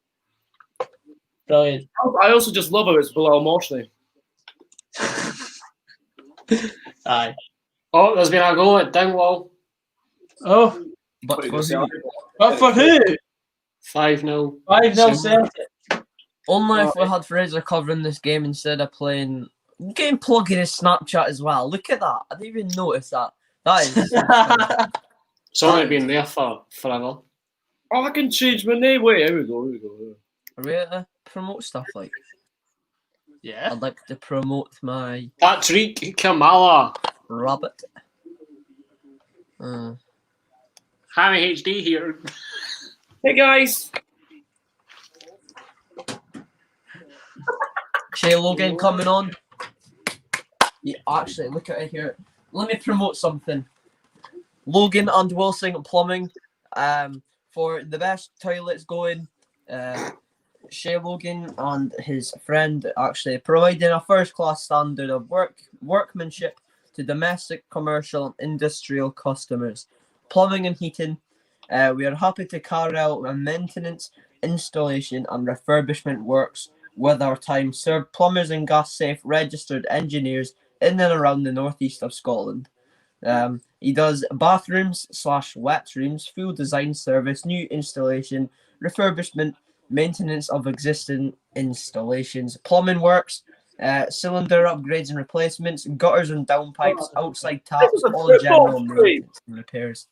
Brilliant.
I also just love how it's Bilal Morshney.
Aye.
Oh, there's been a goal at Dingwall.
Oh,
But for who?
but for who?
5-0.
5-0 Celtic.
Only if we had Fraser covering this game instead of playing. Getting plugging his Snapchat as well. Look at that. I didn't even notice that. That is.
It's only been there for forever.
Oh, I can change my name. Wait, here we go.
Are we to promote stuff like?
Yeah.
I'd like to promote my
Patrick Kamala.
rabbit.
Hammy HD here.
Hey guys.
Shea Logan coming on. Yeah, actually, look at it here. Let me promote something. Logan and Wilson Plumbing, for the best toilets going. Shea Logan and his friend actually providing a first-class standard of workmanship to domestic, commercial, and industrial customers. Plumbing and heating. We are happy to carry out maintenance, installation, and refurbishment works with our time-served plumbers and gas-safe registered engineers in and around the northeast of Scotland. He does bathrooms / wet rooms, full design service, new installation, refurbishment, maintenance of existing installations, plumbing works, cylinder upgrades and replacements, gutters and downpipes, outside taps, all general maintenance and repairs.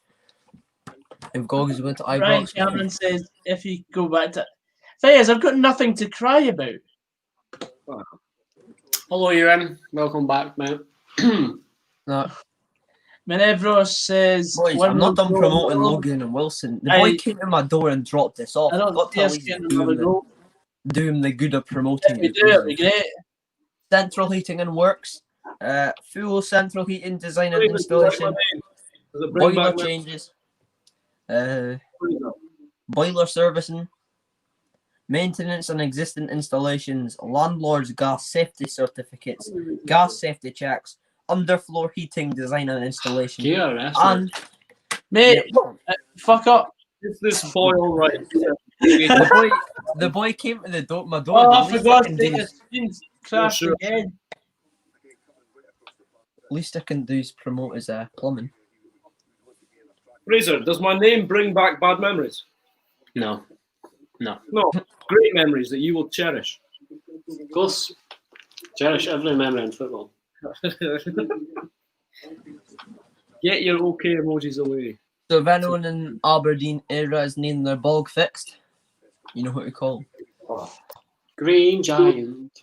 If Goggins went to
Ryan
Ibrox,
Cameron says if you go back to. Thing is, I've got nothing to cry about.
Hello, Ewan. Welcome back, mate.
no,
Menevros says.
boys, I'm not done promoting Logan and Wilson. The boy came to my door and dropped this off.
I
I've
don't
got
see
to
us
at least
getting another goal.
do him the good of promoting
If we
it.
do, it'd be great.
Central heating and works, full central heating design and installation, boiler changes, boiler servicing, maintenance and existing installations, landlord's gas safety certificates, gas safety checks, underfloor heating design and installation,
Yeah, that's
and
Mate, fuck up.
It's this boil right.
The boy came to the door. My door.
Oh,
the
for God's
least I can
sake,
do
the
is-
screen's crashed
sure.
again.
least I can do is promote his plumbing.
Fraser, does my name bring back bad memories?
No.
No, great memories that you will cherish.
Of course. Cherish every memory in football.
Get your okay emojis away.
So if anyone in Aberdeen area is needing their bog fixed, you know who to call.
Green Giant.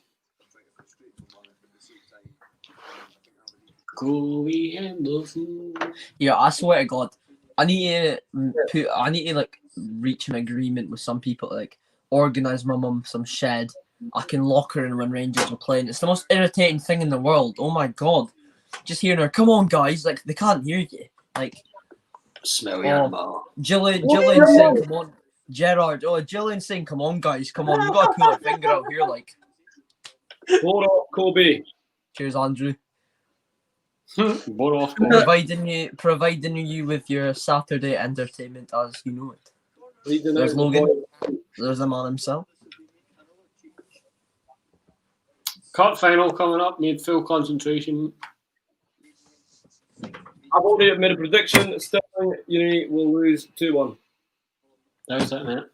Coby Henderson.
Yeah, I swear to God, I need to like reach an agreement with some people, like organise my mum some shed. I can lock her in when Rangers are playing. It's the most irritating thing in the world. Oh my God, just hearing her, come on guys, like they can't hear you. Like
Smell your mouth.
Gillian saying, come on, Gerard. Oh, Gillian saying, come on guys, come on, we gotta pull our finger out here. Like,
Hold up, Coby.
cheers, Andrew.
Bore off.
Providing you with your Saturday entertainment as you know it.
Leading
There's
out the
Logan.
boil.
There's the man himself.
Cup final coming up. Need full concentration.
I've already made a prediction. Stirling Uni will lose 2-1.
Doubt it, mate.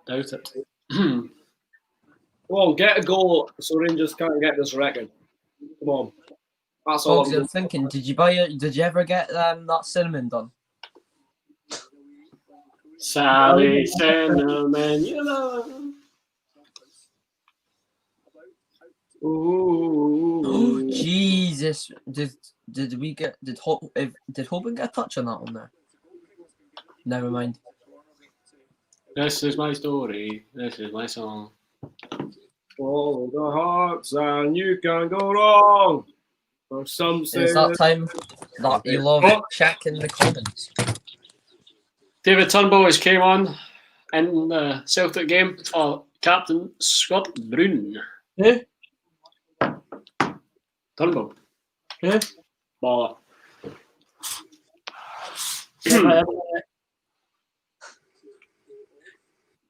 Doubt it.
Come on, get a goal so Rangers can't get this record. Come on. That's all.
Fogsy, I'm thinking, did you ever get that cinnamon done?
Sally Cinnamon, you know.
Oh, Jesus! Did Hoban get a touch on that one there? Never mind.
This is my story. This is my song.
Follow the hearts and you can go wrong. Or something.
It's that time that you love. Check in the comments.
David Turnbull has came on in the Celtic game for Captain Scott Brun.
Who?
Turnbull.
Who?
Baller.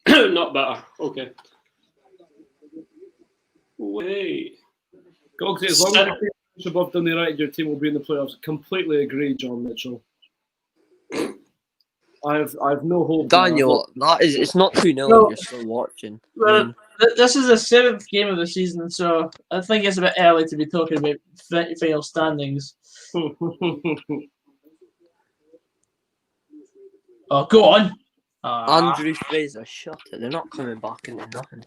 Not better. Okay. Wait.
Gogsy, as long as you finish above Dundee United, your team will be in the playoffs. Completely agree, John Mitchell. I have no hope.
Daniel, it's not 2-0
No.
if you're still watching.
Well, this is the 7th game of the season, so I think it's a bit early to be talking about final standings. Oh, go on.
Andrew Fraser, shut it. They're not coming back into nothing.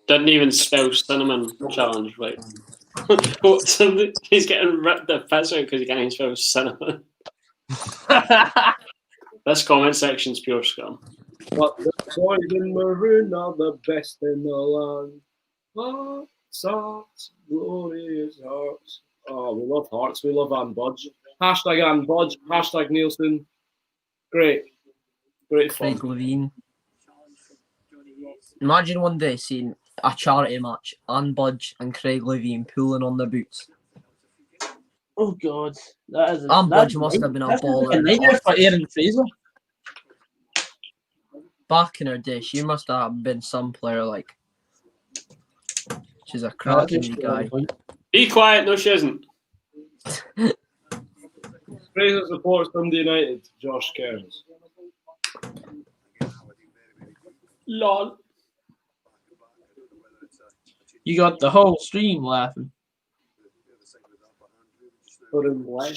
Didn't even spell cinnamon challenge right. He's getting ripped the piss out because he can't even spell cinnamon. This comment section's pure scum.
But the boys in Maroon are the best in the land. Hearts, glorious hearts. Oh, we love Hearts. We love Ann Budge. Hashtag Ann Budge. Hashtag Nielsen. Great. Great fun.
Craig Levine. Imagine one day seeing a charity match, Ann Budge and Craig Levine pulling on their boots.
Oh, God. That is
Ann Budge must have been a baller.
A nightmare for Aaron Fraser.
Back in her day, she must have been some player like. She's a cracking guy.
Be quiet, no she isn't.
Fraser supports Dundee United. Josh Cairns.
Lol.
You got the whole stream laughing.
Put in black.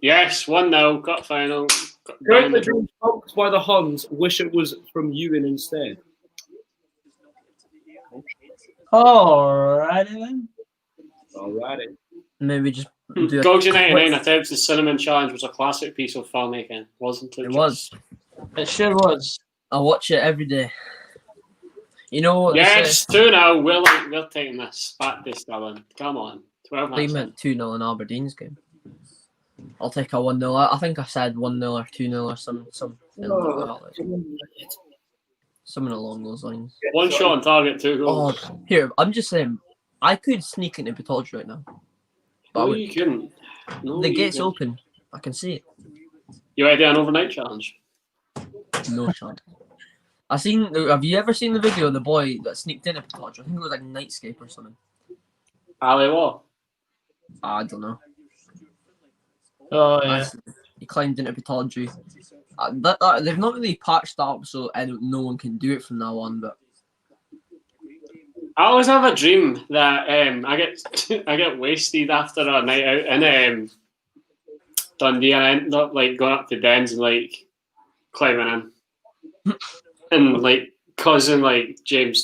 Yes, 1-0, cup final.
Currently being thumped by the Huns. Wish it was from Ewan instead.
Alrighty then.
Alrighty.
Maybe just do
Gogs 99 attempts the cinnamon challenge was a classic piece of filmmaking, wasn't it?
It was.
It sure was.
I watch it every day. You know what?
Yes, 2-0. We're taking this back to Stirling. Come on. 12
They
minutes.
meant 2-0 in Aberdeen's game. I'll take a 1-0. I think I said 1-0 or 2-0 or something like that. Something along those lines.
One shot on target, 2 goals.
Oh, here, I'm just saying, I could sneak into Pittodge right now. But
No, you couldn't. No,
the
you
gate's
couldn't.
open. I can see it.
You want to do an overnight challenge?
No chance. Have you ever seen the video of the boy that sneaked into Pittodge? I think it was like Nightscape or something.
Ali what?
I don't know.
Oh yeah.
He climbed into Pittodge. They've not really patched that up, so no one can do it from now on. But
I always have a dream that I get wasted after a night out in Dundee, and I end up like going up to dens and like climbing in, and like causing like Jim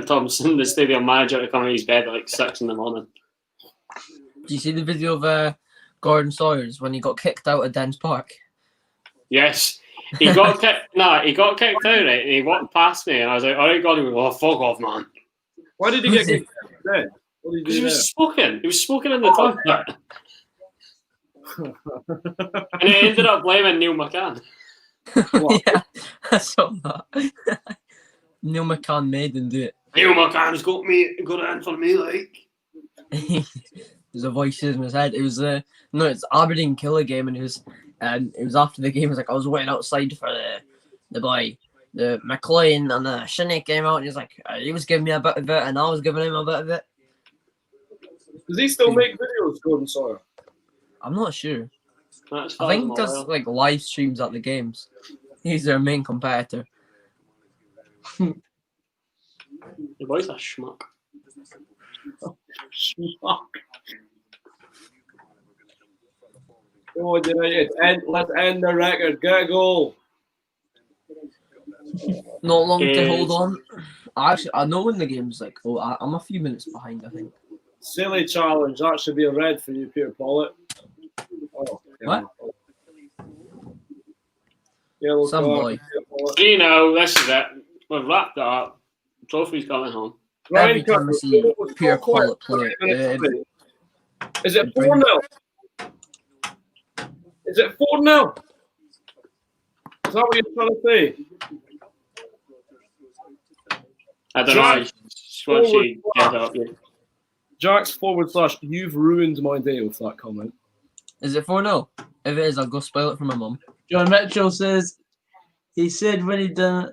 Thompson, the stadium manager, to come out of his bed at like 6 in the morning.
do you see the video of Gordon Sawyers when he got kicked out of Dens Park?
Yes. He got kicked. He got kicked out, right? And he walked past me, and I was like, "All right, Gordon." He goes, "Oh, fuck off, man."
Why did he get kicked out? What did he
Because
do
he was smoking. He was smoking in the toilet, and he ended up blaming Neil McCann.
Yeah, I saw that. Neil McCann made him do it.
Neil McCann's got it in for me, like.
There's a voice in his head. It was it's Aberdeen Killer game, and it was after the game. It was like I was waiting outside for the boy, the McLean, and the Shinnick came out, and he was like he was giving me a bit of it, and I was giving him a bit of it.
Does he still make videos, Gordon Sawyer?
I'm not sure.
That's
I think he does like live streams at the games. He's their main competitor.
The boy's a schmuck.
Schmuck. Oh, let's end the record. Get a goal.
Not long to hold on. I know when the game's like. Oh, I'm a few minutes behind. I think.
Silly challenge. That should be a red for you, Peter Pollitt. Oh,
What?
Yellow
Some
card.
boy.
This is it. We've wrapped it up. Trophy's coming home.
Every time I see Pierre Pollitt play,
is it 4-0? Is it 4-0? Is that what you're trying to say?
I don't know. Once you get up, yeah.
Jack's / you've ruined my day with that comment.
Is it 4-0? If it is, I'll go spoil it for my mum.
John Mitchell says he said when he done.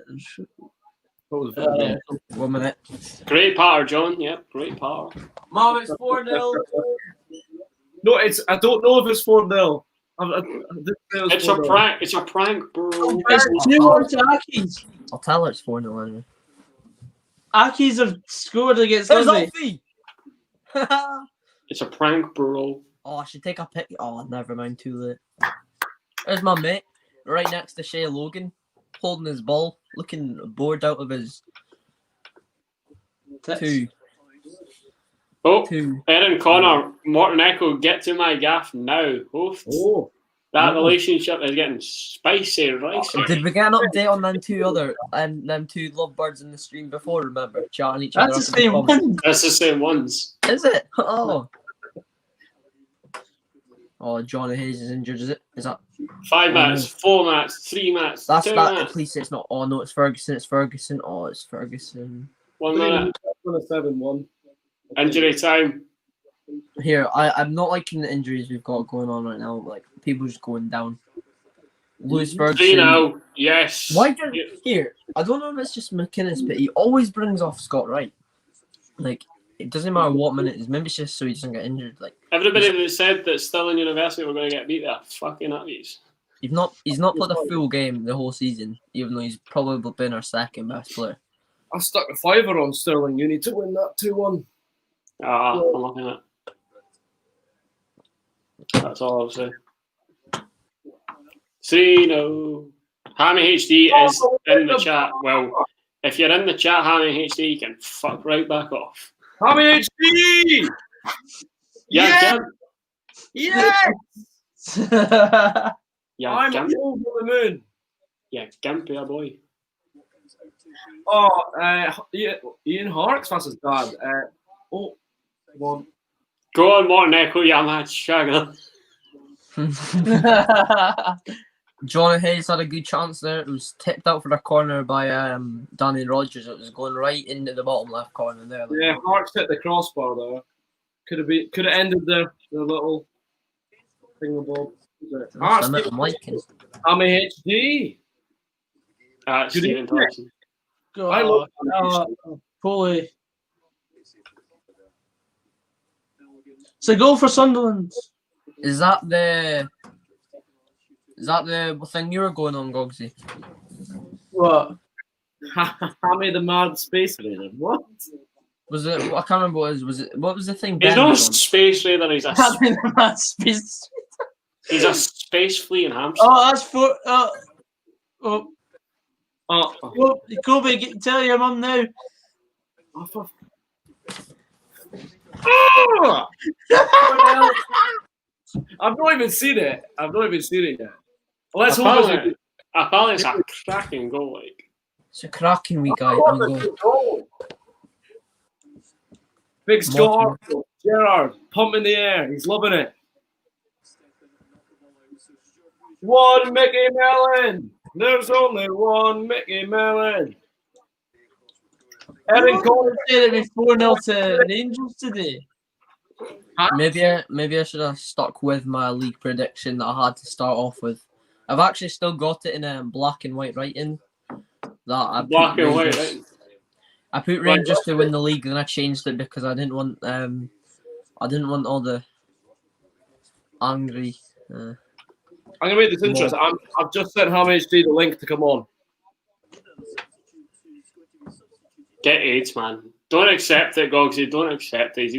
1 minute.
Great power, John. Yep, great power.
Mom, it's 4-0.
No, I don't know if it's 4-0.
It's a prank. It's a prank, bro.
It's 2-1 to Aki's.
I'll tell her it's 4-0 anyway.
Aki's have scored against
There's
Lizzie.
Alfie!
It's a prank, bro.
Oh, I should take a pic. Oh, never mind. Too late. There's my mate, right next to Shea Logan, holding his ball, looking bored out of his two.
Oh, Erin Connor, Morton Echo, get to my gaff now.
Oh.
That relationship is getting spicy, right?
Did we get an update on them two lovebirds in the stream before? Remember, chatting each other.
That's the same one.
That's the same ones.
Is it? Oh. Oh, Johnny Hayes is injured. Is that
5 minutes, 4 minutes, 3 minutes?
That's
2
that.
minutes.
Please say it's not. Oh no, it's Ferguson. It's Ferguson. Oh, it's Ferguson.
1 minute.
7-1.
Injury time.
Here, I'm not liking the injuries we've got going on right now. Like people just going down. Lewis Ferguson.
3-0. Yes.
Why don't here? I don't know if it's just McInnes, but he always brings off Scott Wright. Like it doesn't matter what minute it is. Maybe it's just so he doesn't get injured. Like
Everybody that said that still in university we're going to get beat there. Fucking uppies.
he's not played a full game the whole season, even though he's probably been our second best player.
I stuck a fiver on Sterling. You need to win that 2-1.
I'm looking at. That's all I'll say. 3-0. Hammy HD is in the chat. Well, if you're in the chat, Hammy HD, you can fuck right back off.
Hammy HD!
Yeah,
Yes!
Yeah,
I'm
Gimp.
over the moon.
Yeah, Gimp, yeah, boy.
Oh, Ian Harks versus Dad. 1.
Go on, Morton Echo, you mad shagger.
Johnny Hayes had a good chance there. It was tipped out for the corner by Danny Rogers. It was going right into the bottom left corner there. Like.
Yeah, Harks hit the crossbar there. Could have ended the little thingamabob. Harks Hammy HD.
Stephen Thompson.
I love
Foley. It's a goal for Sunderland.
Is that the thing you were going on, Gogsy?
What?
Hammy the mad space raider. What?
Was it? I can't remember what was the thing?
He's
Ben
not a
was on?
space raider. He's a
The mad space.
he's a space fleeing hamster.
Oh, that's for. Coby, tell your mum now.
Oh, I've not even seen it. Yet. Let's hope
Apparently, it's a cracking goal. Like
It's a cracking wee guy.
Big Scott Gerrard pumping the air. He's loving it. One Mickey Mellon. There's only one Mickey Mellon. Erin Collins
said it was 4-0 to Rangers today.
Maybe I should have stuck with my league prediction that I had to start off with. I've actually still got it in black and white writing.
black and white, right?
I put Rangers to win the league, then I changed it because I didn't want all the angry.
I'm gonna make this interesting. I've just sent Ham HD the link to come on.
Get AIDS, man. Don't accept it, Gogsy. Don't accept it.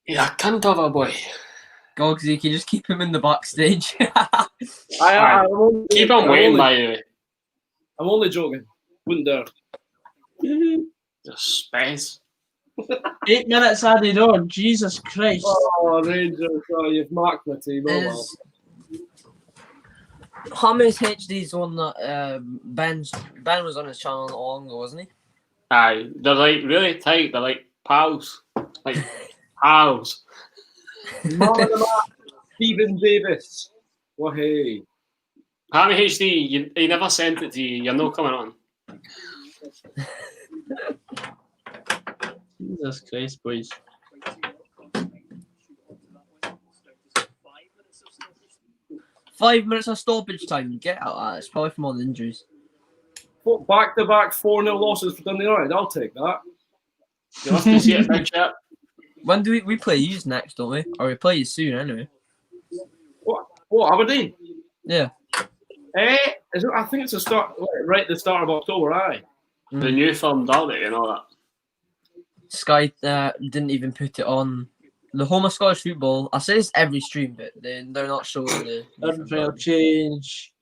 Yeah, I can't have a boy.
Gogsy, can you just keep him in the backstage?
Keep him waiting, by the way.
I'm only joking. Wouldn't dare.
Just space.
8 minutes added on. Jesus Christ.
Oh, Rangers. Oh, you've marked my team. Oh, well.
Hammers HD's one that Ben was on his channel not long ago, wasn't he?
Aye, they're like really tight. They're like pals. Like pals.
Man of the match, Stephen Davis. Well, hey.
Hammy HD, he never sent it to you. You're not coming on.
Jesus Christ, boys.
Five minutes of stoppage time. Get out of that. It's probably from all the injuries.
Back-to-back 4-0 losses for Dundee United. I'll take that.
You'll have to see it, big chat.
When do we play yous next, don't we? Or we play you soon anyway.
What, Aberdeen?
Yeah.
I think it's right at the start of October, aye.
The new film derby and all that.
Sky didn't even put it on the home of Scottish football. I say this every stream, but they're not showing the
Everything change.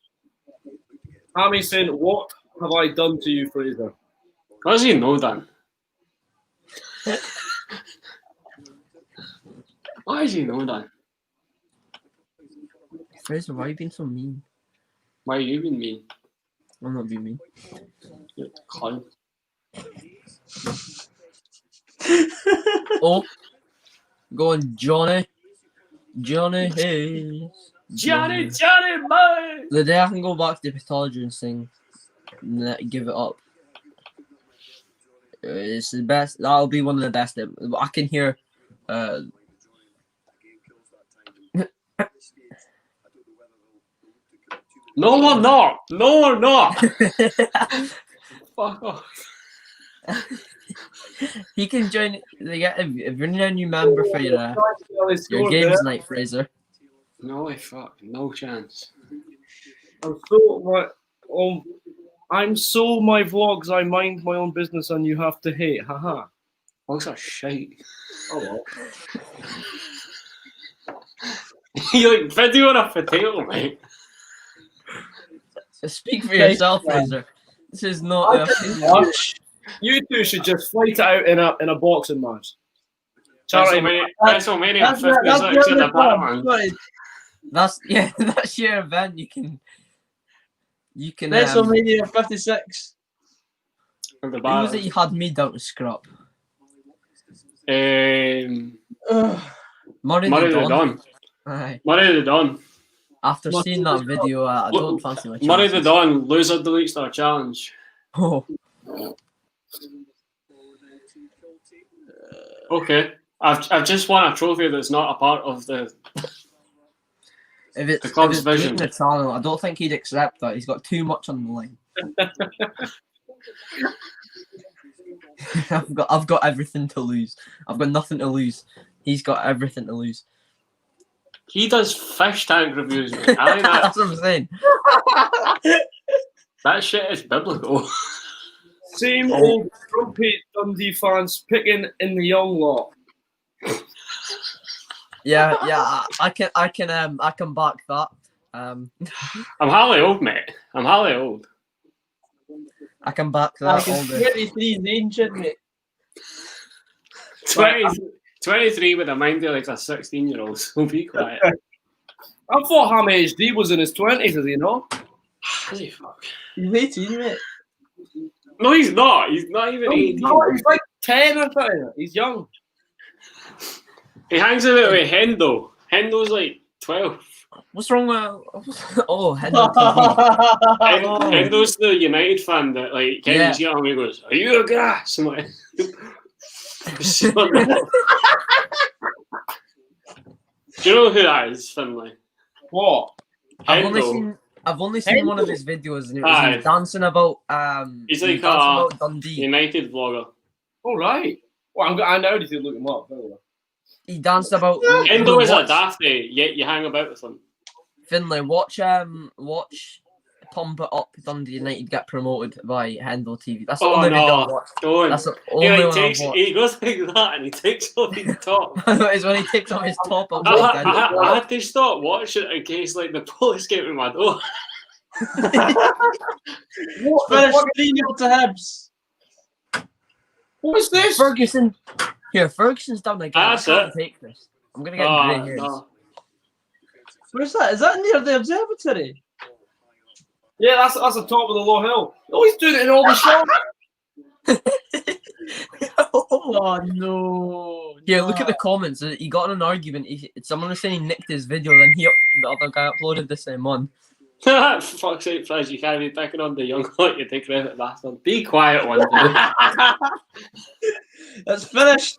Hammy saying, "What have I done to you, Fraser?"
What does he know, Dan? Why does he know that?
Fraser, why are you being so mean?
Why are you being mean?
I'm not being mean.
You're a clown.
Oh, go on, Johnny Hayes.
Johnny, man!
The day I can go back to the pathology and sing, give it up. It's the best. That'll be one of the best. I can hear.
No, we're not. No, we're not. Fuck off.
You can join. If you're a new member for your games night, Fraser.
No, fuck, no chance.
I'm so my vlogs. I mind my own business, and you have to hate. Haha.
Vlogs are shite.
Oh well.
You like video on a potato, mate.
Speak for yourself, Fraser. This is not.
You two should just fight it out in a boxing match.
WrestleMania 56 in the Batman.
That's your event. You can.
WrestleMania 56.
Who
was it you had me down to scrap?
Murray
Murray the Don.
Aye. Murray the Don.
After seeing that video, I don't fancy my chances.
Murray the Don, loser deletes our challenge.
Oh.
Okay. I've just won a trophy that's not a part of the
If
club's
it's
vision.
the channel, I don't think he'd accept that. He's got too much on the line. I've got everything to lose. I've got nothing to lose. He's got everything to lose.
He does fish tank reviews, mate. I think
That's what I'm saying.
that shit is biblical.
Same old grumpy Dundee fans picking in the young lot.
Yeah, I can back that.
I'm hardly old, mate. I'm hardly old.
I can back that all day.
23 is ancient, mate.
23 with a mind like a 16-year-old. So be quiet.
I thought Hammy HD was in his 20s, is he not?
Holy fuck.
He's 18, mate.
No, he's not. He's not even 18.
No, he's like 10 or something. He's young.
He hangs out with Hendo. Hendo's like 12.
What's wrong with? Oh, Hendo TV.
Hendo's the United fan that like Kenny's young and he goes, "Are you a grass?" I'm like, do you know who that is, Finlay?
What?
I've only seen one of his videos and it was him dancing about
he's like
about Dundee
United vlogger.
All right. Well, I know to look him up.
He danced about
Hendo is a dafty, yet you hang about with him.
Finlay, watch Pump It Up Dundee United get promoted by Hendo TV. That's the only video I've watched.
Don't.
That's the only one I've watched.
He goes like that and he takes off his top.
It's when he takes off his top.
I had to stop watching it in case like the police came to my door.
Finished 3-0 to Hibs.
What was this?
Ferguson. Here, Ferguson's done again.
That's
I can't
it.
take this. I'm gonna get grey hairs.
No.
Where's that? Is that near the observatory?
Yeah, that's the top of the low hill. Oh, he's doing it in all the shots.
Oh no!
Yeah, look at the comments. He got in an argument. Someone was saying he nicked his video, then the other guy uploaded the same one.
For fuck's sake, Fraz, you can't be picking on the young lot. You take credit bastard. Be quiet one day.
It's finished.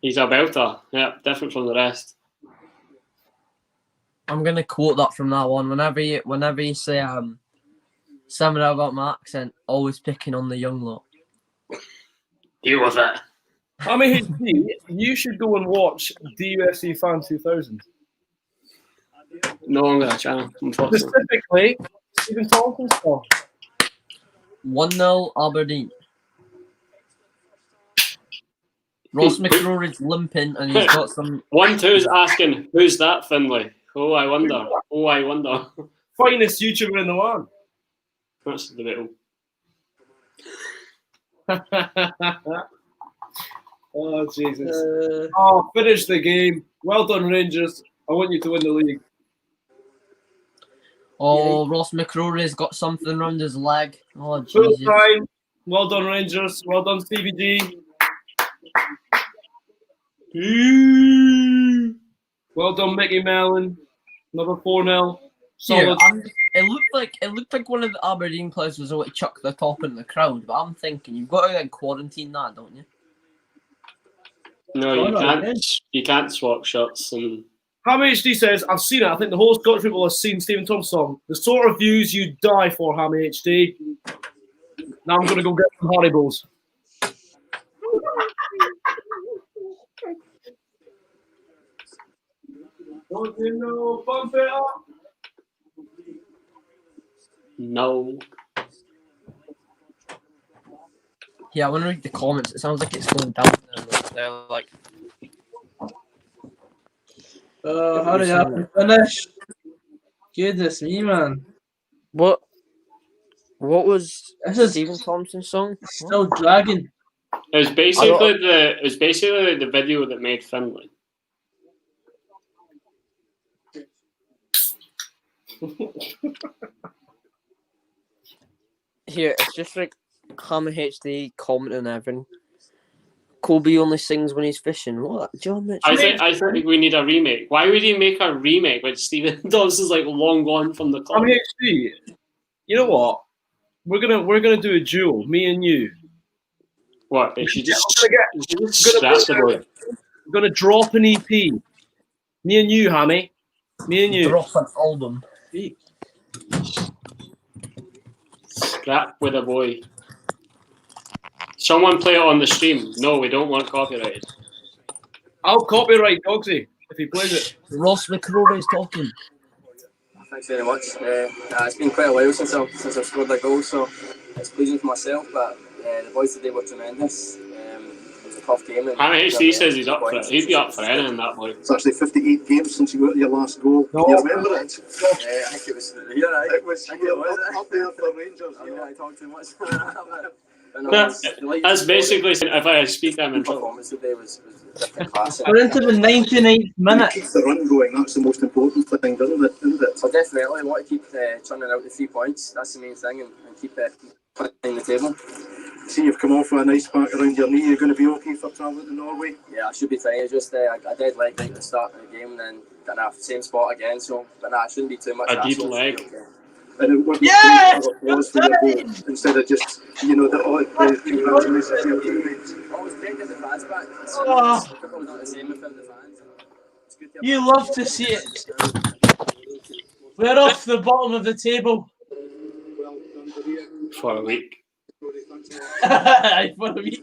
He's a belter. Yeah, different from the rest.
I'm gonna quote that from now on. Whenever you say something about my accent, always picking on the young lot.
Deal with it.
I mean, you should go and watch DUFC Fan 2000.
No longer a channel, unfortunately.
Specifically, Stephen Thompson's song.
1-0 Aberdeen. Ross McCrory's limping and he's got some.
1-2's asking, who's that, Finlay? Oh, I wonder.
Finest YouTuber in the world.
That's debatable.
Oh, Jesus. Finish the game. Well done, Rangers. I want you to win the league.
Oh, Ross McCrory's got something around his leg. Oh,
Full
Jesus.
time. Well done, Rangers. Well done, CBG. Well done, Mickey Mellon. Another 4-0.
Here,
Solid.
it looked like one of the Aberdeen players was able to chuck the top in the crowd, but I'm thinking you've got to like quarantine that, don't you?
No, you can't. You can't swap shots. And
Hammy HD says, I've seen it. I think the whole Scottish people have seen Stephen Thompson's song. The sort of views you die for, Hammy HD. Now I'm going to go get some Haribos. Don't you know, bump it up.
no.
Yeah, I want to read the comments. It sounds like it's going down there. They're like,
Hurry up and finish. Goodness me, man.
what was
This is
Stephen Thompson's song?
still dragging.
It was basically the video that made Finlay.
Here, it's just like Hammer HD commenting and everything. Coby only sings when he's fishing. What? John Mitchell?
I think we need a remake. Why would he make a remake when Stephen Dawson's like long gone from the club?
HD, you know what? We're gonna do a duel, me and you.
What? They should just
We're gonna drop an EP. Me and you, Hammy. Me and you.
Drop an album.
Scrap with a boy. Someone play it on the stream. No, we don't want copyright.
I'll copyright Dogsy if he plays it.
Ross McCrory is talking.
Thanks very much. It's been quite a while since I've scored a goal, so it's pleasing for myself. But the boys today were tremendous. It was a tough game.
HD says he's up for it. He'd be up for anything, that boy.
It's actually 58 games since you got your last goal.
No.
You remember it?
I think it was here, right?
It was up there for Rangers.
I talked too much.
That's basically if I speak, I'm in trouble.
Performance today was different class.
We're into the 99th minute.
Keep the run going. That's the most important thing, doesn't it?
So definitely want to keep churning out the 3 points. That's the main thing, and keep playing the table.
See, you've come off with a nice pack around your knee. You're going to be okay for travelling to Norway?
Yeah, I should be fine. It's just I did leg right at the start of the game, and then got that same spot again. So, but it shouldn't be too much.
A deep leg.
Okay.
And it wasn't was for your goal instead of just, the odd congratulations to your teammates.
Always great to get the fans back.
Oh.
It was not the same without the fans. It's good to have
You love to see it. We're off the bottom of the table.
Well done, Dundee.
For a week.
For a week.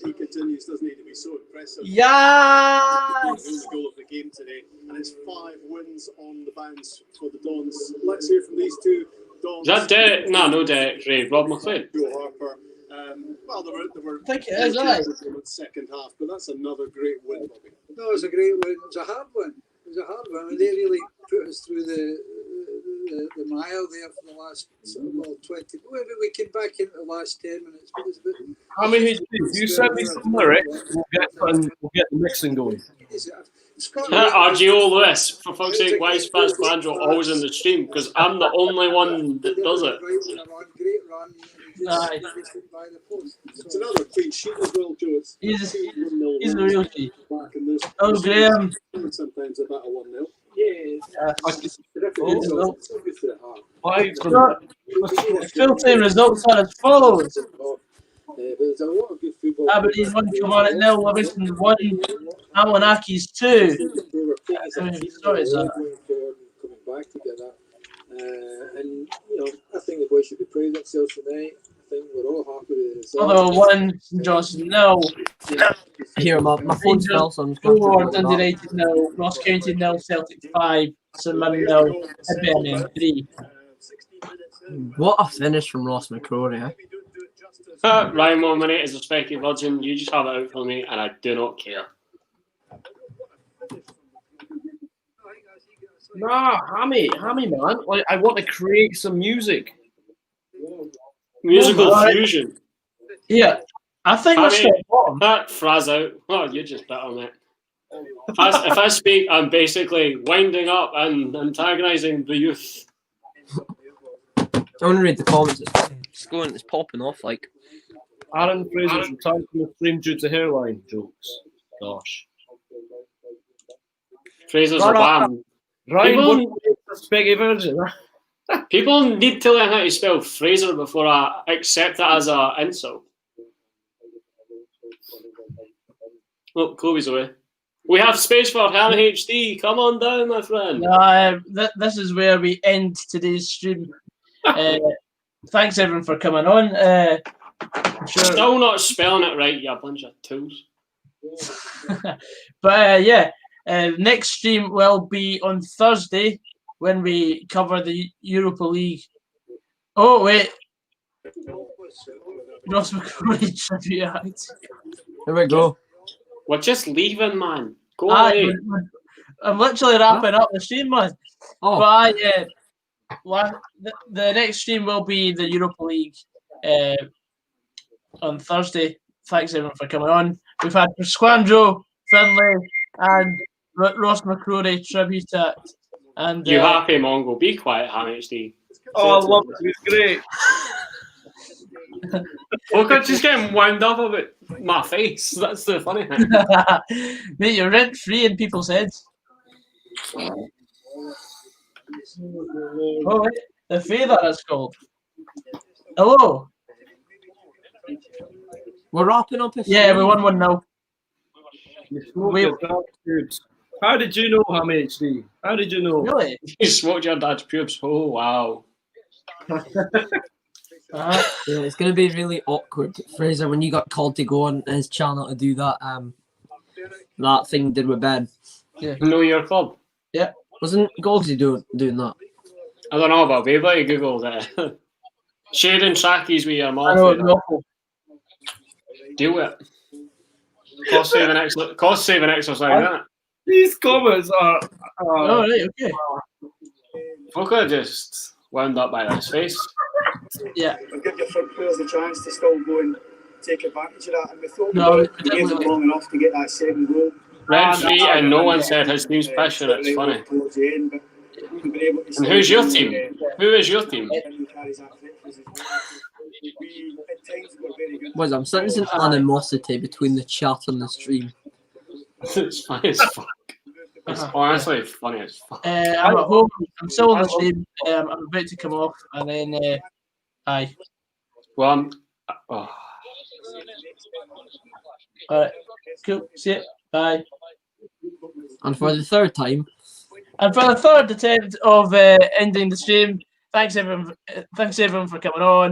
He continues, doesn't he, to be so impressive.
Yes!
The goal of the game today, and it's 5 wins on the bounce for the Dons. Let's hear from these two Dons.
Is that Derek? No Derek Ray. Rob McLean.
Joe Harper. Well, there were
I think it is, aye.
in the second half, but that's another great win, Bobby.
No, it was a great win. It was a hard one. It was a hard one. I mean, they really put us through the mile there for the last 20. We came back in the last 10 minutes. But it's a bit,
How many you send me some lyrics, we'll get the mixing going.
RGO Lewis, for fuck's sake, why is Frazqwandro always in the stream? Because I'm the only one that does it.
Great run.
Aye.
It's another clean sheet as well, Joe.
He's the real G.
Back
Oh, Graham.
Sometimes about a 1-0.
Why?
Full-time results are as follows.
There's a lot of good football.
Aberdeen 1, Kilmarnock 0, Livingston 1, Alanakis 2. Sorry, sir.
Coming back together. And, I think the boys should be praising themselves tonight. I think we're all happy with the result.
Motherwell 1, St Johnstone 0.
Here, my phone's fell, so I'm just going
4,
to
Dundee United 0, Ross County 0, Celtic 5, St Mirren 0, Aberdeen 3.
What a finish from Ross McCrory, eh?
Ryan Mominate is a specky virgin. You just have it out for me, and I do not care.
Nah, Hammy, man. Like, I want to create some music.
Musical fusion.
Yeah, I think we're still bottom.
That Fraz out. Oh, you just better on it. If I speak, I'm basically winding up and antagonising the youth.
I want to read the comments. It's popping off like.
Aaron Fraser's retired from the stream due to hairline jokes. Gosh.
Fraser's a bam.
Ryan, Speggy Virgin.
People need to learn how to spell Fraser before I accept it as an insult. Look, Coby's away. We have space for Hannah HD. Come on down, my friend.
This is where we end today's stream. Thanks everyone for coming on. Sure.
Still not spelling it right, you bunch of tools.
But next stream will be on Thursday when we cover the Europa League. Oh wait, Ross McCrory tribute act.
Here we go.
We're just leaving, man. Go away.
I'm literally wrapping up the stream, man.
Oh.
But the next stream will be the Europa League on Thursday. Thanks everyone for coming on. We've had Frazqwandro, Finlay, and Ross McCrory tribute act. And
You happy Mongo? Be quiet, Ham HD.
Oh, I love it. It's great.
Look, I'm just getting wound up about my face. That's the funny thing.
Mate, you're rent free in people's heads. Oh, wait. The Feather is called. Hello.
We're wrapping up.
Yeah, we won 1-0. Wait.
How did you know, Ham HD? How did you know?
Really?
You smoked your dad's pubes. Oh, wow.
Yeah, it's going to be really awkward, Fraser, when you got called to go on his channel to do that that thing you did with Ben.
Yeah.
Know your club.
Yeah.
Wasn't Goldsy doing that?
I don't know about Babe. Let you Google that. Shading trackies with your
I
mouth.
know, it's awful.
Deal with it. Cost saving exercise, isn't it?
These comments are.
Oh, right, okay.
Folk are just wound up by this face.
Yeah.
Give your front players a chance to still go and take advantage of that. And we thought
No,
we gave them long enough to get that second goal.
Red free, and no one said his team's passion. It's funny. And who's your team? Who is your team?
Boys, I'm sensing animosity between the chat and the stream.
It's funny as fuck. It's honestly funny as fuck.
I'm at home. I'm still on the stream. I'm about to come off, and then aye.
Well, I'm. Oh.
All right. Cool. See you. Bye.
And for the third time.
And for the third attempt of ending the stream, thanks everyone for coming on.